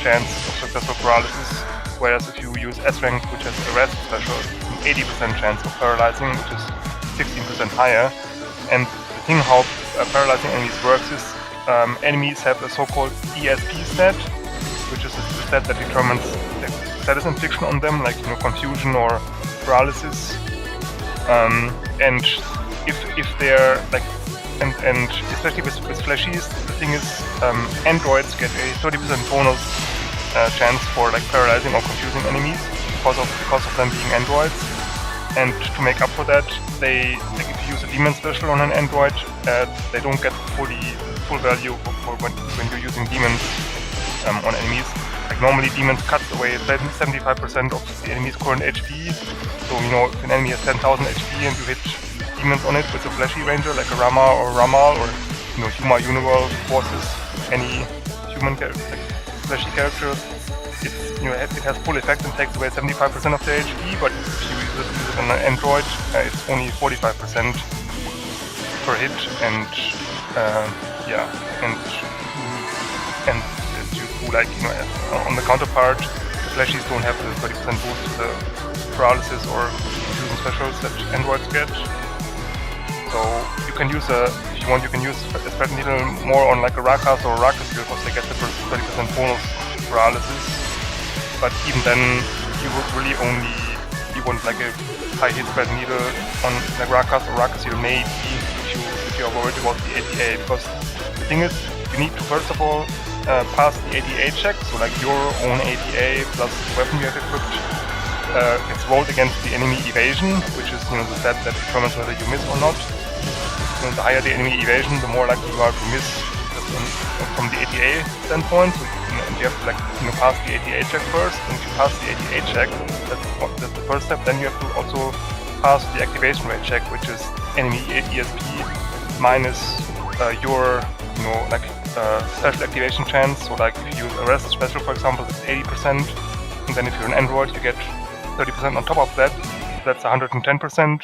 Speaker 1: chance of successful paralysis. Whereas if you use S rank, which has Arrest special, it's an 80% chance of paralyzing, which is 16% higher. And the thing how paralyzing enemies works is enemies have a so-called ESP stat, which is a stat that determines the status infliction on them, like confusion or paralysis. And if they're like, and especially with Flashies, the thing is androids get a 30% bonus chance for like paralyzing or confusing enemies because of them being androids. And to make up for that, they, like, if you use a demon special on an android, they don't get full value for when you're using demons on enemies. Like normally demons cuts away 75% of the enemy's current HP. So if an enemy has 10,000 HP and you hit demons on it with a Slushii Ranger like a Rama or Ramal or Huma Universe forces any human Slushii character, it has full effect and takes away 75% of their HP, but if you use it on an android, it's only 45% per hit, and on the counterpart, the Flashies don't have the 30% boost to the paralysis or fusion specials that androids get. So you can use if you want, you can use a Spread Needle more on like a Rakas or Rakas because they get the 30% bonus paralysis. But even then, you would really you want like a high hit Spread Needle on like Rakas or Rakas Needle maybe if you are worried about the ATA, because the thing is, you need to first of all pass the ATA check, so like your own ATA plus the weapon you have equipped gets rolled against the enemy evasion, which is the stat that determines whether you miss or not. The higher the enemy evasion, the more likely you are to miss from the ATA standpoint. And you have to pass the ATA check first, and if you pass the ATA check, that's the first step. Then you have to also pass the activation rate check, which is enemy ESP minus your special activation chance. So like if you use Arrest special, for example, it's 80%, and then if you're an android, you get 30% on top of that. That's 110%.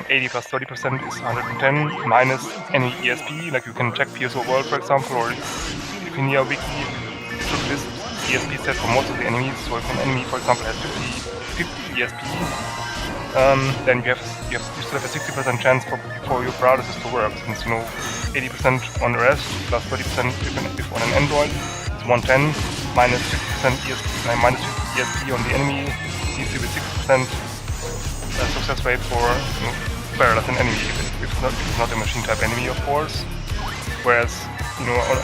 Speaker 1: 80 plus 30% is 110 minus any ESP. Like you can check PSO World, for example, or Wikipedia Wiki. Should list ESP set for most of the enemies. So if an enemy, for example, has 50 ESP, then you still have a 60% chance for your paralysis to work. Since 80% on Arrest plus 30% if on an android is 110 minus 50% ESP, minus 50 ESP on the enemy needs to be 60% success rate for paralyze an enemy if it's not a machine type enemy, of course. whereas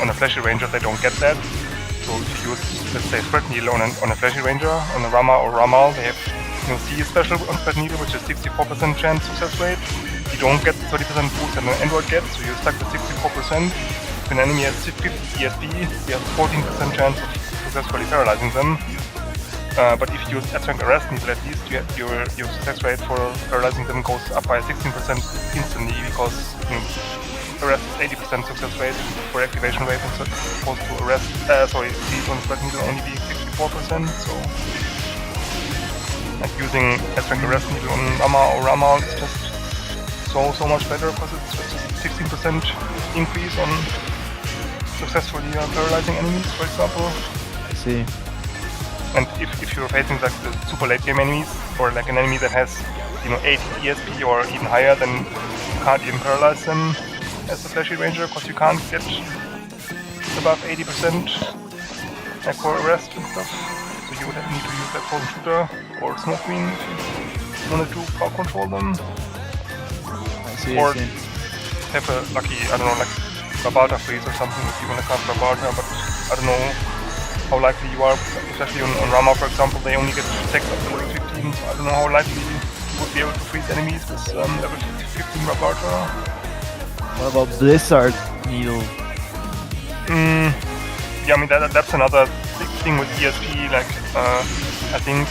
Speaker 1: on a Flashy Ranger they don't get that. So if you use, let's say, Spread Needle on a Flashy Ranger, on a Rama or Ramal, they have C special on Spread Needle, which is 64% chance success rate. You don't get the 30% boost that an Android gets, so you're stuck with 64%. If an enemy has 50 ESP, you have 14% chance of successfully paralyzing them. But if you use S-Rank Arrest Needle, at least your success rate for paralyzing them goes up by 16% instantly, because Arrest is 80% success rate for activation rate, as opposed to Arrest, Seize on Spread Needle only being 64%, so like using S-Rank Arrest Needle on Rama or Rama is just so much better, because it's just a 16% increase on successfully paralyzing enemies, for example.
Speaker 2: I see.
Speaker 1: And if you're facing like the super late game enemies, or like an enemy that has 80 ESP or even higher, then you can't even paralyze them as a Flashy Ranger, because you can't get above 80% for arrest and stuff. So you would need to use that Frozen Shooter or Smoke Queen if you wanted to crowd control them.
Speaker 2: I see.
Speaker 1: Or have a lucky, I don't know, like Rabata freeze or something if you want to cast Rabata, but I don't know how likely you are, especially on Rama, for example. They only get attacks up to level 15, so I don't know how likely you would be able to freeze enemies with level 15 Rabata.
Speaker 2: What about Blizzard Needle?
Speaker 1: Yeah, I mean that's another big thing with ESP. Like I think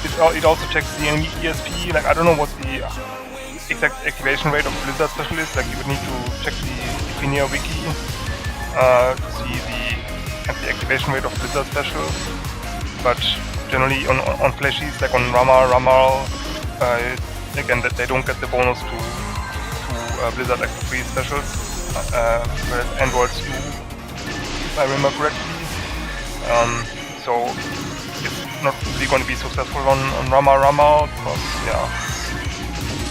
Speaker 1: it also checks the enemy ESP. Like I don't know what the exact activation rate of Blizzard Special is. Like you would need to check the Efinia wiki to see the activation rate of Blizzard Special. But generally on Flashies, like on Rama, Ramal, again that they don't get the bonus to Blizzard Active Freeze specials, whereas Androids do, if I remember correctly. So it's not really going to be successful on Rama, because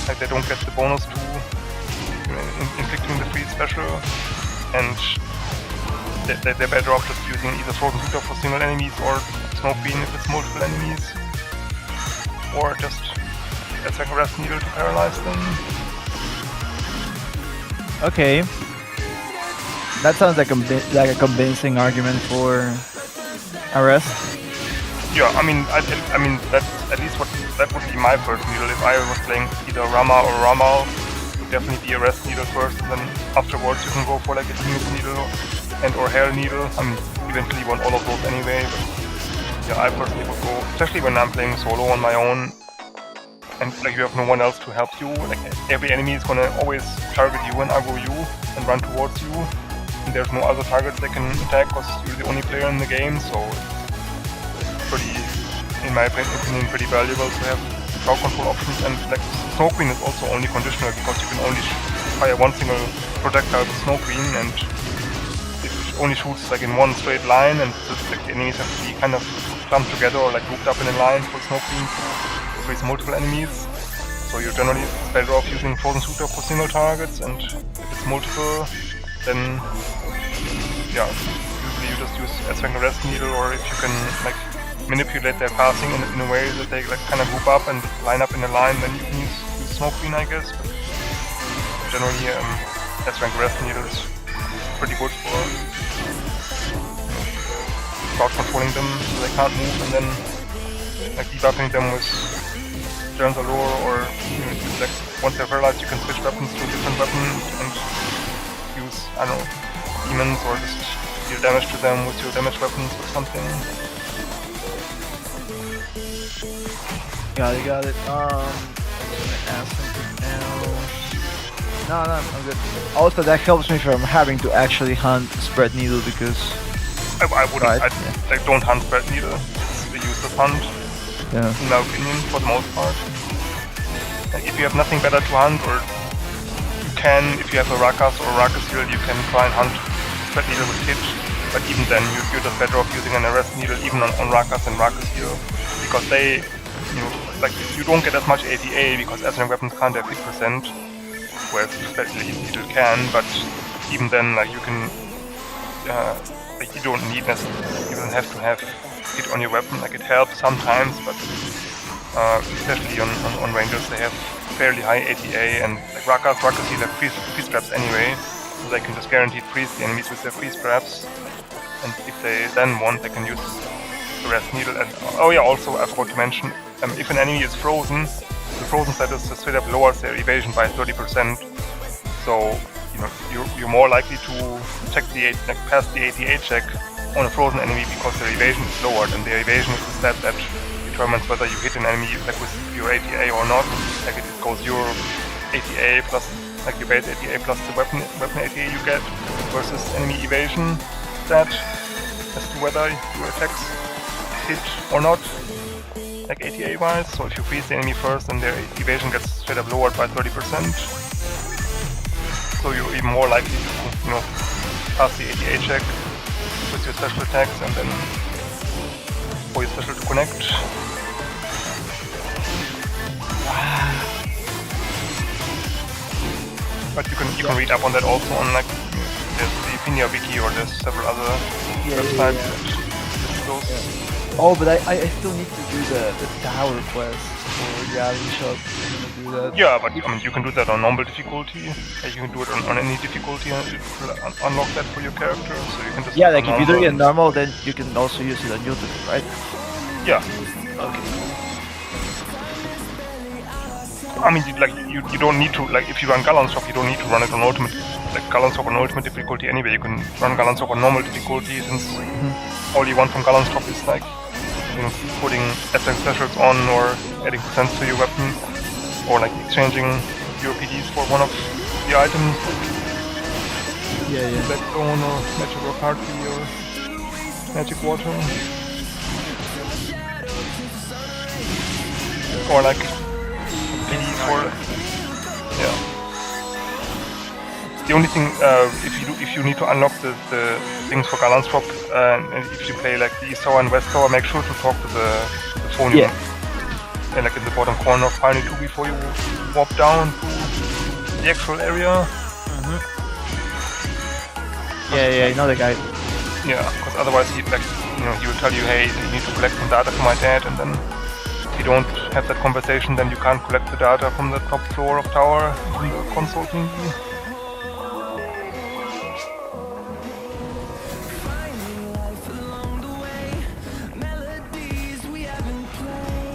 Speaker 1: like they don't get the bonus to inflicting the freeze special, and they're better off just using either Frozen Shooter for single enemies or Smoke Queen if it's multiple enemies, or just S-Rank Arrest Needle to paralyze them.
Speaker 2: Okay, that sounds like a convincing argument for arrest.
Speaker 1: Yeah, I mean that's at least that would be my first needle if I was playing either Rama or Ramal. Would definitely be Arrest Needle first, and then afterwards you can go for like a Demon Needle and or Hail Needle. I mean, eventually you want all of those anyway. But yeah, I personally would go, especially when I'm playing solo on my own. And like you have no one else to help you, like every enemy is gonna always target you and aggro you and run towards you. And there's no other targets they can attack because you're the only player in the game, so it's pretty, in my opinion, pretty valuable to have crowd control options. And like Smoke Queen is also only conditional because you can only fire one single projectile with Smoke Queen, and it only shoots like in one straight line, and so, like, the enemies have to be kind of clumped together or like grouped up in a line for Smoke Queen to freeze multiple enemies. So you're generally better off using Frozen Shooter for single targets, and if it's multiple, then yeah, usually you just use S-Rank Arrest Needle, or if you can like manipulate their passing in a way that they like kind of group up and line up in a line, then you can use Smoke Queen, I guess. But generally, S-Rank Arrest Needle is pretty good for crowd controlling them so they can't move, and then like debuffing them with Journ's Allure, or like once they're paralyzed you can switch weapons to a different weapon and use, I don't know, demons, or just deal damage to them with your damage weapons or something.
Speaker 2: Got it. Ask something else. No, I'm good. Also, that helps me from having to actually hunt Spread Needle, because
Speaker 1: I wouldn't,
Speaker 2: right,
Speaker 1: like don't hunt Spread Needle, it's the useless hunt.
Speaker 2: Yeah.
Speaker 1: In my opinion, for the most part. And if you have nothing better to hunt, or you can, if you have a Rakas or Rakas Heal, you can try and hunt Spread Needle with Hitch, but even then you're just better off using an Arrest Needle even on Rakas and Rakas Heal, because they, like you don't get as much ATA because S-Rank weapons can't have hit percent, whereas Spread Needle can, but even then like you can, like you don't need necessarily, you don't have to have hit on your weapon. Like it helps sometimes, but especially on Rangers they have fairly high ATA, and like Rakas heal have freeze traps anyway, So they can just guaranteed freeze the enemies with their freeze traps. And if they then want, they can use the rest needle. And oh yeah, also I forgot to mention, if an enemy is frozen, the frozen status straight up lowers their evasion by 30%. So you're more likely to check pass the ATA check on a frozen enemy because their evasion is lowered, and their evasion is the stat that determines whether you hit an enemy like with your ATA or not. Like it goes your ATA plus like your base ATA plus the weapon ATA you get versus enemy evasion stat as to whether your attacks hit or not, like ATA wise. So if you freeze the enemy first, then their evasion gets straight up lowered by 30%. So you're even more likely to pass the ATA check with your special attacks and then for your special to connect. But you can read up on that also on like there's the Finia wiki or there's several other websites that list those.
Speaker 2: Oh, but I still need to do the tower quest for the Alien shop. I'm gonna do that.
Speaker 1: Yeah, but I mean, you can do that on normal difficulty. You can do it on any difficulty and it will unlock that for your character. So you can just
Speaker 2: Yeah, like if you do it in normal, then you can also use it on YouTube, right?
Speaker 1: Yeah.
Speaker 2: Okay.
Speaker 1: I mean, like you don't need to like if you run Galanstrop, you don't need to run it on ultimate Galanstrop on ultimate difficulty anyway. You can run Galanstrop on normal difficulty since all you want from Galanstrop is like putting attack specials on or adding percents to your weapon or like exchanging your PDs for one of the items.
Speaker 2: Yeah.
Speaker 1: Blackstone or Magic Rock Heartbeat or Magic Water. Or like PDs for The only thing if you need to unlock the things for Galanstrop and if you play like the East Tower and West Tower, make sure to talk to the phone unit. And like in the bottom corner of I&II before you warp down to the actual area.
Speaker 2: Yeah, you know the guy.
Speaker 1: Yeah, because otherwise he will tell you, hey, you need to collect some data from my dad, and then if you don't have that conversation, then you can't collect the data from the top floor of tower in the console thingy.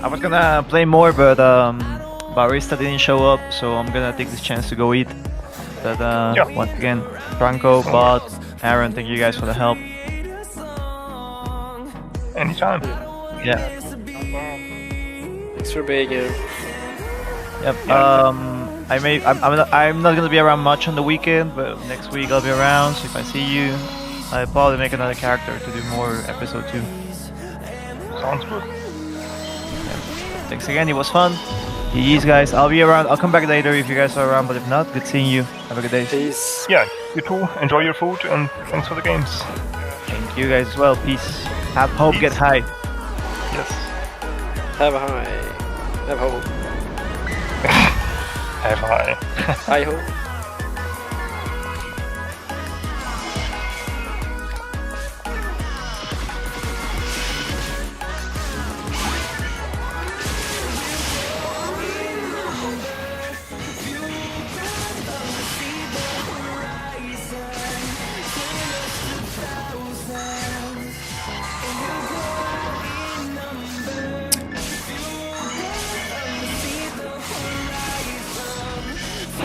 Speaker 2: I was gonna play more, but Barista didn't show up, so I'm gonna take this chance to go eat. But once again, Franco, Bot, Aaron, thank you guys for the help.
Speaker 1: Anytime.
Speaker 2: Yeah.
Speaker 4: Thanks for being here.
Speaker 2: Yep. I'm not gonna be around much on the weekend, but next week I'll be around. So if I see you, I'll probably make another character to do more episode 2.
Speaker 1: Sounds good.
Speaker 2: Thanks again, it was fun. GG's guys, I'll be around. I'll come back later if you guys are around, but if not, good seeing you. Have a good day.
Speaker 4: Peace.
Speaker 1: Yeah, you too. Enjoy your food and thanks for the games.
Speaker 2: Thank you guys as well. Peace. Have hope, get high.
Speaker 1: Yes.
Speaker 4: Have a high. Have hope.
Speaker 1: Have high.
Speaker 4: I hope.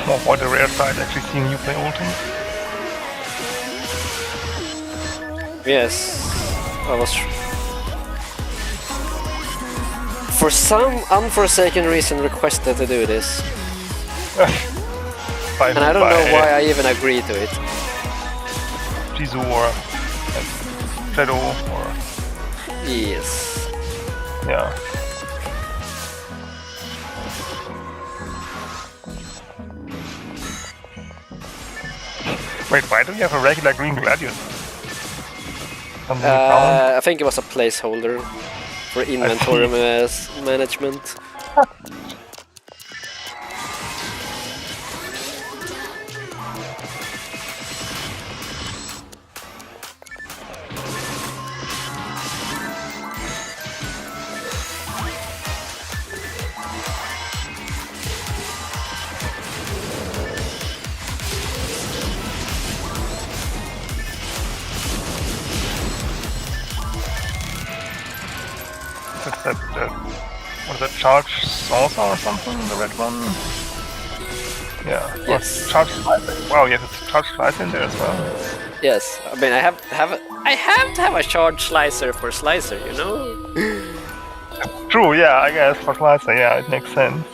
Speaker 1: Oh, what a rare sight actually seeing you play Ultim.
Speaker 4: Yes, I was. For some unforsaken reason requested to do this. And I don't know why I even agreed to it.
Speaker 1: Jizu or Shadow or...
Speaker 4: Yes.
Speaker 1: Yeah. Wait, why do you have a regular green gladius?
Speaker 4: I think it was a placeholder for inventory management.
Speaker 1: that what is that, charge saucer or something? The red one. Yeah.
Speaker 4: Yes.
Speaker 1: Oh, charge slicer. Wow. Yes, it's charge slicer in there as well.
Speaker 4: Yes, I mean I have to have a charge slicer for slicer, you know?
Speaker 1: True. Yeah. I guess for slicer. Yeah, it makes sense.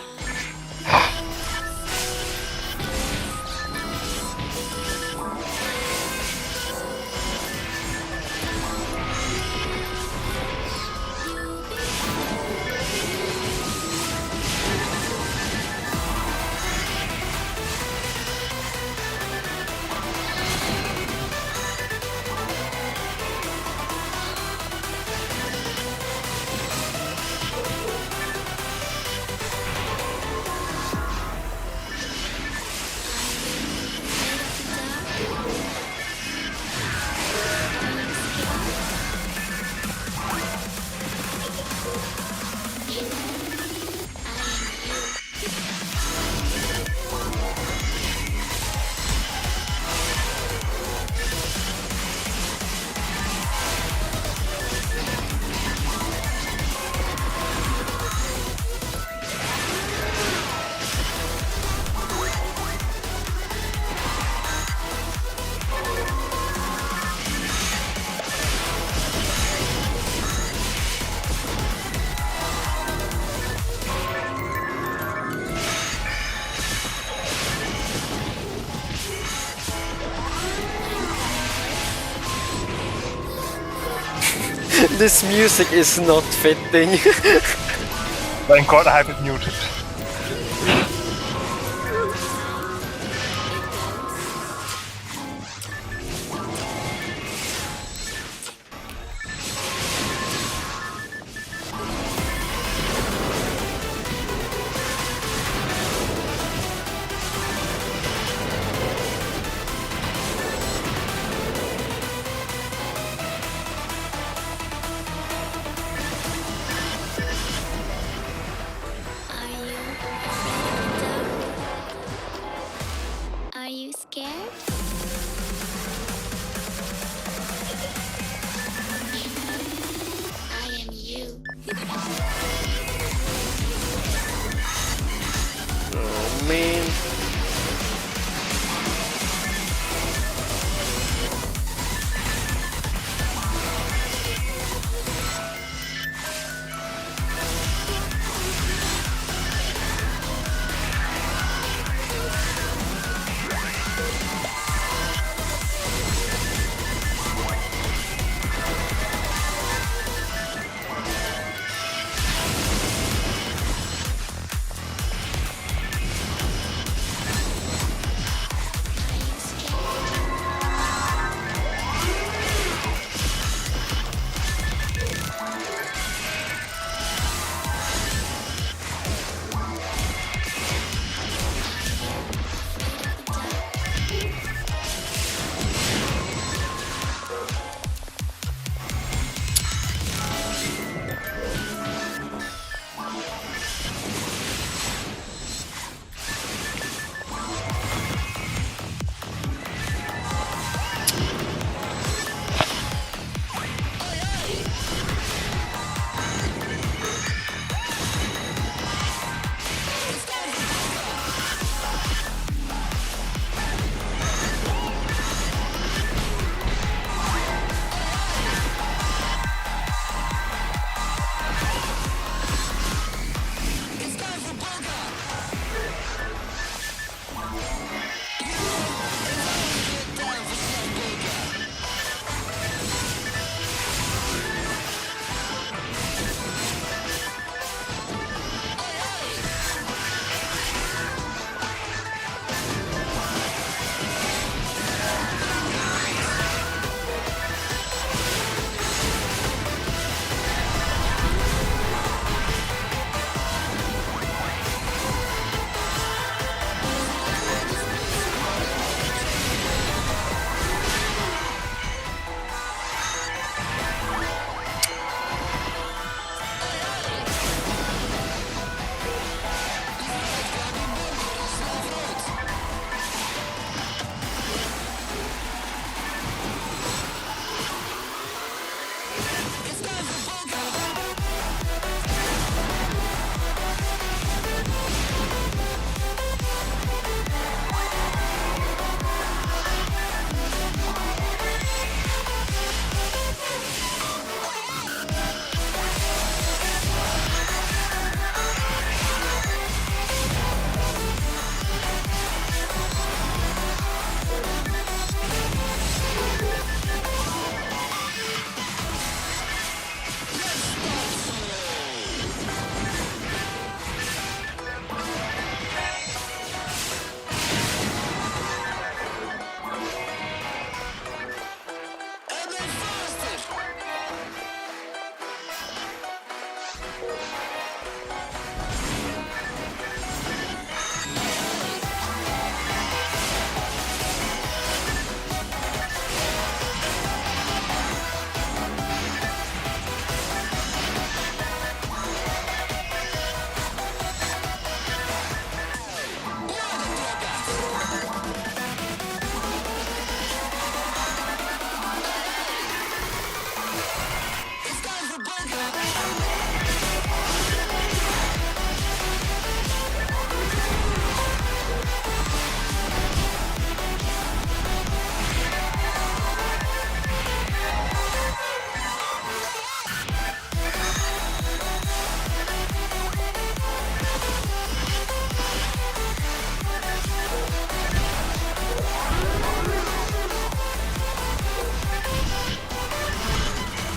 Speaker 4: This music is not fitting.
Speaker 1: Thank God I have it muted.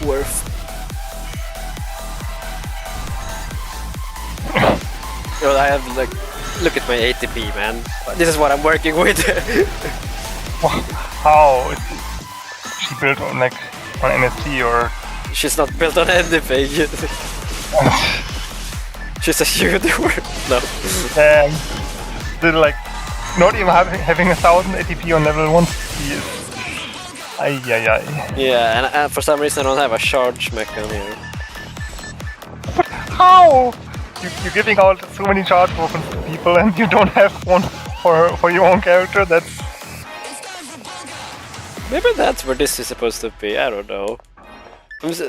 Speaker 4: worth. Well, I have like, look at my ATP, man. This is what I'm working with.
Speaker 1: How? Is she built on like on MST or?
Speaker 4: She's not built on anything. She's a YouTuber. No.
Speaker 1: Still like not even having 1,000 ATP on level 160 is. Ay.
Speaker 4: Yeah, and for some reason I don't have a charge mech on here.
Speaker 1: But how? You're giving out so many charge tokens to people and you don't have one for your own character. That's.
Speaker 4: Maybe that's where this is supposed to be. I don't know.
Speaker 1: Just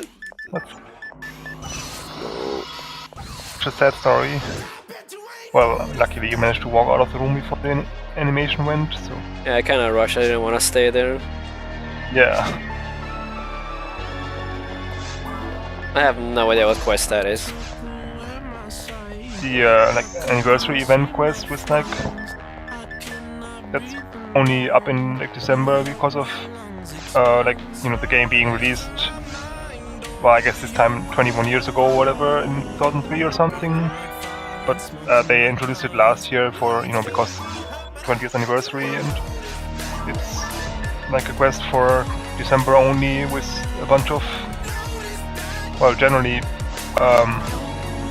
Speaker 1: a sad story. Well, luckily you managed to walk out of the room before the animation went, so...
Speaker 4: Yeah, I kinda rushed, I didn't wanna stay there.
Speaker 1: Yeah.
Speaker 4: I have no idea what quest that is.
Speaker 1: The, like, anniversary event quest was like... That's only up in, like, December because of, like, you know, the game being released... Well, I guess this time 21 years ago or whatever, in 2003 or something. But they introduced it last year for, you know, because 20th anniversary, and it's like a quest for December only with a bunch of, well, generally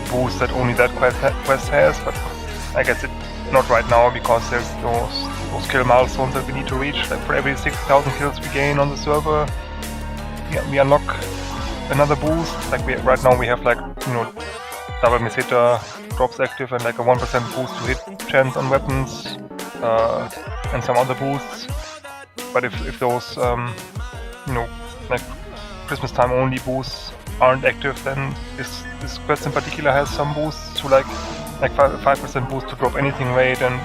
Speaker 1: boosts that only that quest has, but I guess it not right now because there's those kill milestones that we need to reach. Like for every 6,000 kills we gain on the server, we unlock another boost. Like right now we have like, you know, double miss hitter drops active and like a 1% boost to hit chance on weapons and some other boosts. But if those you know, like Christmas time only boosts aren't active, then this quest in particular has some boosts to like 5% boost to drop anything rate and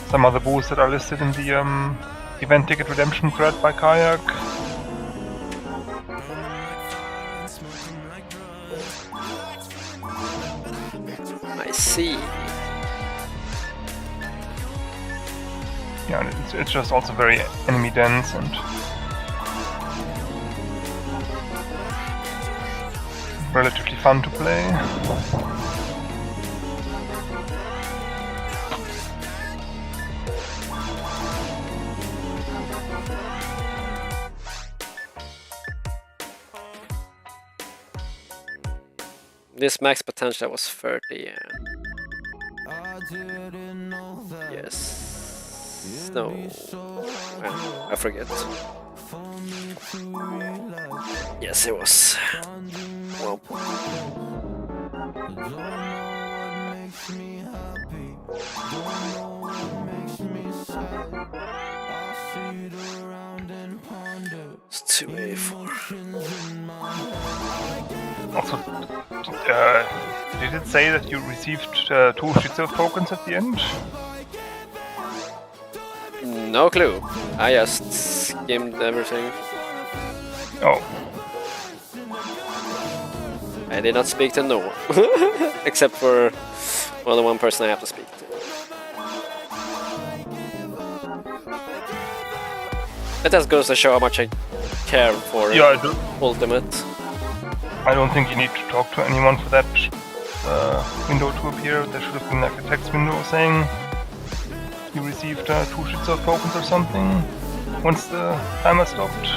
Speaker 1: some other boosts that are listed in the event ticket redemption thread by Kayak.
Speaker 4: I see.
Speaker 1: Yeah, and it's just also very enemy dense and relatively fun to play.
Speaker 4: This max potential was 30, yeah. Yes. No. Well, I forget. Yes, it was. Well. It's 284.
Speaker 1: Also, did it say that you received 2 Shitsurf tokens at the end?
Speaker 4: No clue. I just skimmed everything.
Speaker 1: Oh.
Speaker 4: I did not speak to no one. Except for the one person I have to speak to. It just goes to show how much I care for Ultimate.
Speaker 1: I don't think you need to talk to anyone for that window to appear. There should have been like a text window saying you received 2 Shitsurf tokens or something once the timer stopped.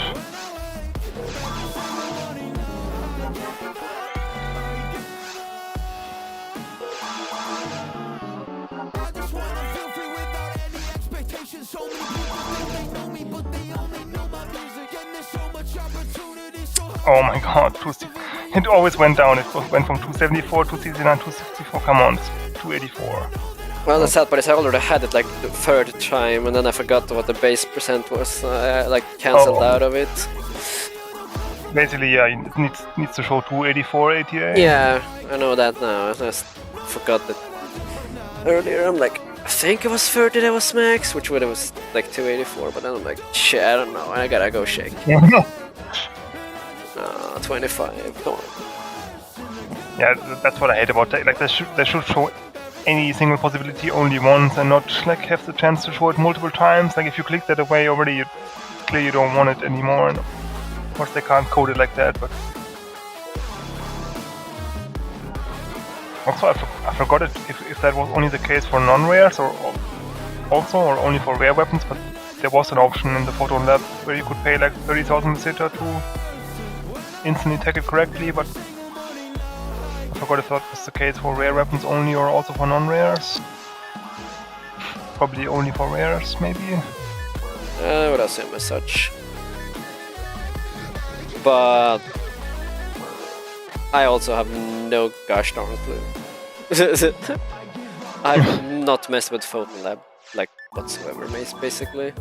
Speaker 1: Oh my god, it always went down. It went from 274, 269, 264. Come on, it's 284.
Speaker 4: Well, the sad part is I already had it like the third time, and then I forgot what the base percent was. I like cancelled out of it.
Speaker 1: Basically, yeah, it needs to show 284 ATA.
Speaker 4: Yeah, I know that now. I just forgot that earlier. I'm like, I think it was 30 that was max, which would have was like 284, but then I'm like, shit, I don't know. I gotta go check. 25. Come on.
Speaker 1: Yeah, that's what I hate about that. Like, they should show any single possibility only once and not like have the chance to show it multiple times. Like if you click that away already, it's clear you don't want it anymore. course, they can't code it like that, but also I forgot it if that was only the case for non-rares or also or only for rare weapons, but there was an option in the Photon Lab where you could pay like 30,000 peseta to instantly tag it correctly, but I forgot if that was the case for rare weapons only or also for non-rares. Probably only for rares, maybe.
Speaker 4: I would assume as such. But I also have no gosh darn clue. I've not messed with Photon Lab like whatsoever, basically.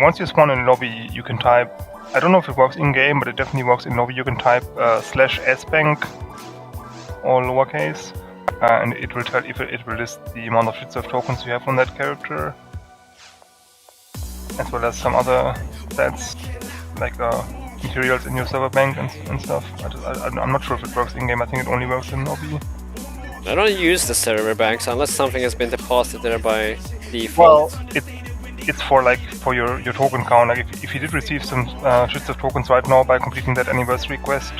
Speaker 1: Once you spawn in lobby, you can type. I don't know if it works in game, but it definitely works in lobby. You can type /sbank, all lowercase, and it will tell if it will list the amount of Shitsurf tokens you have on that character, as well as some other stats like materials in your server bank and stuff. I'm not sure if it works in game. I think it only works in lobby.
Speaker 4: I don't use the server banks unless something has been deposited there by default.
Speaker 1: Well, it's for your token count. Like if you did receive some Shitsurf tokens right now by completing that anniversary quest,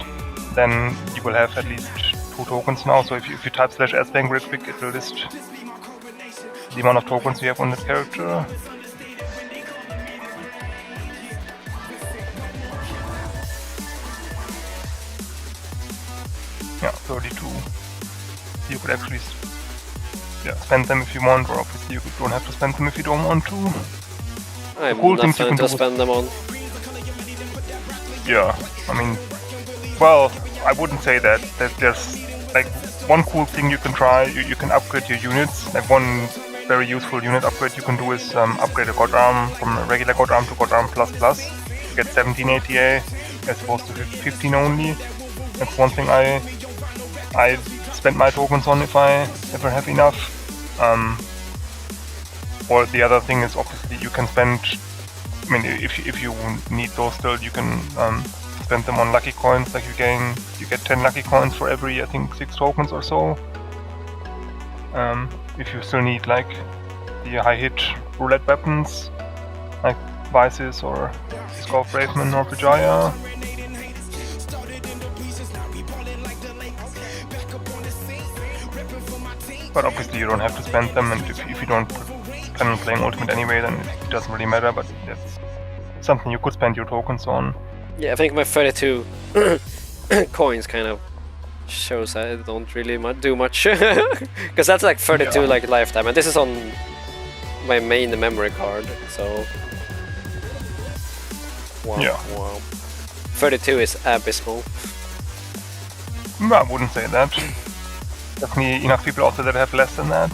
Speaker 1: then you will have at least 2 tokens now. So if you type /sbank real quick, it will list the amount of tokens you have on that character. Yeah, 32. You could actually spend them if you want, or obviously you don't have to spend them if you don't want to.
Speaker 4: I have
Speaker 1: cool things you
Speaker 4: nothing
Speaker 1: can
Speaker 4: to
Speaker 1: do
Speaker 4: spend them on.
Speaker 1: Yeah, I mean, well, I wouldn't say that. There's like one cool thing you can try. You can upgrade your units. Like one very useful unit upgrade you can do is upgrade a God Arm from a regular God Arm to God Arm Plus Plus. You get 17 ATA as opposed to 15 only. That's one thing I spend my tokens on if I ever have enough. Or the other thing is obviously you can spend. I mean, if you need those still, you can spend them on lucky coins. Like you get 10 lucky coins for every, I think, 6 tokens or so. If you still need like the high hit roulette weapons, like Vices or Skull Braveman or Vijaya. But obviously you don't have to spend them, and if you don't plan on playing Ultimate anyway, then it doesn't really matter, but that's something you could spend your tokens on.
Speaker 4: Yeah, I think my 32 coins kind of shows I don't really do much. Because that's like 32 like lifetime, and this is on my main memory card, so... Wow,
Speaker 1: Yeah.
Speaker 4: wow. 32 is abysmal.
Speaker 1: No, I wouldn't say that. Definitely enough people out there that have less than that.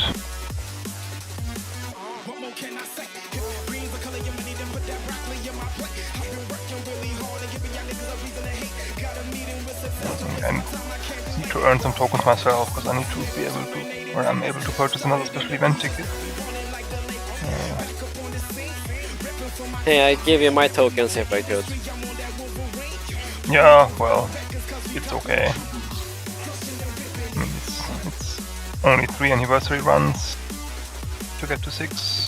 Speaker 1: And need to earn some tokens myself because I need to be able to, or I'm able to purchase another special event ticket.
Speaker 4: Hey, I'd give you my tokens if I could.
Speaker 1: Yeah, well, it's okay. I mean, it's only 3 anniversary runs to get to 6.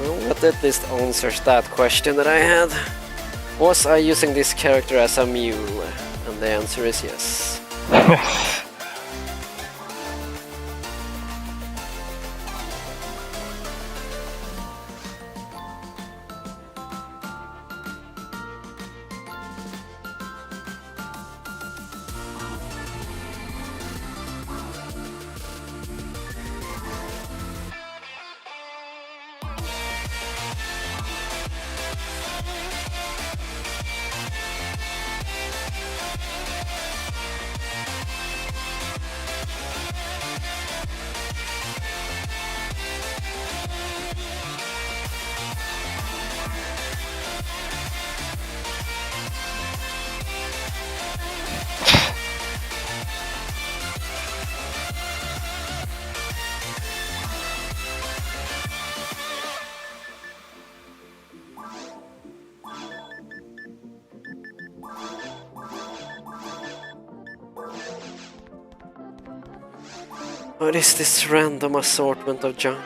Speaker 4: Well, that at least answers that question that I had. Was I using this character as a mule? And the answer is yes. What is this random assortment of junk?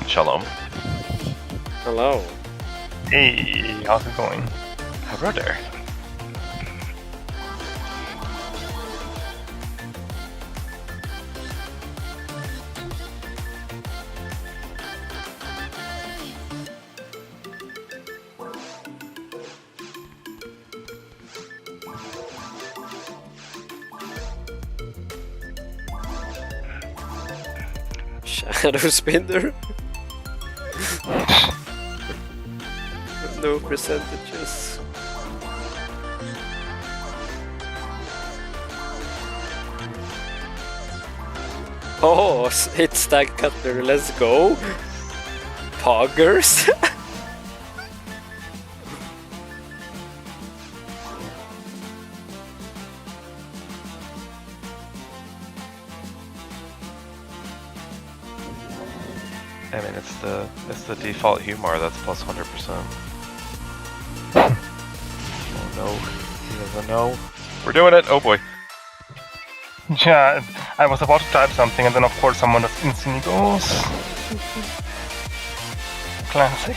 Speaker 8: Shalom.
Speaker 4: Hello.
Speaker 1: Hey, how's it going?
Speaker 8: Hello there.
Speaker 4: Shadow spinner. No percentages. Oh, hit stag cutter, let's go. Poggers.
Speaker 8: I mean, it's the default humor. That's plus 100%. Oh no, he doesn't know. We're doing it. Oh boy.
Speaker 1: Yeah, I was about to type something, and then of course someone just instantly goes. Classic.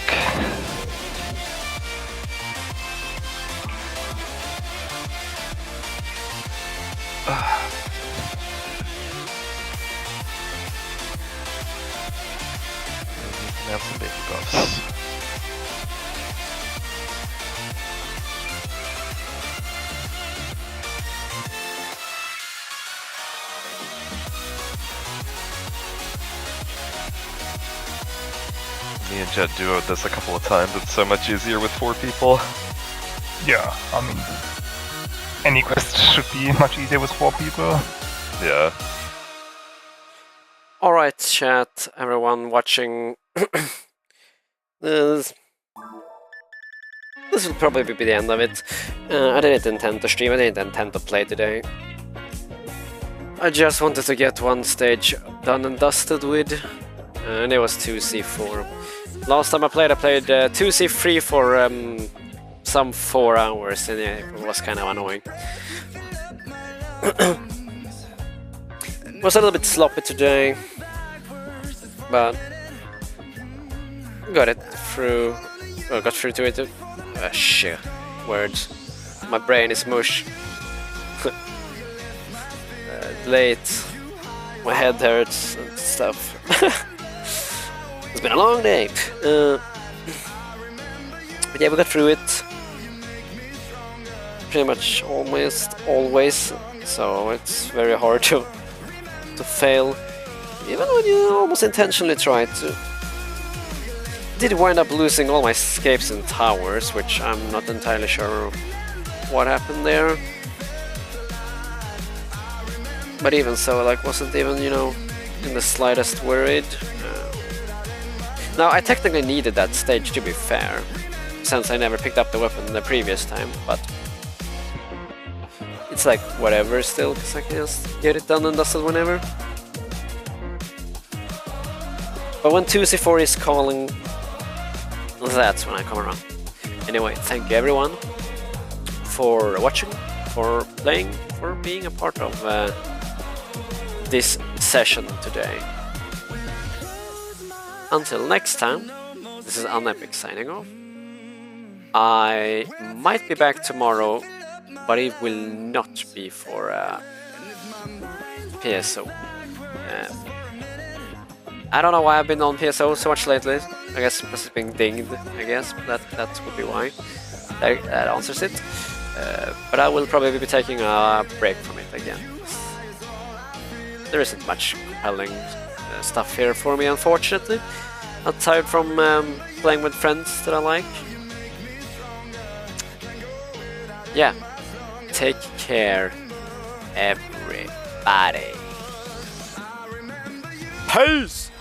Speaker 8: We have some baby buffs. Me and Jet duoed this a couple of times. It's so much easier with 4 people.
Speaker 1: Yeah, I mean, any quest should be much easier with 4 people.
Speaker 8: Yeah.
Speaker 4: Alright, chat, everyone watching. This will probably be the end of it. I didn't intend to stream, I didn't intend to play today. I just wanted to get one stage done and dusted with, and it was 2C4. Last time I played 2C3 for some 4 hours, and it was kind of annoying. It was a little bit sloppy today, but got it through. Well, got through to it. Shit, words. My brain is mush. Late. My head hurts and stuff. It's been a long day. But yeah, we got through it. Pretty much almost always. So it's very hard to fail, even when you almost intentionally try to. Did wind up losing all my escapes and towers, which I'm not entirely sure what happened there. But even so, like, wasn't even, you know, in the slightest worried. Now, I technically needed that stage, to be fair, since I never picked up the weapon the previous time, but it's like whatever still, because I can just get it done and dusted whenever. But when 2C4 is calling, that's when I come around. Anyway, thank you everyone for watching, for playing, for being a part of this session today. Until next time, this is Unepic signing off. I might be back tomorrow, but it will not be for PSO. I don't know why I've been on PSO so much lately. I guess because it's being dinged, I guess. That would be why. That answers it. But I will probably be taking a break from it again. There isn't much compelling stuff here for me, unfortunately. Aside from playing with friends that I like. Yeah. Take care, everybody. Peace!